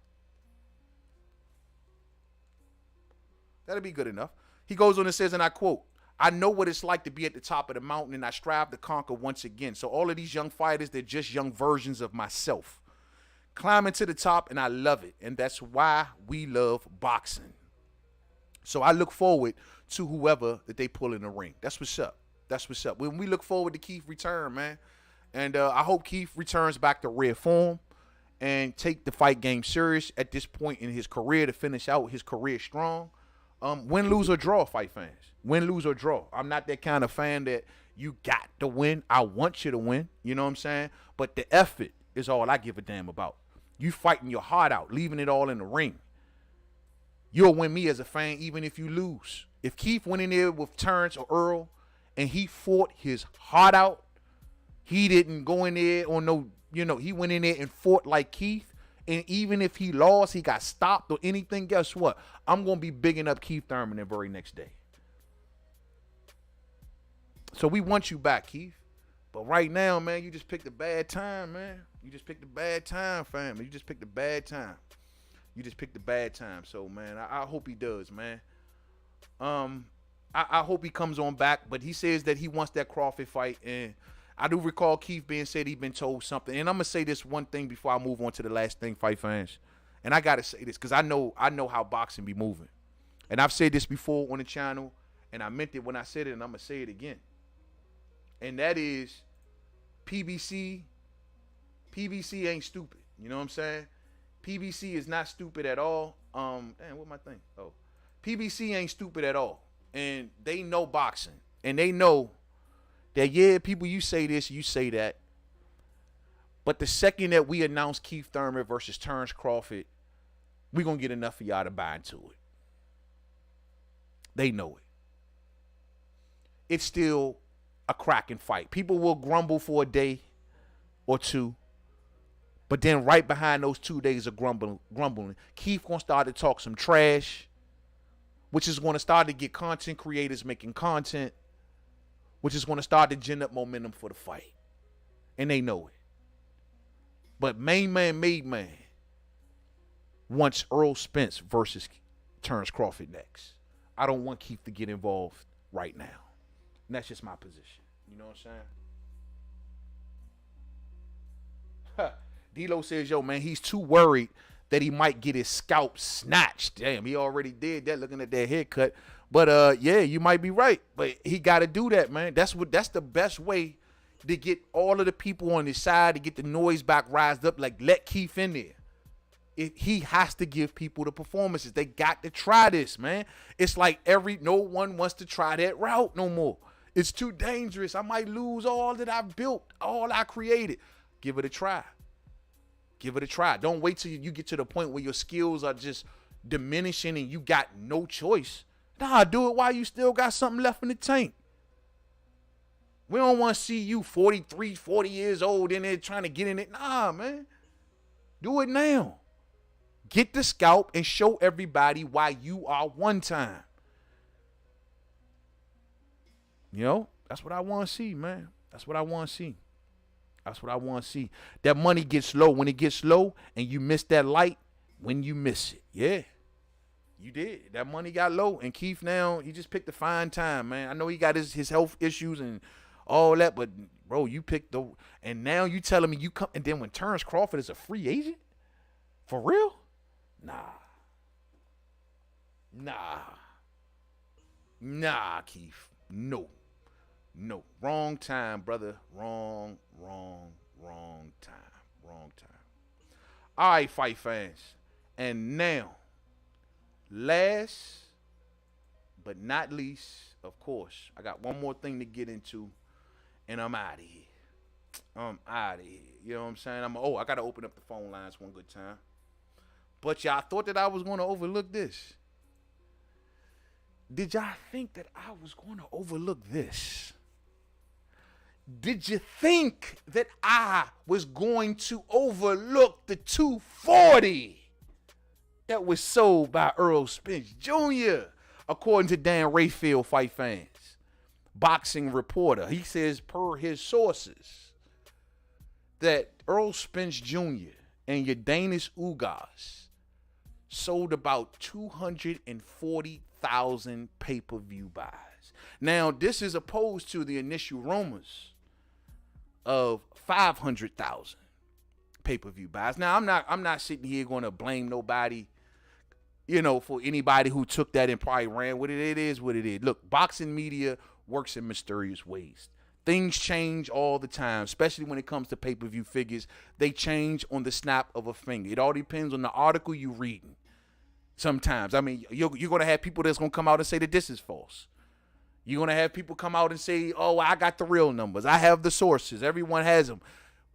That'll be good enough. He goes on and says, and I quote, "I know what it's like to be at the top of the mountain, and I strive to conquer once again. So all of these young fighters, they're just young versions of myself. Climbing to the top, and I love it. And that's why we love boxing. So I look forward to whoever that they pull in the ring." That's what's up. That's what's up. When we look forward to Keith return, man. And I hope Keith returns back to rare form and take the fight game serious at this point in his career to finish out his career strong. Win, lose, or draw, fight fans. Win, lose, or draw. I'm not that kind of fan that you got to win. I want you to win. You know what I'm saying? But the effort is all I give a damn about. You fighting your heart out, leaving it all in the ring. You'll win me as a fan even if you lose. If Keith went in there with Terrence or Earl and he fought his heart out, he didn't go in there on no, he went in there and fought like Keith. And even if he lost, he got stopped or anything, guess what? I'm going to be bigging up Keith Thurman the very next day. So we want you back, Keith. But right now, man, you just picked a bad time, man. You just picked a bad time, family. You just picked a bad time. You just picked a bad time. So, man, I hope he does, man. I hope he comes on back. But he says that he wants that Crawford fight. And I do recall Keith being said he'd been told something. And I'm going to say this one thing before I move on to the last thing, fight fans. And I got to say this because I know how boxing be moving. And I've said this before on the channel. And I meant it when I said it. And I'm going to say it again. And that is PBC ain't stupid. You know what I'm saying? PBC is not stupid at all. Damn, what my thing? Oh. PBC ain't stupid at all. And they know boxing. And they know that, yeah, people, you say this, you say that. But the second that we announce Keith Thurman versus Terrence Crawford, we're going to get enough of y'all to buy into it. They know it. It's still a cracking fight. People will grumble for a day or two. But then right behind those 2 days of grumbling, Keith going to start to talk some trash, which is going to start to get content creators making content, which is going to start to gin up momentum for the fight. And they know it. But Mainman Mademan wants Earl Spence versus Terrence Crawford next. I don't want Keith to get involved right now. And that's just my position. You know what I'm saying? D-Lo says, yo, man, he's too worried that he might get his scalp snatched. Damn, he already did that looking at that haircut. But, yeah, you might be right. But he got to do that, man. That's the best way to get all of the people on his side, to get the noise back rised up. Like, let Keith in there. He has to give people the performances. They got to try this, man. It's like no one wants to try that route no more. It's too dangerous. I might lose all that I've built, all I created. Give it a try. Give it a try. Don't wait till you get to the point where your skills are just diminishing and you got no choice. Nah, do it while you still got something left in the tank. We don't want to see you 43, 40 years old in there trying to get in it. Nah, man. Do it now. Get the scalp and show everybody why you are one time. You know, that's what I want to see, man. That's what I want to see. That's what I want to see. That money gets low. When it gets low and you miss that light, when you miss it. Yeah. You did. That money got low. And Keith now, he just picked a fine time, man. I know he got his health issues and all that, but, bro, you picked the – and now you telling me you come – and then when Terrence Crawford is a free agent? For real? Nah, Keith. No. Wrong time, brother. Wrong time. All right, fight fans. And now, last but not least, of course, I got one more thing to get into, and I'm out of here. You know what I'm saying? I got to open up the phone lines one good time. But y'all thought that I was going to overlook this. Did y'all think that I was going to overlook this? Did you think that I was going to overlook the 240 that was sold by Earl Spence Jr., according to Dan Rayfield, Fight Fans, boxing reporter? He says, per his sources, that Earl Spence Jr. and SpenceUgas sold about 240,000 pay-per-view buys. Now, this is opposed to the initial rumors of 500,000 pay-per-view buys. Now, I'm not sitting here going to blame nobody, you know, for anybody who took that and probably ran with it. It is what it is. Look, boxing media works in mysterious ways. Things change all the time, especially when it comes to pay-per-view figures. They change on the snap of a finger. It all depends on the article you're reading. Sometimes, I mean, you're going to have people that's going to come out and say that this is false. You're going to have people come out and say, oh, I got the real numbers. I have the sources. Everyone has them.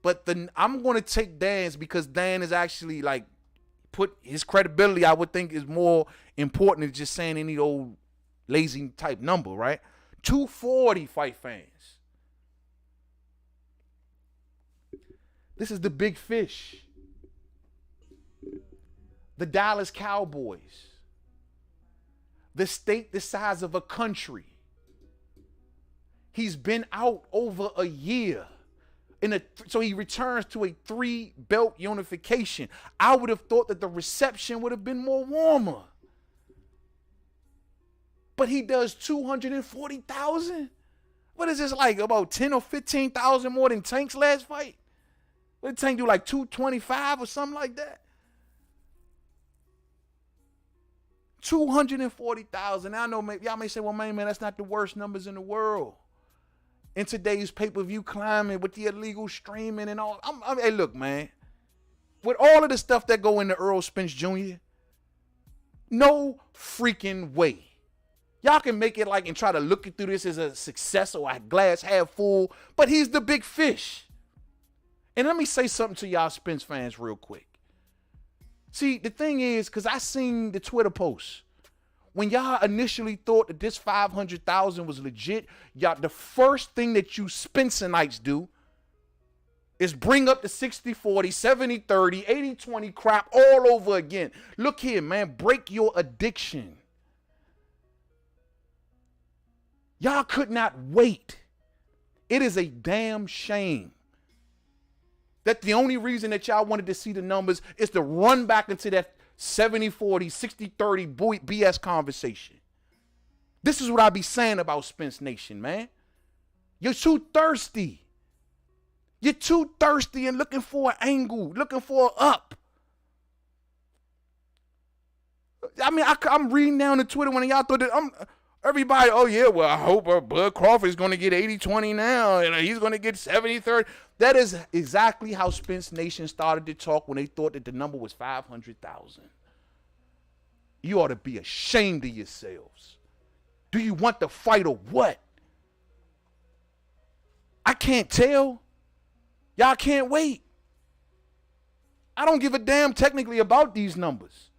But I'm going to take Dan's because Dan is actually like put his credibility, I would think, is more important than just saying any old lazy type number, right? 240, Fight Fans. This is the big fish. The Dallas Cowboys. The state the size of a country. He's been out over a year. So he returns to a 3-belt unification. I would have thought that the reception would have been more warmer. But he does 240,000? What is this, like about 10 or 15,000 more than Tank's last fight? What did Tank do, like 225 or something like that? 240,000. I know y'all may say, well, man, that's not the worst numbers in the world. In today's pay-per-view climate with the illegal streaming and all. Hey, look, man. With all of the stuff that go into Earl Spence Jr., no freaking way. Y'all can make it like and try to look through this as a success or a glass half full, but he's the big fish. And let me say something to y'all Spence fans real quick. See, the thing is, because I seen the Twitter posts. When y'all initially thought that this 500,000 was legit, y'all, the first thing that you Spencerites do is bring up the 60-40, 70-30, 80-20 crap all over again. Look here, man, break your addiction. Y'all could not wait. It is a damn shame that the only reason that y'all wanted to see the numbers is to run back into that 70-40, 60-30 BS conversation. This is what I be saying about Spence Nation, man. You're too thirsty. You're too thirsty and looking for an angle, looking for an up. I mean, I'm reading down the Twitter when y'all thought that everybody, oh yeah, well, I hope Bud Crawford is going to get 80-20 now, and he's going to get 70-30. That is exactly how Spence Nation started to talk when they thought that the number was 500,000. You ought to be ashamed of yourselves. Do you want the fight or what? I can't tell. Y'all can't wait. I don't give a damn technically about these numbers.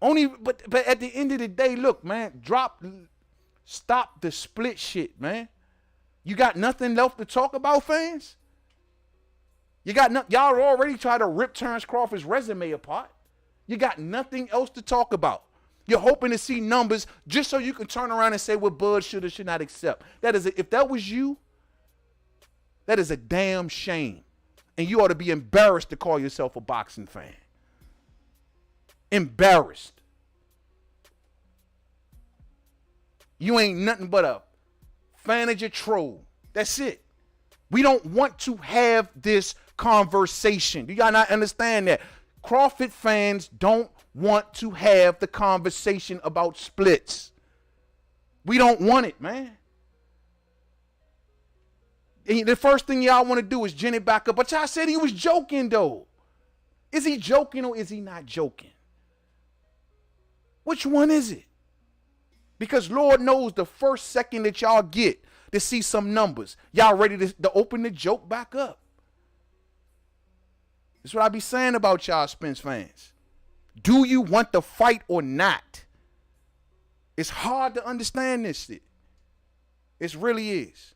But at the end of the day, look, man, stop the split shit, man. You got nothing left to talk about, fans? Y'all already tried to rip Terrence Crawford's resume apart. You got nothing else to talk about. You're hoping to see numbers just so you can turn around and say what Bud should or should not accept. If that was you, that is a damn shame. And you ought to be embarrassed to call yourself a boxing fan. Embarrassed. You ain't nothing but a fan of your troll. That's it. We don't want to have this conversation. You gotta not understand that. Crawford fans don't want to have the conversation about splits. We don't want it, man. And the first thing y'all want to do is gin it back up. But y'all said he was joking, though. Is he joking or is he not joking? Which one is it? Because Lord knows the first second that y'all get to see some numbers, y'all ready to open the joke back up. That's what I be saying about y'all Spence fans. Do you want the fight or not? It's hard to understand this shit. It really is.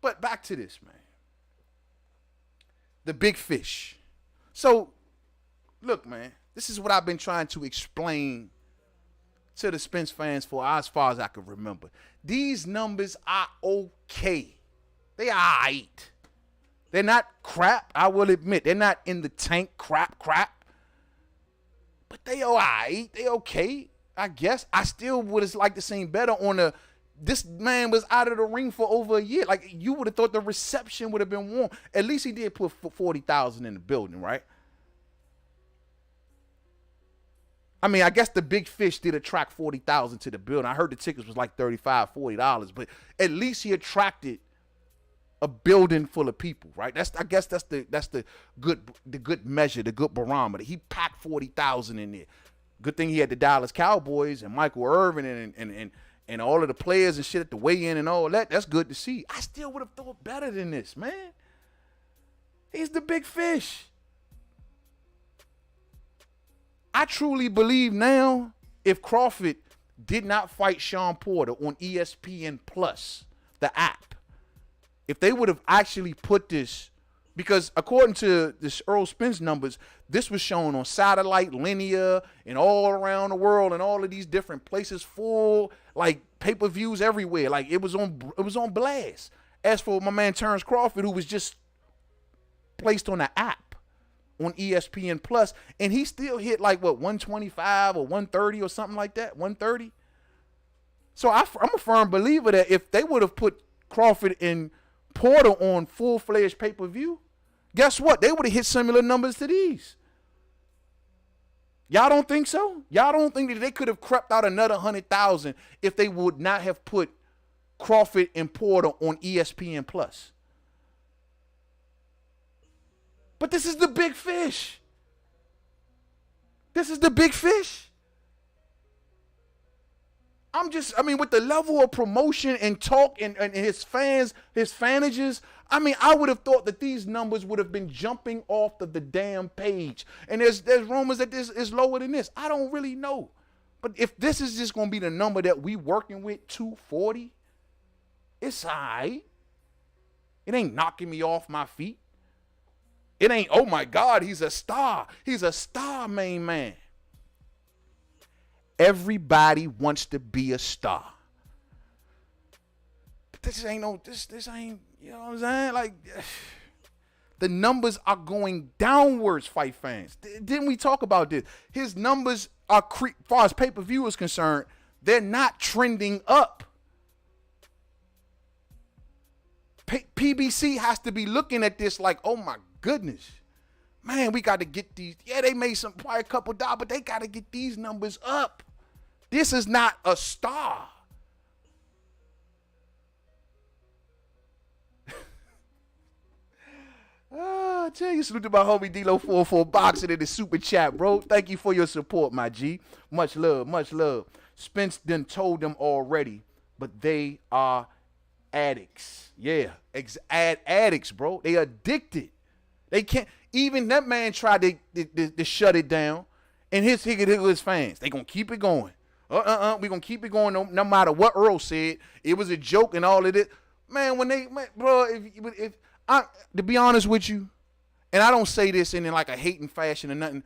But back to this, man. The big fish. So, look, man, this is what I've been trying to explain to the Spence fans for as far as I can remember. These numbers are okay. They are aight. They're not crap, I will admit. They're not in the tank crap. But they are aight. They okay, I guess. I still would have liked to see better on this man was out of the ring for over a year. Like, you would have thought the reception would have been warm. At least he did put 40,000 in the building, right? I mean, I guess the big fish did attract 40,000 to the building. I heard the tickets was like $35, $40, but at least he attracted a building full of people, right? I guess that's the good measure, the good barometer. He packed 40,000 in there. Good thing he had the Dallas Cowboys and Michael Irvin and all of the players and shit at the weigh-in and all that. That's good to see. I still would have thought better than this, man. He's the big fish. I truly believe now, if Crawford did not fight Sean Porter on ESPN Plus, the app, if they would have actually put this, because according to this Earl Spence numbers, this was shown on satellite, linear, and all around the world, and all of these different places, full like pay-per-views everywhere. Like it was on blast. As for my man Terrence Crawford, who was just placed on the app on ESPN Plus, and he still hit like what 125 or 130 or something like that, 130. So I'm a firm believer that if they would have put Crawford and Porter on full-fledged pay-per-view, guess what? They would have hit similar numbers to these. Y'all don't think so? Y'all don't think that they could have crept out another 100,000 if they would not have put Crawford and Porter on ESPN Plus? But this is the big fish. This is the big fish. With the level of promotion and talk and his fans, his fanages, I would have thought that these numbers would have been jumping off the damn page. And there's rumors that this is lower than this. I don't really know. But if this is just going to be the number that we working with, 240, it's all right. It ain't knocking me off my feet. It ain't, oh my God, he's a star. He's a star, main man. Everybody wants to be a star. But this ain't, you know what I'm saying? Like, the numbers are going downwards, fight fans. Didn't we talk about this? His numbers are, as far as pay-per-view is concerned, they're not trending up. PBC has to be looking at this like, oh my goodness, man, we got to get these. Yeah, they made probably a couple dollars, but they got to get these numbers up. This is not a star. I tell you, salute to my homie D-Lo 44 Boxing in the super chat, bro. Thank you for your support, my G. Much love, much love. Spence done told them already, but they are addicts. Yeah, addicts, bro. They addicted. They can't, Even that man tried to shut it down, and his fans. They gonna keep it going. We gonna keep it going no matter what Earl said. It was a joke and all of it. Man, bro, if I, to be honest with you, and I don't say this in like a hating fashion or nothing,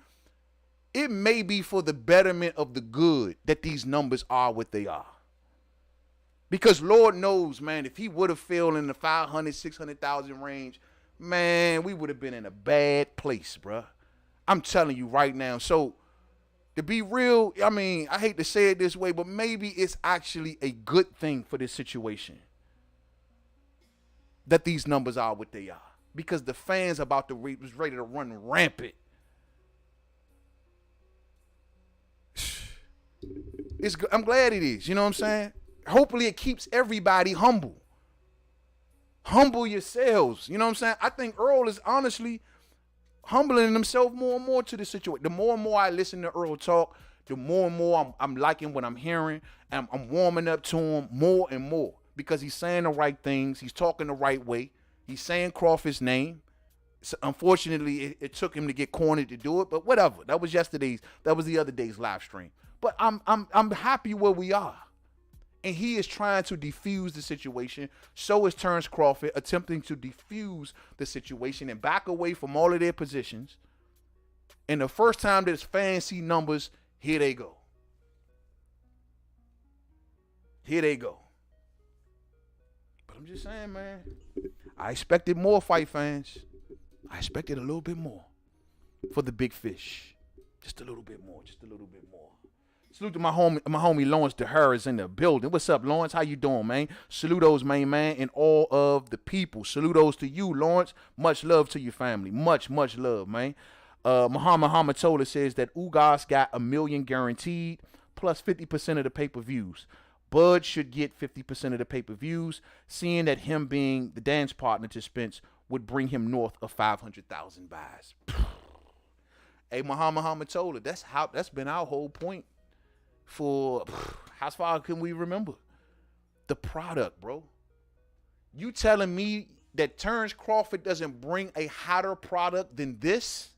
it may be for the betterment of the good that these numbers are what they are. Because Lord knows, man, if he would have fell in the 500, 600,000 range, man, we would have been in a bad place, bro. I'm telling you right now. So, to be real, I mean, I hate to say it this way, but maybe it's actually a good thing for this situation that these numbers are what they are. Because the fans was ready to run rampant. I'm glad it is, you know what I'm saying? Hopefully it keeps everybody humble. Humble yourselves, you know what I'm saying? I think Earl is honestly humbling himself more and more to the situation. The more and more I listen to Earl talk, the more and more I'm liking what I'm hearing. And I'm warming up to him more and more because he's saying the right things. He's talking the right way. He's saying Crawford's name. So unfortunately, it took him to get cornered to do it, but whatever. That was the other day's live stream. But I'm happy where we are. And he is trying to defuse the situation. So is Terrence Crawford attempting to defuse the situation and back away from all of their positions. And the first time that his fans see numbers, here they go. Here they go. But I'm just saying, man, I expected more, fight fans. I expected a little bit more for the big fish. Just a little bit more. Just a little bit more. Salute to my homie Lawrence DeHer is in the building. What's up, Lawrence? How you doing, man? Saludos, main man, and all of the people. Saludos to you, Lawrence. Much love to your family. Much love, man. Muhammad Hamatola says that Ugas got $1 million guaranteed plus 50% of the pay-per-views. Bud should get 50% of the pay-per-views, seeing that him being the dance partner to Spence would bring him north of 500,000 buys. Hey, Muhammad Hamatola, that's been our whole point. For how far can we remember? The product, bro. You telling me that Terrence Crawford doesn't bring a hotter product than this?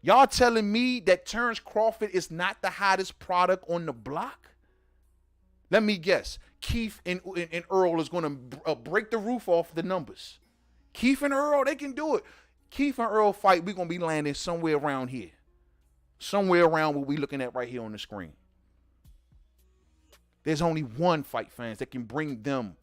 Y'all telling me that Terrence Crawford is not the hottest product on the block? Let me guess. Keith and Earl is going to break the roof off the numbers. Keith and Earl, they can do it. Keith and Earl fight, we're going to be landing somewhere around here. Somewhere around what we're looking at right here on the screen. There's only one, fight fans, that can bring them,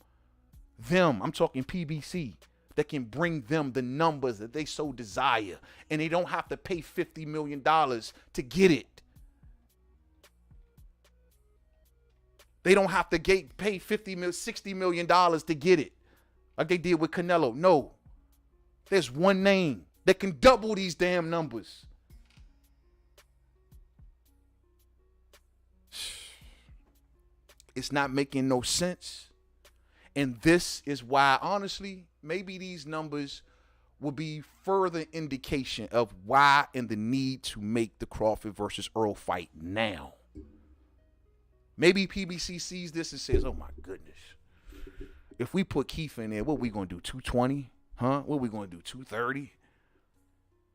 I'm talking PBC, that can bring them the numbers that they so desire. And they don't have to pay $50 million to get it. They don't have to pay $60 million to get it. Like they did with Canelo. No. There's one name that can double these damn numbers. It's not making no sense. And this is why, honestly, maybe these numbers will be further indication of why and the need to make the Crawford versus Earl fight now. Maybe PBC sees this and says, oh my goodness. If we put Keith in there, what are we going to do, 220? Huh? What are we going to do, 230?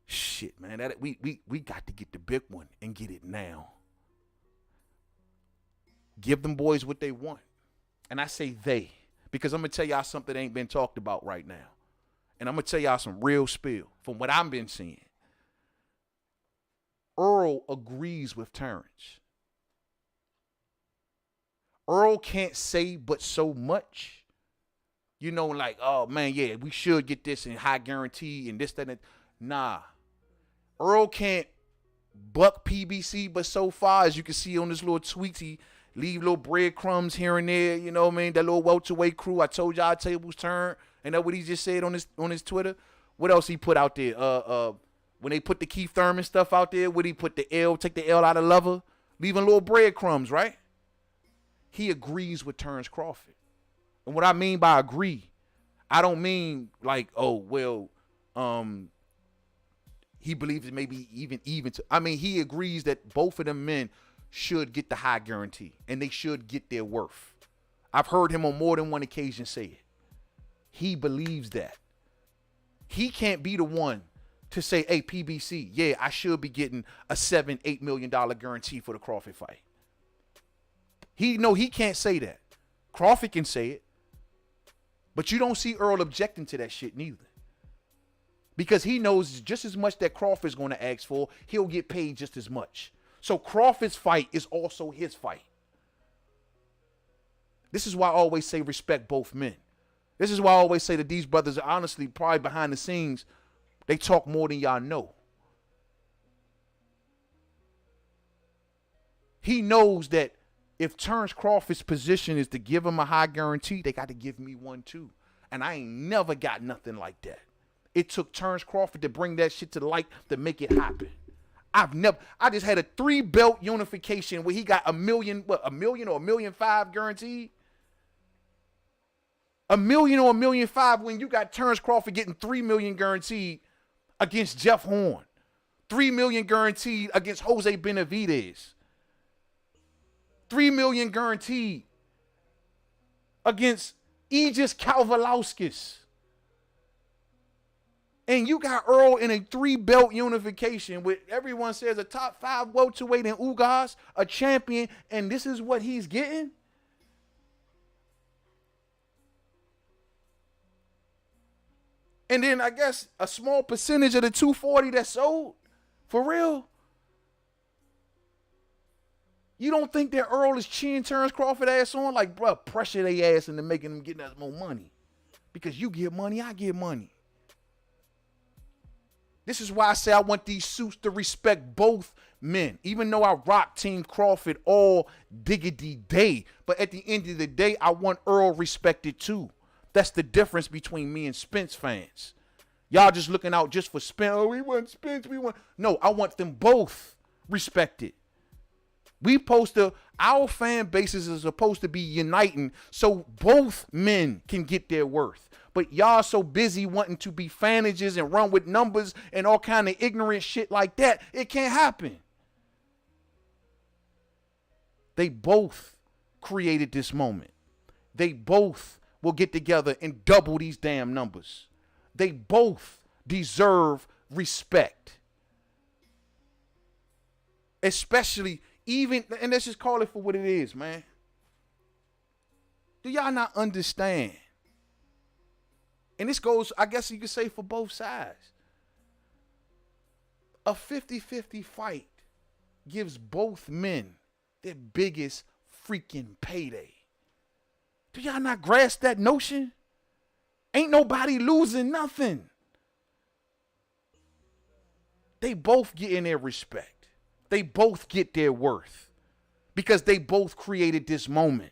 Shit, man. We got to get the big one and get it now. Give them boys what they want. And I say they, because I'm going to tell y'all something that ain't been talked about right now. And I'm going to tell y'all some real spill from what I've been seeing. Earl agrees with Terrence. Earl can't say but so much. You know, like, oh, man, yeah, we should get this in high guarantee and this, that, and that. Nah. Earl can't buck PBC, but so far, as you can see on this little tweet, he leave little breadcrumbs here and there, you know what I mean? That little welterweight crew. I told y'all tables turn. And that what he just said on his Twitter? What else he put out there? When they put the Keith Thurman stuff out there, would he put the L, take the L out of lover? Leaving little breadcrumbs, right? He agrees with Terrence Crawford. And what I mean by agree, I don't mean like, oh, well, he believes it may be even to, I mean, he agrees that both of them men should get the high guarantee and they should get their worth. I've heard him on more than one occasion say it. He believes that. He can't be the one to say, hey, PBC, yeah, I should be getting a $7-8 million guarantee for the Crawford fight. He can't say that. Crawford can say it. But you don't see Earl objecting to that shit neither. Because he knows just as much that Crawford's going to ask for, he'll get paid just as much. So Crawford's fight is also his fight. This is why I always say respect both men. This is why I always say that these brothers are honestly probably behind the scenes. They talk more than y'all know. He knows that if Terrence Crawford's position is to give him a high guarantee, they got to give me one too. And I ain't never got nothing like that. It took Terrence Crawford to bring that shit to light to make it happen. I just had a 3-belt unification where he got $1 million or $1.5 million guaranteed. $1 million or $1.5 million when you got Terrence Crawford getting $3 million guaranteed against Jeff Horn. $3 million guaranteed against Jose Benavidez. $3 million guaranteed against Aegis Kalvalauskis. And you got Earl in a 3-belt unification with everyone says a top 5 welterweight in Ugas, a champion, and this is what he's getting? And then I guess a small percentage of the 240 that's sold. For real? You don't think that Earl is cheering Terrence Crawford ass on? Like, bro, pressure their ass into making them getting us more money. Because you get money, I get money. This is why I say I want these suits to respect both men. Even though I rock Team Crawford all diggity day. But at the end of the day, I want Earl respected too. That's the difference between me and Spence fans. Y'all just looking out just for Spence. Oh, we want Spence, we want. No, I want them both respected. Our fan bases are supposed to be uniting so both men can get their worth. But y'all so busy wanting to be fanages and run with numbers and all kind of ignorant shit like that. It can't happen. They both created this moment. They both will get together and double these damn numbers. They both deserve respect. Especially and let's just call it for what it is, man. Do y'all not understand? And this goes, I guess you could say, for both sides. A 50-50 fight gives both men their biggest freaking payday. Do y'all not grasp that notion? Ain't nobody losing nothing. They both get in their respect. They both get their worth. Because they both created this moment.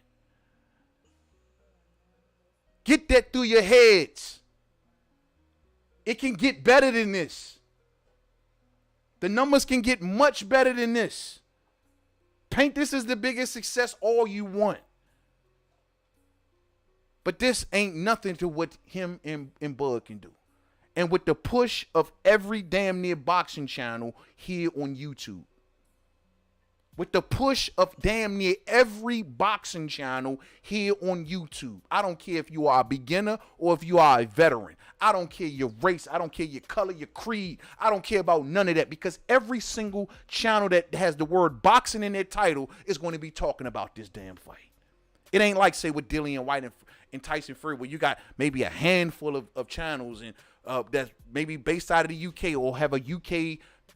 Get that through your heads. It can get better than this. The numbers can get much better than this. Paint this as the biggest success all you want. But this ain't nothing to what him and Bud can do. And with the push of every damn near boxing channel here on YouTube. With the push of damn near every boxing channel here on YouTube. I don't care if you are a beginner or if you are a veteran. I don't care your race. I don't care your color, your creed. I don't care about none of that because every single channel that has the word boxing in their title is going to be talking about this damn fight. It ain't like, say, with Dillian Whyte and Tyson Fury where you got maybe a handful of channels and that's maybe based out of the UK or have a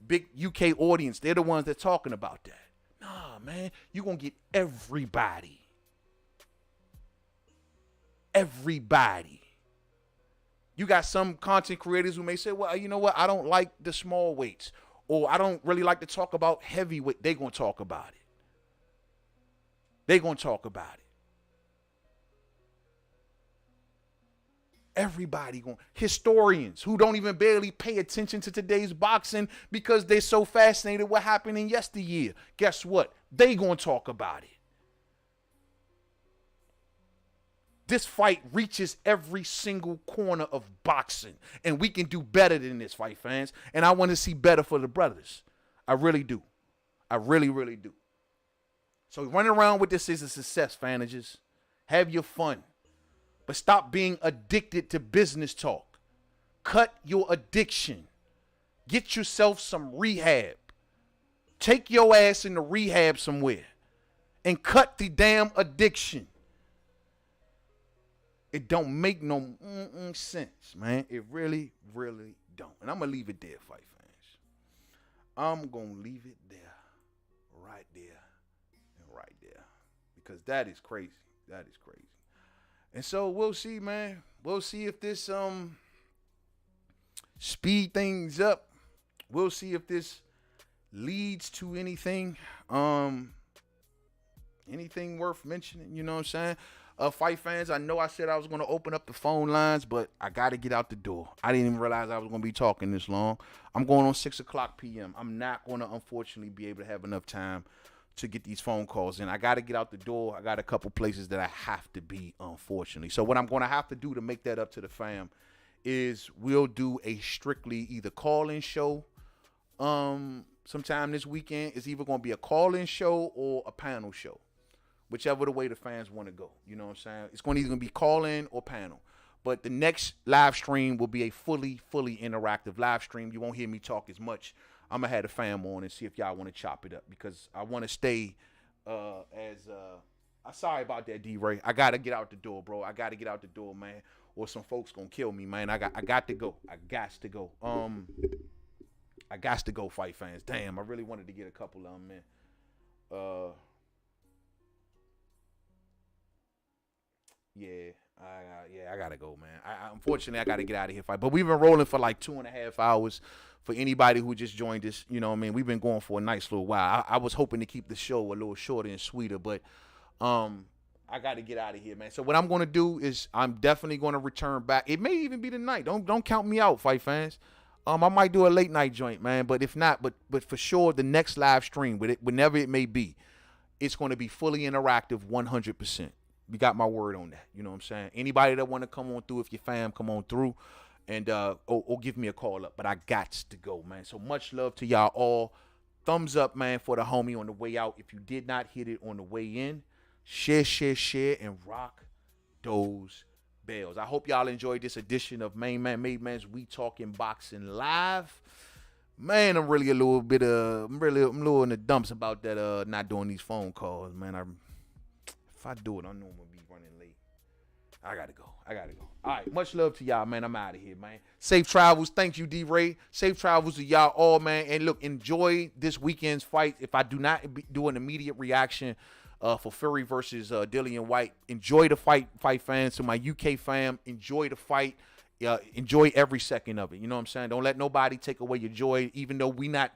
big UK audience. They're the ones that talking about that. Nah, man, you're going to get everybody. Everybody. You got some content creators who may say, well, you know what? I don't like the small weights. Or I don't really like to talk about heavyweight. They're going to talk about it. They're going to talk about it. Everybody going. Historians who don't even barely pay attention to today's boxing because they're so fascinated with what happened in yesteryear. Guess what? They going to talk about it. This fight reaches every single corner of boxing. And we can do better than this fight, fans. And I want to see better for the brothers. I really do. I really, really do. So running around with this is a success, fanages. Have your fun. But stop being addicted to business talk. cut your addiction. Get yourself some rehab. Take your ass into rehab somewhere and cut the damn addiction. It don't make no sense, man. It really, really don't. And I'm going to leave it there, fight fans. I'm going to leave it there, right there, and right there. Because that is crazy. That is crazy. And so we'll see, man. We'll see if this speed things up. We'll see if this leads to anything. Anything worth mentioning, you know what I'm saying? Fight fans, I know I said I was going to open up the phone lines, but I got to get out the door. I didn't even realize I was going to be talking this long. I'm going on 6 o'clock p.m. I'm not going to, unfortunately, be able to have enough time to get these phone calls in. I got to get out the door. I got a couple places that I have to be, unfortunately. So what I'm going to have to do to make that up to the fam is we'll do a strictly either call-in show sometime this weekend. It's either going to be a call-in show or a panel show. Whichever the way the fans want to go. You know what I'm saying? It's going to either be call-in or panel. But the next live stream will be a fully interactive live stream. You won't hear me talk as much. I'm going to have the fam on and see if y'all want to chop it up. Because I want to stay sorry about that, D-Ray. I got to get out the door, bro. I got to get out the door, man. Or some folks going to kill me, man. I got to go. I got to go. I got to go, fight fans. Damn, I really wanted to get a couple of them, man. Yeah, I gotta go, man. Unfortunately, I gotta get out of here, fight. But we've been rolling for like 2.5 hours. For anybody who just joined us, you know what I mean? We've been going for a nice little while. I was hoping to keep the show a little shorter and sweeter, but I gotta get out of here, man. So what I'm gonna do is I'm definitely gonna return back. It may even be tonight. Don't count me out, fight fans. I might do a late night joint, man. But if not, but for sure, the next live stream, whenever it may be, it's gonna be fully interactive, 100%. You got my word on that. You know what I'm saying? Anybody that want to come on through, if your fam, come on through and or give me a call up. But I got to go, man. So much love to y'all all. Thumbs up, man, for the homie on the way out. If you did not hit it on the way in, share, and rock those bells. I hope y'all enjoyed this edition of Mainman Mademan's We Talking Boxing Live. Man, I'm really a little in the dumps about that not doing these phone calls, man. If I do it, I know I'm going to be running late. I got to go. All right, much love to y'all, man. I'm out of here, man. Safe travels. Thank you, D-Ray. Safe travels to y'all all, man. And look, enjoy this weekend's fight. If I do not do an immediate reaction for Fury versus Dillian Whyte, enjoy the fight fans. To my UK fam, enjoy the fight. Enjoy every second of it. You know what I'm saying? Don't let nobody take away your joy, even though we not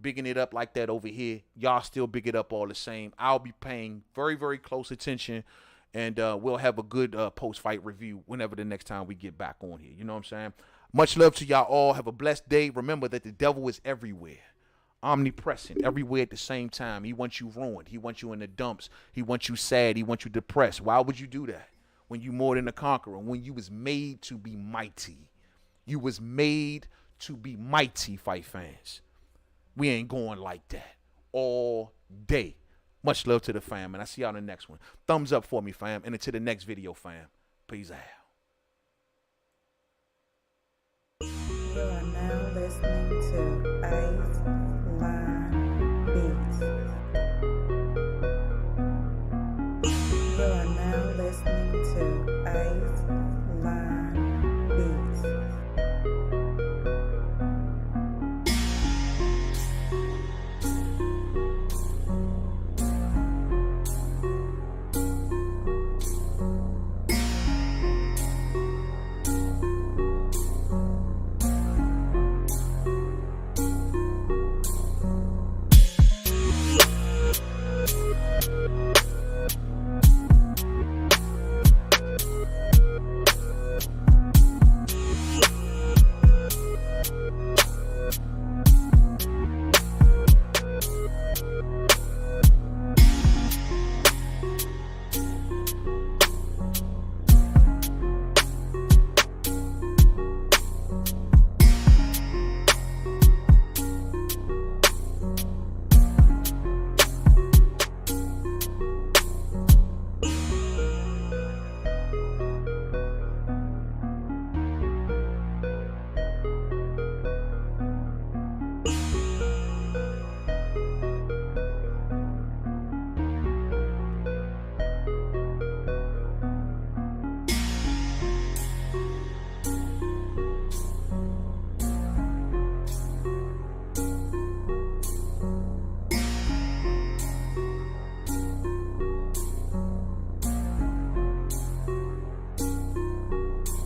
bigging it up like that over here. Y'all still big it up all the same. I'll be paying very, very close attention, and we'll have a good post-fight review whenever the next time we get back on here. You know what I'm saying? Much love to y'all all. Have a blessed day. Remember that the devil is everywhere, omnipresent, everywhere at the same time. He wants you ruined. He wants you in the dumps. He wants you sad. He wants you depressed. Why would you do that when you more than a conqueror, when you was made to be mighty? You was made to be mighty, fight fans. We ain't going like that all day. Much love to the fam, and I see y'all in the next one. Thumbs up for me, fam, and until the next video, fam. Peace out.